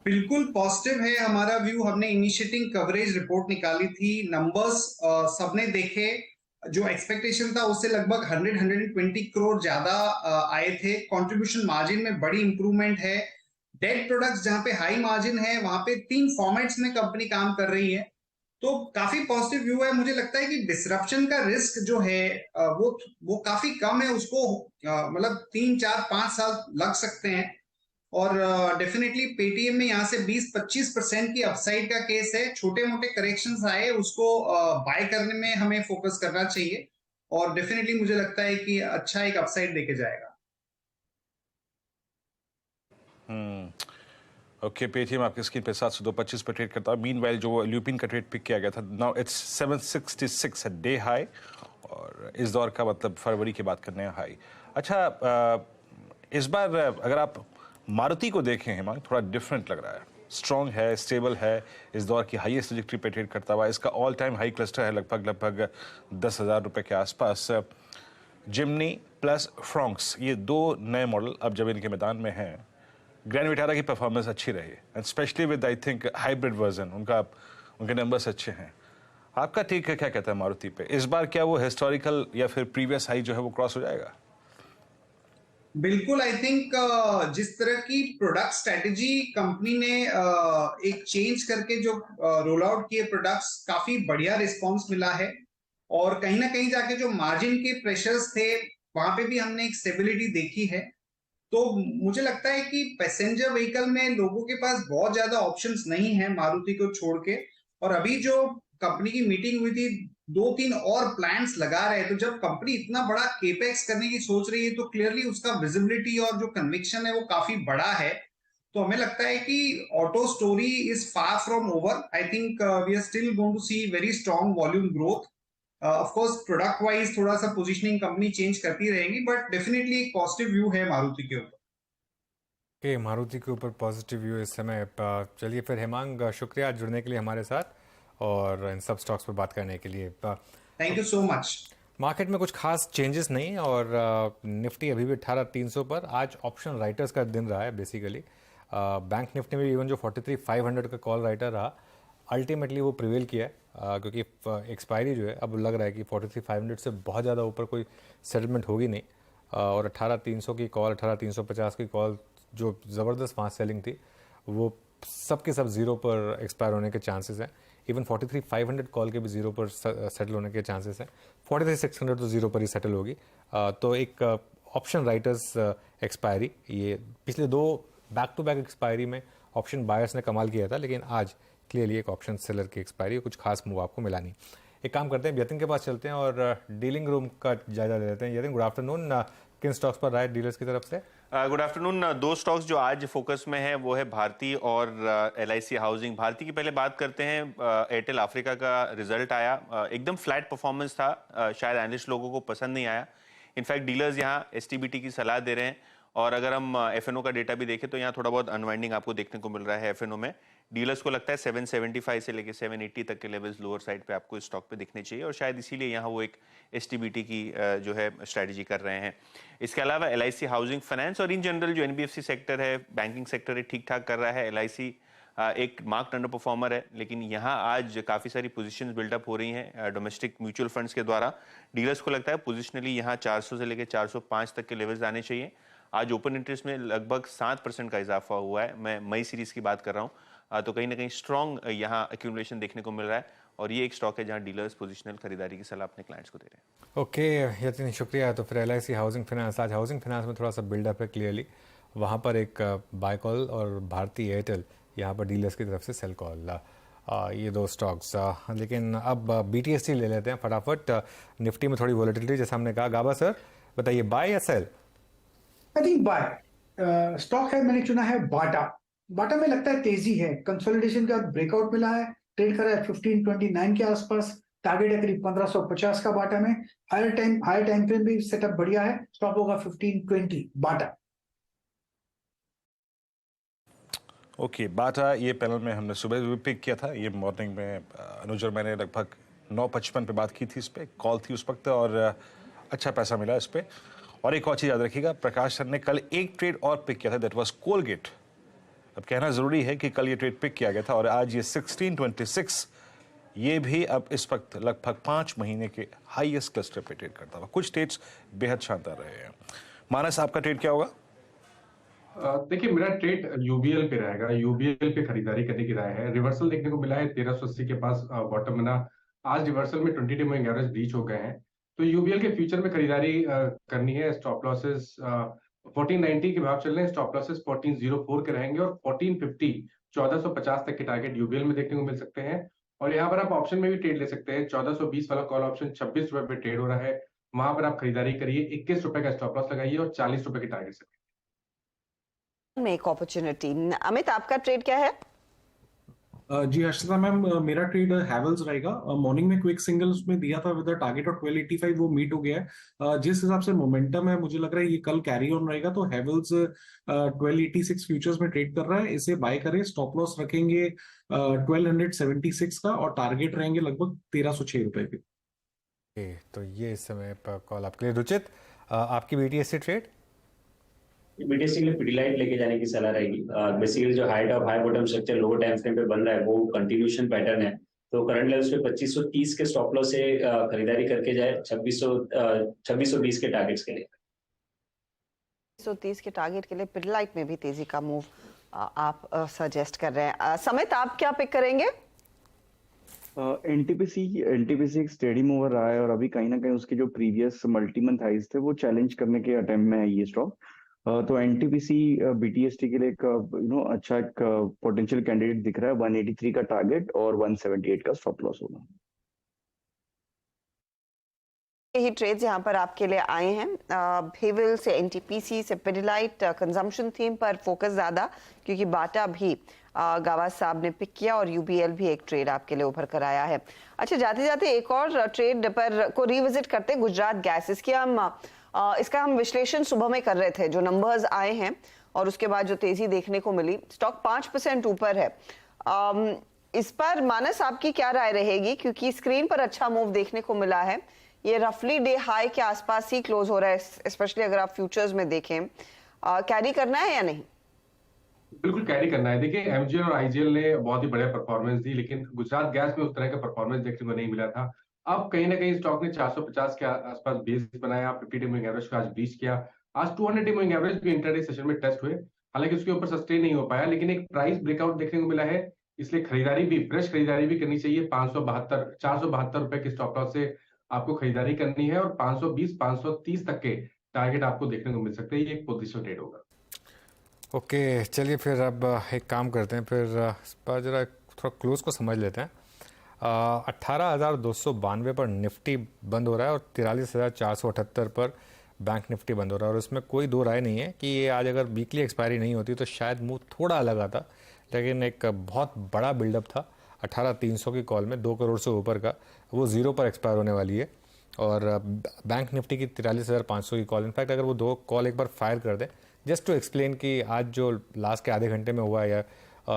बिल्कुल पॉजिटिव है हमारा व्यू। हमने इनिशिएटिंग कवरेज रिपोर्ट निकाली थी, नंबर्स सबने देखे, जो एक्सपेक्टेशन था उससे लगभग 100-120 करोड़ ज्यादा आए थे। कंट्रीब्यूशन मार्जिन में बड़ी इंप्रूवमेंट है। डेट प्रोडक्ट्स जहां पे हाई मार्जिन है वहां पे 3 फॉर्मेट्स में कंपनी काम कर रही है, तो काफी पॉजिटिव व्यू है। मुझे लगता है कि डिसरप्शन का रिस्क जो है वो काफी कम है, उसको मतलब 3-4-5 साल लग सकते हैं और डेफिनेटली पेटीएम में यहाँ से 20-25% की अपसाइड का केस है। छोटे मोटे करेक्शंस आए उसको बाय करने में हमें फोकस करना चाहिए और डेफिनेटली मुझे लगता है कि अच्छा एक अपसाइड देके जाएगा। ओके, पेटीएम आपकी स्क्रीन पे 725 पे ट्रेड करता है। मीनवाइल जो ल्यूपिन का ट्रेड पिक किया गया था, नाउ इट्स 766 है डे हाई और इस दौर का मतलब फरवरी की बात करने हैं हाई। अच्छा, इस बार अगर आप मारुति को देखें हेमंत, थोड़ा डिफरेंट लग रहा है, स्ट्रॉन्ग है, स्टेबल है, इस दौर की हाईएस्ट ट्रैजेक्टरी पे ट्रेड करता हुआ। इसका ऑल टाइम हाई क्लस्टर है लगभग 10,000 रुपए के आसपास। जिमनी प्लस फ्रॉन्क्स, ये 2 नए मॉडल अब जब इनके मैदान में हैं, ग्रैंड विटारा की परफॉर्मेंस अच्छी रही and specially with I think hybrid version, उनके नंबर्स अच्छे हैं। आपका टेक क्या कहता है मारुति पे? इस बार क्या वो हिस्टोरिकल या फिर प्रीवियस हाई जो है वो क्रॉस हो जाएगा? बिल्कुल, आई थिंक जिस तरह की प्रोडक्ट स्ट्रेटेजी कंपनी ने एक चेंज करके जो रोल आउट किए प्रोडक्ट्स, काफी बढ़िया रिस्पांस मिला है और कहीं ना कहीं जाके जो मार्जिन के प्रेशर्स थे वहां पे भी हमने एक स्टेबिलिटी देखी है। तो मुझे लगता है कि पैसेंजर व्हीकल में लोगों के पास बहुत ज्यादा ऑप्शंस नहीं है मारुति को छोड़ के, और अभी जो कंपनी की मीटिंग हुई थी 2-3 और प्लान्स लगा रहे, तो जब कंपनी इतना बड़ा केपेक्स करने की सोच रही है तो क्लियरली उसका विजिबिलिटी और जो कन्विक्शन है वो काफी बड़ा है। तो हमें लगता है कि auto story is far from over. I think we are still going to see very strong volume growth. Of course product wise थोड़ा सा पोजीशनिंग कंपनी चेंज करती रहेगी, बट डेफिनेटली एक पॉजिटिव व्यू है मारुति के ऊपर। मारुति के ऊपर पॉजिटिव व्यू इस समय। चलिए फिर हेमांग, शुक्रिया जुड़ने के लिए हमारे साथ और इन सब स्टॉक्स पर बात करने के लिए। Thank you so much. Market में कुछ खास चेंजेस नहीं और निफ्टी अभी भी 18,300 पर। आज ऑप्शन राइटर्स का दिन रहा है बेसिकली। बैंक निफ्टी में इवन जो 43,500 का कॉल राइटर रहा, अल्टीमेटली वो प्रिवेल किया है क्योंकि एक्सपायरी जो है अब लग रहा है कि 43,500 से बहुत ज़्यादा ऊपर कोई सेटलमेंट होगी नहीं और 18,300 की कॉल, 18,350 की कॉल जो ज़बरदस्त फास्ट सेलिंग थी वो सब के सब जीरो पर एक्सपायर होने के चांसेस हैं। इवन 43,500 कॉल के भी जीरो पर सेटल होने के चांसेस हैं। 43,600 तो जीरो पर ही सेटल होगी। तो एक ऑप्शन राइटर्स एक्सपायरी, ये पिछले 2 बैक टू बैक एक्सपायरी में ऑप्शन बायर्स ने कमाल किया था, लेकिन आज क्लियरली एक ऑप्शन सेलर की एक्सपायरी, कुछ खास मूव आपको मिला नहीं। एक काम करते हैं, यतिन के पास चलते हैं और डीलिंग रूम का जायजा ले लेते हैं। Yatin, good afternoon. किन स्टॉक्स पर राय डीलर्स की तरफ से? Good afternoon. दो स्टॉक्स जो आज फोकस में है वो है भारती और LIC हाउसिंग। भारती की पहले बात करते हैं। एयरटेल अफ्रीका का रिजल्ट आया, एकदम फ्लैट परफॉर्मेंस था, शायद एनालिस्ट लोगों को पसंद नहीं आया। इनफैक्ट डीलर्स यहाँ STBT की सलाह दे रहे हैं। और अगर हम FNO का डेटा भी देखें तो यहाँ थोड़ा बहुत अनवाइंडिंग आपको देखने को मिल रहा है। FNO में डीलर्स को लगता है 775 से लेके 780 तक के लेवल्स लोअर साइड पे आपको स्टॉक पे दिखने चाहिए, और शायद इसीलिए यहाँ वो एक STBT की जो है स्ट्रैटेजी कर रहे हैं। इसके अलावा LIC हाउसिंग फाइनेंस और इन जनरल जो NBFC सेक्टर है, बैंकिंग सेक्टर है, ठीक ठाक कर रहा है। LIC एक मार्क्ड अंडर परफॉर्मर है, लेकिन यहाँ आज काफ़ी सारी पोजीशंस बिल्डअप हो रही हैं डोमेस्टिक म्यूचुअल फंड्स के द्वारा। डीलर्स को लगता है पोजिशनली यहाँ 400 से लेकर 405 तक के लेवल्स आने चाहिए। आज ओपन इंटरेस्ट में लगभग 7% का इजाफा हुआ है। मैं मई सीरीज की बात कर रहा हूँ, तो कहीं ना कहीं स्ट्रॉन्ग यहाँ एक्यूमुलेशन देखने को मिल रहा है, और ये एक स्टॉक है जहाँ डीलर्स पोजिशनल खरीदारी की सलाह अपने क्लाइंट्स को दे रहे हैं। ओके यतिन, शुक्रिया। तो फिर LIC हाउसिंग फाइनेंस, आज हाउसिंग फाइनेंस में थोड़ा सा बिल्डअप है क्लियरली, वहाँ पर एक बाय कॉल, और भारती एयरटेल यहाँ पर डीलर्स की तरफ से सेल कॉल, ये दो स्टॉक्स। लेकिन अब BTST ले लेते हैं फटाफट। निफ्टी में थोड़ी वॉलेटिलिटी, जैसा हमने कहा। गाबा सर बताइए, बाय या sell? I think buy. Stock है, मैंने चुना है बाटा। बाटा में लगता है तेजी है, कंसोलिडेशन के बाद ब्रेकआउट मिला है, ट्रेड कर रहा है 1529 के आसपास, टारगेट है करीब 1550 का बाटा में। हायर टाइम फ्रेम भी सेटअप बढ़िया है, स्टॉप होगा 1520 बाटा। ओके, बाटा ये पैनल में हमने सुबह भी पिक किया था। ये मॉर्निंग में अनुज और मैंने लगभग 9:55 पे बात की थी, इस पर कॉल थी उस वक्त, और अच्छा पैसा मिला इस पर। और एक और चीज़ याद रखिएगा, प्रकाश सर ने कल एक ट्रेड और पिक किया था, दैट वाज कोलगेट। अब कहना ज़रूरी है कि कल ये ट्रेड पिक किया गया था, और आज ये 1626 ये भी अब इस वक्त लगभग 5 महीने के हाईएस्ट क्लस्टर पे ट्रेड करता हुआ। कुछ ट्रेड्स बेहद शानदार रहे हैं। मानस, आपका ट्रेड क्या होगा? देखिए, मेरा ट्रेड UBL पे रहेगा। UBL पे खरीदारी करने की राय है। रिवर्सल देखने को मिला है 1380 के पास बॉटम में ना। आज रिवर्सल में 20 डे मूविंग एवरेज ब्रीच हो गए हैं, तो UBL के फ्यूचर में खरीदारी करनी है। स्टॉप लॉसेस 1490 के भाव चल रहे हैं, स्टॉप लॉसेस 1404 के रहेंगे, और 1450 1450 तक के टारगेट UBL में देखने को मिल सकते हैं। और यहाँ पर आप ऑप्शन में भी ट्रेड ले सकते हैं। 1420 वाला कॉल ऑप्शन 26 रुपए पे ट्रेड हो रहा है, वहां पर आप खरीदारी करिए। 21 रुपए का स्टॉप लॉस लगाइए और 40 रुपए के टारगेट से में एक अपॉर्चुनिटी। अमित, आपका ट्रेड क्या है? जी हर्षिता मैम, मेरा ट्रेड हैवेल्स रहेगा। मॉर्निंग में क्विक सिंगल्स में दिया था विद टारगेट ऑफ 1285, वो मीट हो गया है। जिस हिसाब से मोमेंटम है, मुझे लग रहा है ये कल कैरी ऑन रहेगा, तो हैवेल्स 1286 फ्यूचर्स में ट्रेड कर रहा है, इसे बाय करें। स्टॉप लॉस रखेंगे 1276 का, और टारगेट रहेंगे लगभग 1306 रुपए के। तो ये इस समय पर कॉल आपके लिए। रुचित, आपकी BTST ट्रेड? BTST के लिए पिडिलाइट लेके जाने की सलाह रहेगी। बेसिकली जो high top high bottom structure lower time frame पे बन रहा है, वो कंटिन्यूशन पैटर्न है, तो करंट लेवल्स पे 2530 के स्टॉप लॉस से खरीदारी करके जाए 2620 के टारगेट्स के लिए। 2630 के टारगेट के लिए पिडिलाइट में भी तेजी का मूव आप सजेस्ट कर रहे हैं। समित, आप क्या पिक करेंगे? NTPC एक स्टेडी मूवर रहा है, और अभी कहीं ना कहीं उसके जो प्रीवियस मल्टी मंथ हाइज थे वो चैलेंज करने के अटेम्प्ट में है ये स्टॉक। तो NTPC BTST के लिए एक अच्छा एक पोटेंशियल कैंडिडेट दिख रहा है। 183 का टारगेट और 178 का स्टॉप लॉस होगा। यही ट्रेड्स यहाँ पर आपके लिए आए हैं। हेवल से NTPC से पिडिलाइट, कंजम्पशन थीम पर फोकस ज्यादा, क्योंकि बाटा भी गावा साहब ने पिक किया, और UBL भी एक ट्रेड आपके लिए उभर कर आया है। अच्छा, जाते जाते एक और ट्रेड पर को रिविजिट करते हैं, गुजरात गैस। इसका हम विश्लेषण सुबह में कर रहे थे, जो नंबर्स आए हैं और उसके बाद जो तेजी देखने को मिली, स्टॉक 5% ऊपर है। इस पर मानस, आपकी क्या राय रहेगी? क्योंकि स्क्रीन पर अच्छा मूव देखने को मिला है, ये रफली डे हाई के आसपास ही क्लोज हो रहा है, स्पेशली अगर आप फ्यूचर्स में देखें। कैरी करना है या नहीं? बिल्कुल कैरी करना है। देखिए, MGL और IGL ने बहुत ही बढ़िया परफॉर्मेंस दी, लेकिन गुजरात गैस में उस तरह का परफॉर्मेंस देखने को नहीं मिला था। अब कहीं ना कहीं स्टॉक ने 450 के आसपास बेस बनाया, 50 डे मूविंग एवरेज को आज ब्रीच किया। आज 200 डे मूविंग एवरेज भी इंटरडे सेशन में टेस्ट हुए, हालांकि उसके ऊपर सस्टेन नहीं हो पाया, लेकिन एक प्राइस ब्रेकआउट देखने को मिला है, इसलिए खरीदारी भी, फ्रेश खरीदारी भी करनी चाहिए। 472 रुपए के स्टॉप लॉस से आपको खरीदारी करनी है, और 520 530 तक के टारगेट आपको देखने को मिल सकते हैं। ये एक पोजीशन ट्रेड होगा। ओके, चलिए फिर अब एक काम करते हैं, फिर जरा थोड़ा क्लोज को समझ लेते हैं। 18,292 पर निफ्टी बंद हो रहा है और 43,478 पर बैंक निफ्टी बंद हो रहा है। और इसमें कोई दो राय नहीं है कि ये आज अगर वीकली एक्सपायरी नहीं होती तो शायद मूव थोड़ा अलग आता, लेकिन एक बहुत बड़ा बिल्डअप था 18,300 की कॉल में, 2 करोड़ से ऊपर का, वो ज़ीरो पर एक्सपायर होने वाली है। और बैंक निफ्टी की 43,500 की कॉल, इनफैक्ट अगर वो दो कॉल एक बार फायर कर दें, जस्ट टू एक्सप्लेन कि आज जो लास्ट के आधे घंटे में हुआ है या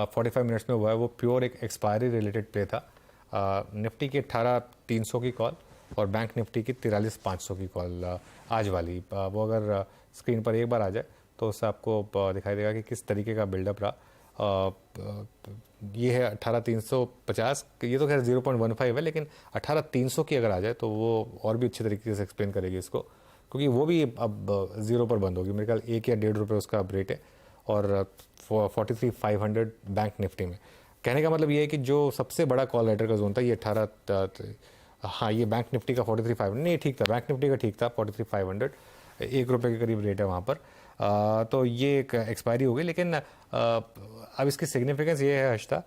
45 मिनट्स में हुआ है वो प्योर एक एक्सपायरी रिलेटेड प्ले था। निफ्टी की 18,300 की कॉल और बैंक निफ्टी की 43,500 की कॉल आज वाली, वो अगर स्क्रीन पर एक बार आ जाए तो उससे आपको दिखाई देगा कि किस तरीके का बिल्डअप रहा। ये है 18,350, ये तो खैर 0.15 है, लेकिन 18,300 की अगर आ जाए तो वो और भी अच्छे तरीके से एक्सप्लेन करेगी इसको, क्योंकि वो भी अब ज़ीरो पर बंद होगी। मेरे ख्याल 1 या 1.5 रुपये उसका रेट है। और 43,500 बैंक निफ्टी में, कहने का मतलब ये है कि जो सबसे बड़ा कॉल राइटर का जोन था ये 18, हाँ ये बैंक निफ्टी का 43,500 नहीं ठीक था, बैंक निफ्टी का ठीक था 43,500, 1 रुपये के करीब रेट है वहाँ पर। तो ये एक एक्सपायरी हो गई, लेकिन अब इसकी सिग्निफिकेंस ये है हर्षता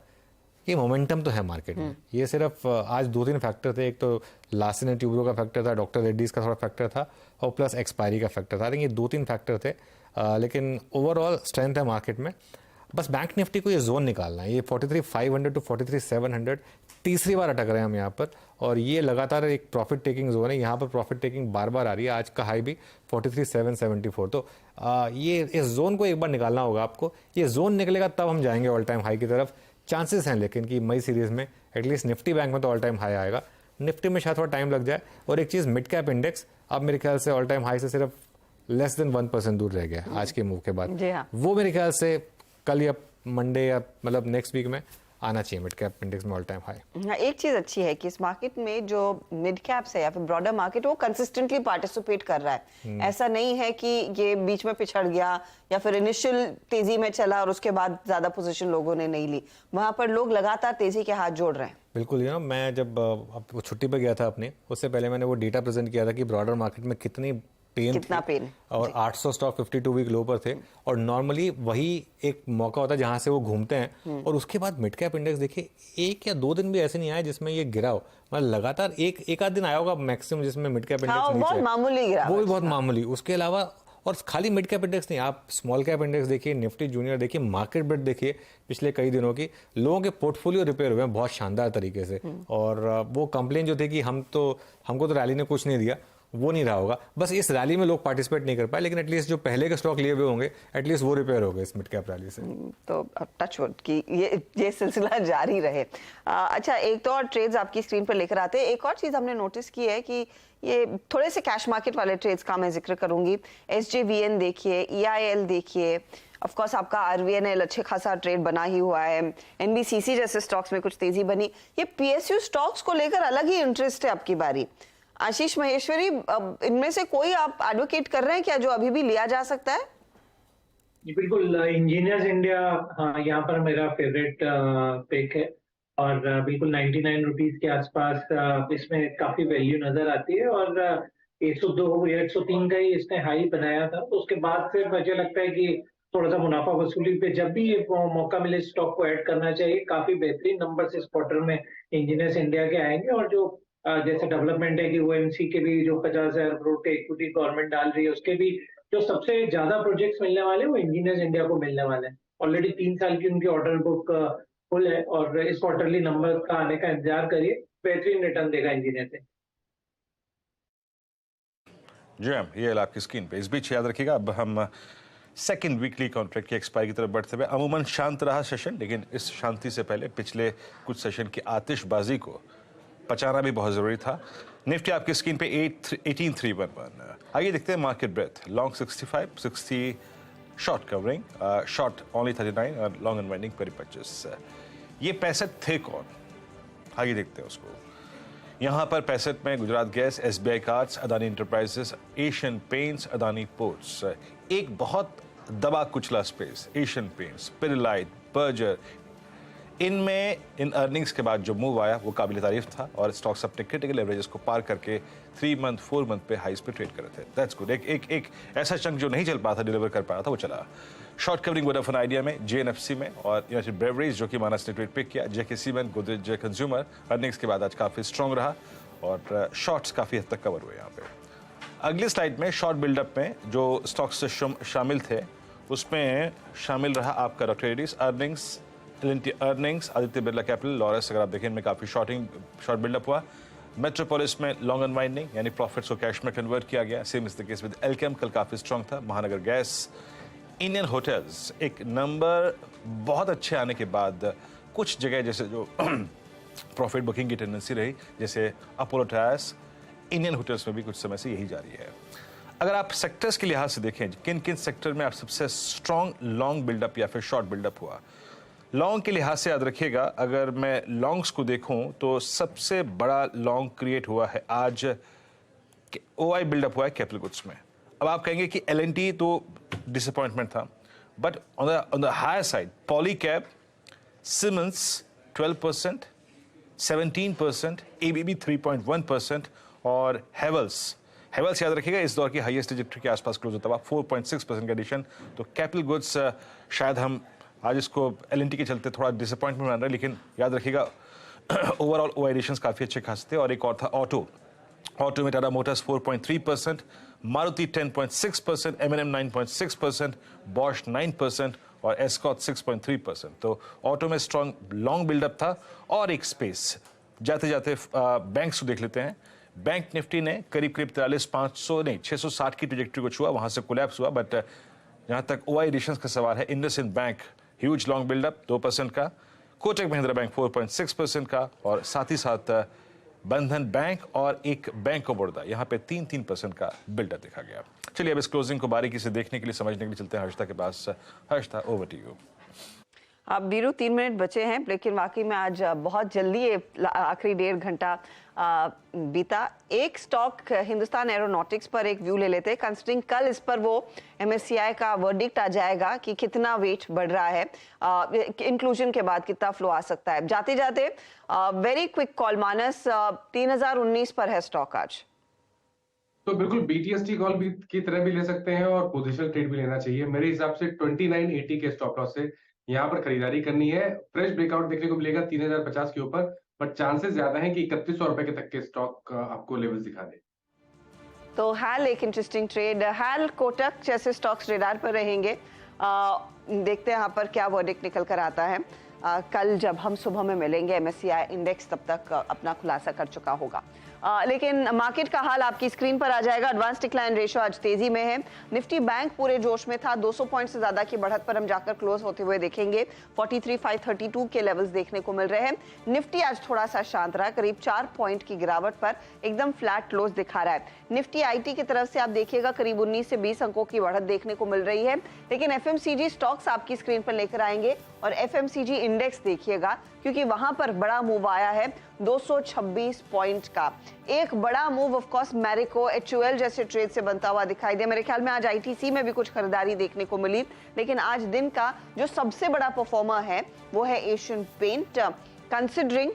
कि मोमेंटम तो है मार्केट में। ये सिर्फ आज 2-3 फैक्टर थे, एक तो लार्सन एंड ट्यूब्रो का फैक्टर था, डॉक्टर रेड्डीज का थोड़ा फैक्टर था और प्लस एक्सपायरी का फैक्टर था। आई थिंक ये 2-3 फैक्टर थे, लेकिन ओवरऑल स्ट्रेंथ है मार्केट में। बस बैंक निफ्टी को ये जोन निकालना है, ये 43,500 टू 43,700 तीसरी बार अटक रहे हैं हम यहाँ पर, और ये लगातार एक प्रॉफिट टेकिंग जोन है। यहाँ पर प्रॉफिट टेकिंग बार बार आ रही है, आज का हाई भी 43,774। तो ये इस जोन को एक बार निकालना होगा आपको। ये जोन निकलेगा तब हम जाएंगे ऑल टाइम हाई की तरफ। चांसेस हैं लेकिन कि मई सीरीज में एटलीस्ट निफ्टी बैंक में तो ऑल टाइम हाई आएगा, निफ्टी में शायद थोड़ा टाइम लग जाए। और एक चीज़, मिड कैप इंडेक्स अब मेरे ख्याल से ऑल टाइम हाई से सिर्फ लेस देन 1% दूर रह गया आज के मूव के बाद। वो मेरे ख्याल से कल या मंडे या मतलब नेक्स्ट वीक में आना चाहिए मिड कैप इंडेक्स में ऑल टाइम हाई। एक चीज अच्छी है कि इस मार्केट में जो मिड कैप्स है या फिर ब्रॉडर मार्केट वो कंसिस्टेंटली पार्टिसिपेट कर रहा है। ऐसा नहीं है कि ये बीच में पिछड़ गया या फिर इनिशियल तेजी में चला और उसके बाद ज्यादा पोजीशन लोगों ने नहीं ली। वहां पर लोग लगातार तेजी के हाथ जोड़ रहे हैं। बिल्कुल, ये ना मैं जब छुट्टी पर गया था अपने, उससे पहले मैंने वो डेटा प्रेजेंट किया था कि ब्रॉडर मार्केट में कितना पेन और 800 स्टॉक 52 वीक लो पर थे। और नॉर्मली वही एक मौका होता है जहां से वो घूमते हैं। और उसके बाद मिड कैप इंडेक्स देखिए 1 या 2 दिन भी ऐसे नहीं आए जिसमें ये गिरा हो, मतलब लगातार एक आध दिन आया होगा मैक्सिमम जिसमें मिड कैप इंडेक्स बहुत मामूली गिरा, वो भी बहुत मामूली। उसके अलावा और खाली मिड कैप इंडेक्स नहीं, आप स्मॉल कैप इंडेक्स देखिए, निफ्टी जूनियर देखिए, मार्केट ब्रेड देखिए, पिछले कई दिनों की लोगों के पोर्टफोलियो रिपेयर हुए हैं बहुत शानदार तरीके से। और वो कंप्लेन जो थे कि हमको तो रैली ने कुछ नहीं दिया, वो नहीं रहा होगा। बस इस रैली में लोग पार्टिसिपेट नहीं कर पाए, लेकिन एटलीस्ट जो पहले के स्टॉक लिए हुए होंगे एटलीस्ट वो रिपेयर हो गए इस मिड कैप रैली से। तो टच वुड कि ये सिलसिला जारी रहे। अच्छा, एक तो और ट्रेड्स आपकी स्क्रीन पर लेकर आते हैं। एक और चीज हमने नोटिस की है कि ये थोड़े से कैश मार्केट वाले ट्रेड्स का मैं जिक्र करूंगी। SJVN देखिए, EIL देखिए, ऑफ कोर्स आपका RVNL अच्छे खासा ट्रेड बना ही हुआ है। NBCC जैसे स्टॉक्स में कुछ तेजी बनी। ये PSU स्टॉक्स को लेकर अलग ही इंटरेस्ट है आपकी बारी। आशीष महेश्वरी, इनमें से कोई आप एडवोकेट कर रहे हैं क्या जो अभी भी लिया जा सकता है? बिल्कुल, इंजीनियर्स इंडिया हाँ यहाँ पर मेरा फेवरेट पिक है और बिल्कुल 99 रुपीज के आसपास इसमें काफी वैल्यू नजर आती है। और 102 या 103 का ही इसने हाई बनाया था, तो उसके बाद से मुझे लगता है कि थोड़ा सा मुनाफा वसूली पे जब भी ये मौका मिले स्टॉक को ऐड करना चाहिए। काफी बेहतरीन नंबर्स इस क्वार्टर में इंजीनियर्स इंडिया के आएंगे। और जो जैसे डेवलपमेंट है कि OMC के भी जो 50,000 करोड़ के इक्विटी गवर्नमेंट डाल रही है, उसके भी जो सबसे ज्यादा प्रोजेक्ट्स मिलने वाले हैं वो इंजीनियर्स इंडिया को मिलने वाले हैं। ऑलरेडी 3 साल की उनकी ऑर्डर बुक फुल है और इस क्वार्टरली नंबर का आने का इंतजार करिए, बेहतरीन रिटर्न देगा इंजीनियर से। जी मैम, ये आपकी स्क्रीन पे। इस बीच याद रखिएगा, अब हम सेकंड वीकली कॉन्ट्रैक्ट की एक्सपायरी की तरफ बढ़ते हुए, अमूमन शांत रहा सेशन, लेकिन इस शांति से पहले पिछले कुछ सेशन की आतिशबाजी को पचाना भी बहुत जरूरी था। निफ्टी आपकी स्क्रीन पे 18,311। आइए देखते हैं market breadth. Long 65, 60 short covering, short only 39 और लॉन्ग अनवाइंडिंग 25। ये 65 थे कौन? आइए देखते हैं उसको। यहाँ पर 65 में Gujarat gas, SBI cards, Adani enterprises, Asian paints, Adani ports. एक बहुत दबा कुचला space, Asian paints, Pidilite, Berger, इनमें इन अर्निंग्स के बाद जो मूव आया वो काबिल तारीफ था और स्टॉक्स अपने क्रिटिकल एवरेजेस को पार करके 3 मंथ 4 मंथ पे हाईस पे ट्रेड कर रहे थे। That's good. एक ऐसा चंक जो नहीं चल पाया था, डिलीवर कर पाया था, वो चला। शॉर्ट कवरिंग वोडाफोन आइडिया में, जेएनएफसी में और यूनाइटेड ब्रेवरीज जो कि मानस ने ट्रेड पिक किया। जेके सीमेंट, गोदरेज कंज्यूमर अर्निंग्स के बाद आज काफ़ी स्ट्रॉन्ग रहा और शॉर्ट्स काफ़ी हद तक कवर हुए यहाँ पे। अगली स्लाइड में शॉर्ट बिल्डअप में जो स्टॉक्स शामिल थे उसमें शामिल रहा आपका doctor Reddy's earnings, L&T earnings, Aditya Birla capital, Laurus. अगर आप देखें इनमें काफ़ी शॉर्ट बिल्डअप हुआ। मेट्रोपोलिस में लॉन्ग अनवाइंडिंग यानी प्रॉफिट्स को कैश में कन्वर्ट किया गया। Same is the case with Alkem, कल काफ़ी स्ट्रॉन्ग था। महानगर गैस, इंडियन होटल्स एक नंबर बहुत अच्छे आने के बाद कुछ जगह जैसे जो प्रॉफिट बुकिंग की टेंडेंसी रही, जैसे अपोलो टायर्स, इंडियन होटल्स में भी कुछ समय से यही जारी है। अगर आप सेक्टर्स के लिहाज से देखें किन किन सेक्टर में आप सबसे स्ट्रॉन्ग लॉन्ग बिल्डअप या फिर शॉर्ट बिल्डअप हुआ, लॉन्ग के लिहाज से याद रखिएगा, अगर मैं लॉन्ग्स को देखूं तो सबसे बड़ा लॉन्ग क्रिएट हुआ है आज, ओआई बिल्डअप हुआ है कैपिटल गुड्स में। अब आप कहेंगे कि एल&टी तो डिसअपॉइंटमेंट था, but on the higher side Polycab, Siemens 12%, 17%, ABB 3.1% और हेवल्स याद रखिएगा इस दौर की हाईएस्ट ट्रैजेक्टरी के आसपास क्लोज होता हुआ 4.6% का एडिशन। तो कैपिटल गुड्स शायद हम आज इसको एल&टी के चलते थोड़ा डिसअपॉइंटमेंट मान रहे हैं, लेकिन याद रखिएगा ओवरऑल ओ एडिशंस काफ़ी अच्छे खासे थे। और एक और था ऑटो में Tata Motors 4.3%, Maruti 10.6%, M&M 9.6%, Bosch 9% और एस्कॉट 6.3%। तो ऑटो में स्ट्रॉन्ग लॉन्ग बिल्डअप था। और एक स्पेस जाते जाते बैंक्स को देख लेते हैं। बैंक निफ्टी ने करीब 660 की ट्रैजेक्टरी को छुआ, वहां से कोलैप्स हुआ। बट जहां तक ओआई एडिशंस का सवाल है, IndusInd bank huge long buildup 2% का, कोटक महिंद्रा बैंक 4.6% का और साथ ही साथ बंधन बैंक और एक बैंक ऑफ बड़ौदा यहाँ पे 3% का बिल्डअप देखा गया। चलिए अब इस क्लोजिंग को बारीकी से देखने के लिए, समझने के लिए चलते हैं हर्षिता के पास। Harshita, over to you. अब बीरू 3 मिनट बचे हैं, लेकिन वाकई में आज बहुत जल्दी ये आखिरी 1.5 घंटा बीता। एक स्टॉक हिंदुस्तान एरोनॉटिक्स पर एक व्यू ले लेते हैं, कंसिडरिंग कल इस पर वो एमएससीआई का वर्डिक्ट आ जाएगा कि कितना वेट बढ़ रहा है, इंक्लूजन के बाद कितना फ्लो आ सकता है। जाते जाते वेरी क्विक कॉल, मानस 3019 पर है स्टॉक आज। तो बिल्कुल बीटीएसटी कॉल भी की तरह भी ले सकते हैं और पोजिशनल ट्रेड भी लेना चाहिए। मेरे हिसाब से 2980 के स्टॉप लॉस से यहाँ पर खरीदारी करनी है। फ्रेश ब्रेकआउट देखने को मिलेगा 3050 के ऊपर, बट चांसेस ज्यादा हैं कि 3100 रुपए के तक के स्टॉक आपको लेवल्स दिखा दे। तो हाल एक इंटरेस्टिंग ट्रेड, हाल कोटक जैसे स्टॉक्स रेडार पर रहेंगे। देखते हैं यहाँ पर क्या वर्डिक्ट निकल कर आता है। कल जब हम सुबह में मिलेंगे एमएससीआई इंडेक्स तब तक अपना खुलासा कर चुका होगा। लेकिन मार्केट का हाल आपकी स्क्रीन पर आ जाएगा। एडवांस डिक्लाइन रेशियो आज तेजी में है। निफ्टी बैंक पूरे जोश में था, 200 पॉइंट से ज्यादा की बढ़त पर हम जाकर क्लोज होते हुए देखेंगे। 43,532 के लेवल्स देखने को मिल रहे हैं। निफ्टी आज थोड़ा सा शांत रहा, करीब 4 पॉइंट की गिरावट पर एकदम फ्लैट क्लोज दिखा रहा है। निफ्टी आईटी की तरफ से आप देखिएगा करीब 19 से 20 अंकों की बढ़त देखने को मिल रही है। लेकिन एफएमसीजी स्टॉक्स आपकी स्क्रीन पर लेकर आएंगे और एफएमसीजी इंडेक्स देखिएगा, क्योंकि वहां पर बड़ा मूव आया है 226 पॉइंट का। एक बड़ा move of course Marico, HUL जैसे ट्रेड से बनता हुआ दिखाई दिया। मेरे ख्याल में आज आईटीसी में भी कुछ खरीदारी देखने को मिली, लेकिन आज दिन का जो सबसे बड़ा परफॉर्मर है वो है एशियन पेंट। कंसिडरिंग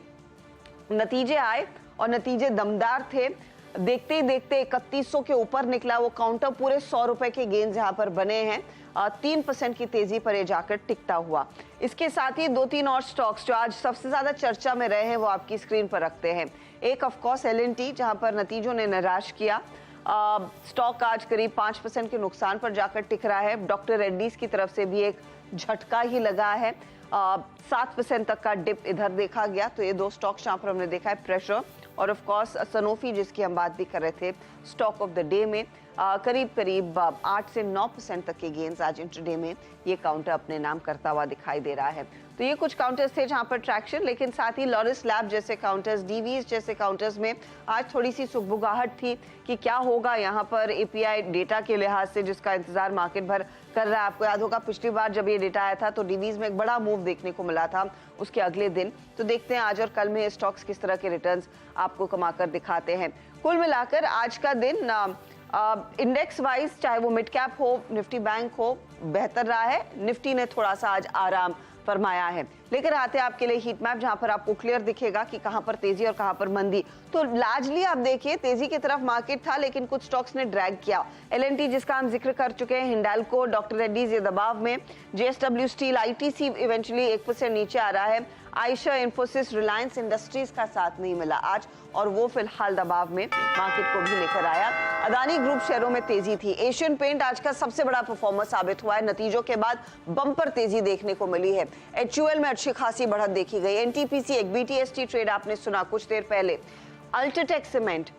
नतीजे आए और नतीजे दमदार थे, देखते ही देखते 3100 के ऊपर निकला वो काउंटर, पूरे 100 रुपए के गेंस यहाँ पर बने हैं। 3% की तेजी पर ये जाकर टिकता हुआ। इसके साथ ही 2-3 और स्टॉक्स जो आज सबसे ज्यादा चर्चा में रहे हैं वो आपकी स्क्रीन पर रखते हैं। एक ऑफ कोर्स एल&टी, जहां पर नतीजों ने निराश किया। स्टॉक आज करीब 5% के नुकसान पर जाकर टिक रहा है। डॉक्टर रेड्डीज की तरफ से भी एक झटका ही लगा है, 7% तक का डिप इधर देखा गया। तो ये 2 स्टॉक्स जहां पर हमने देखा है प्रेशर। और ऑफ कोर्स सनोफी, जिसकी हम बात भी कर रहे थे, स्टॉक ऑफ द डे में करीब 8 से 9% तक के गेंस आज इंट्राडे में ये काउंटर अपने नाम करता हुआ दिखाई दे रहा है। तो ये कुछ काउंटर्स थे जहां पर ट्रैक्शन, लेकिन साथ ही लॉरिस लैब जैसे काउंटर्स, डीवीज जैसे काउंटर्स में आज थोड़ी सी सुगबुगाहट थी कि क्या होगा यहाँ पर एपीआई डेटा के लिहाज से, जिसका इंतजार मार्केट भर कर रहा है। आपको याद होगा पिछली बार जब ये डेटा आया था तो डीवीज में एक बड़ा मूव देखने को मिला था उसके अगले दिन। तो देखते हैं आज और कल में स्टॉक्स किस तरह के रिटर्न्स आपको कमाकर दिखाते हैं। कुल मिलाकर आज का दिन इंडेक्स वाइज चाहे वो मिड कैप हो, निफ्टी बैंक हो, बेहतर रहा है। निफ्टी ने थोड़ा सा आज आराम फरमाया है। लेकर आते हैं आपके लिए हीट मैप, जहां पर आपको क्लियर दिखेगा कि कहां पर तेजी और कहां पर मंदी। तो लार्जली आप देखिए तेजी की तरफ मार्केट था, लेकिन कुछ स्टॉक्स ने ड्रैग किया। एलएनटी जिसका हम जिक्र कर चुके हैं, हिंडाल्को, डॉक्टर रेड्डीज ये दबाव में, जेएसडब्ल्यू स्टील, आईटीसी इवेंचुअली 1% नीचे आ रहा है। आयशा, इंफोसिस, रिलायंस इंडस्ट्रीज का साथ नहीं मिला आज और वो फिलहाल दबाव में मार्केट को भी लेकर आया। अदानी ग्रुप शेयरों में तेजी थी। एशियन पेंट आज का सबसे बड़ा परफॉर्मर साबित हुआ है। नतीजों के बाद बम्पर तेजी देखने को मिली है। एचयूएल में अच्छी खासी बढ़त देखी गई। एनटीपीसी, एक बीटीएसटी ट्रेड आपने सुना कुछ देर पहले। अल्ट्राटेक सीमेंट,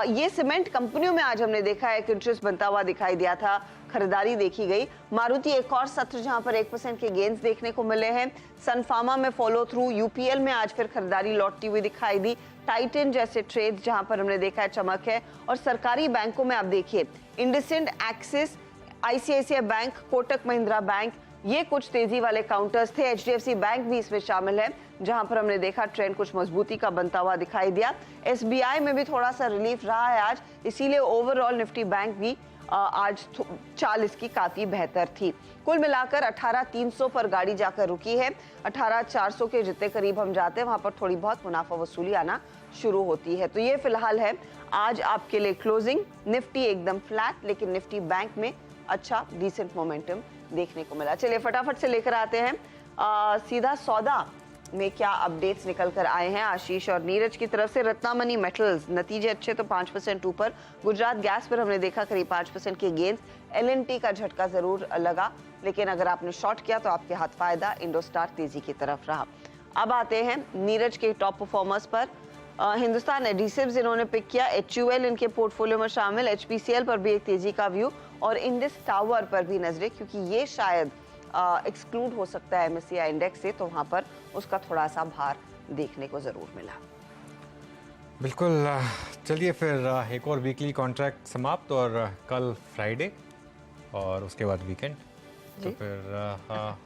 ये सीमेंट कंपनियों में आज हमने देखा है कि इंटरेस्ट बनता हुआ दिखाई दिया था, खरीदारी देखी गई। मारुति एक और सत्र जहां पर 1% के गेंस देखने को मिले हैं। सनफार्मा में फॉलो थ्रू, यूपीएल में आज फिर खरीदारी लौटती हुई दिखाई दी। टाइटन जैसे ट्रेड जहां पर हमने देखा है चमक है। और सरकारी बैंकों में आप देखिए IndusInd, axis, ICICI bank, Kotak Mahindra bank, ये कुछ तेजी वाले काउंटर्स थे। एचडीएफसी बैंक भी इसमें शामिल है, जहां पर हमने देखा ट्रेंड कुछ मजबूती का बनता हुआ दिखाई दिया। एसबीआई में भी थोड़ा सा रिलीफ रहा है आज, इसीलिए ओवरऑल निफ्टी बैंक भी आज चाल इसकी काफी बेहतर थी। कुल मिलाकर 18,300 पर गाड़ी जाकर रुकी है। 18,400 के जितने करीब हम जाते हैं वहां पर थोड़ी बहुत मुनाफा वसूली आना शुरू होती है। तो ये फिलहाल है आज आपके लिए क्लोजिंग। निफ्टी एकदम फ्लैट, लेकिन निफ्टी बैंक में अच्छा डिसेंट मोमेंटम देखने को मिला। चलिए फटाफट से लेकर आते हैं सीधा सौदा में क्या अपडेट्स निकल कर आए हैं आशीष और नीरज की तरफ से। रत्नामनी मेटल्स नतीजे अच्छे तो 5% ऊपर। गुजरात गैस पर हमने देखा करीब 5% के गेंस। एलएनटी का झटका जरूर लगा, लेकिन अगर आपने शॉर्ट किया तो आपके हाथ फायदा। इंडोस्टार तेजी की तरफ रहा। अब आते हैं नीरज के टॉप परफॉर्मर्स पर। हिंदुस्तान एडिसिव्स इन्होंने पिक किया। एचयूएल इनके पोर्टफोलियो में शामिल। एचपीसीएल पर भी एक तेजी का व्यू और इंडस टावर पर भी नजरें, क्योंकि ये शायद एक्सक्लूड हो सकता है एमएससीआई इंडेक्स से, तो वहां पर उसका थोड़ा सा भार देखने को जरूर मिला। बिल्कुल। चलिए फिर एक और वीकली कॉन्ट्रैक्ट समाप्त और कल फ्राइडे और उसके बाद वीकेंड। तो फिर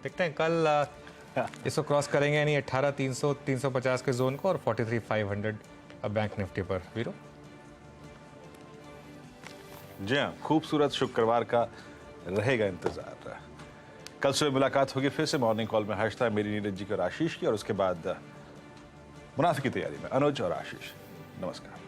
देखते हैं कल इसको क्रॉस करेंगे, यानी 18,300 350 के जोन को और 43,500 बैंक निफ्टी पर। वीरो जी हाँ, खूबसूरत शुक्रवार का रहेगा इंतजार। कल सुबह मुलाकात होगी फिर से मॉर्निंग कॉल में। हर्षता मेरी, नीरज जी की और आशीष की, और उसके बाद मुनाफे की तैयारी में अनुज और आशीष। नमस्कार।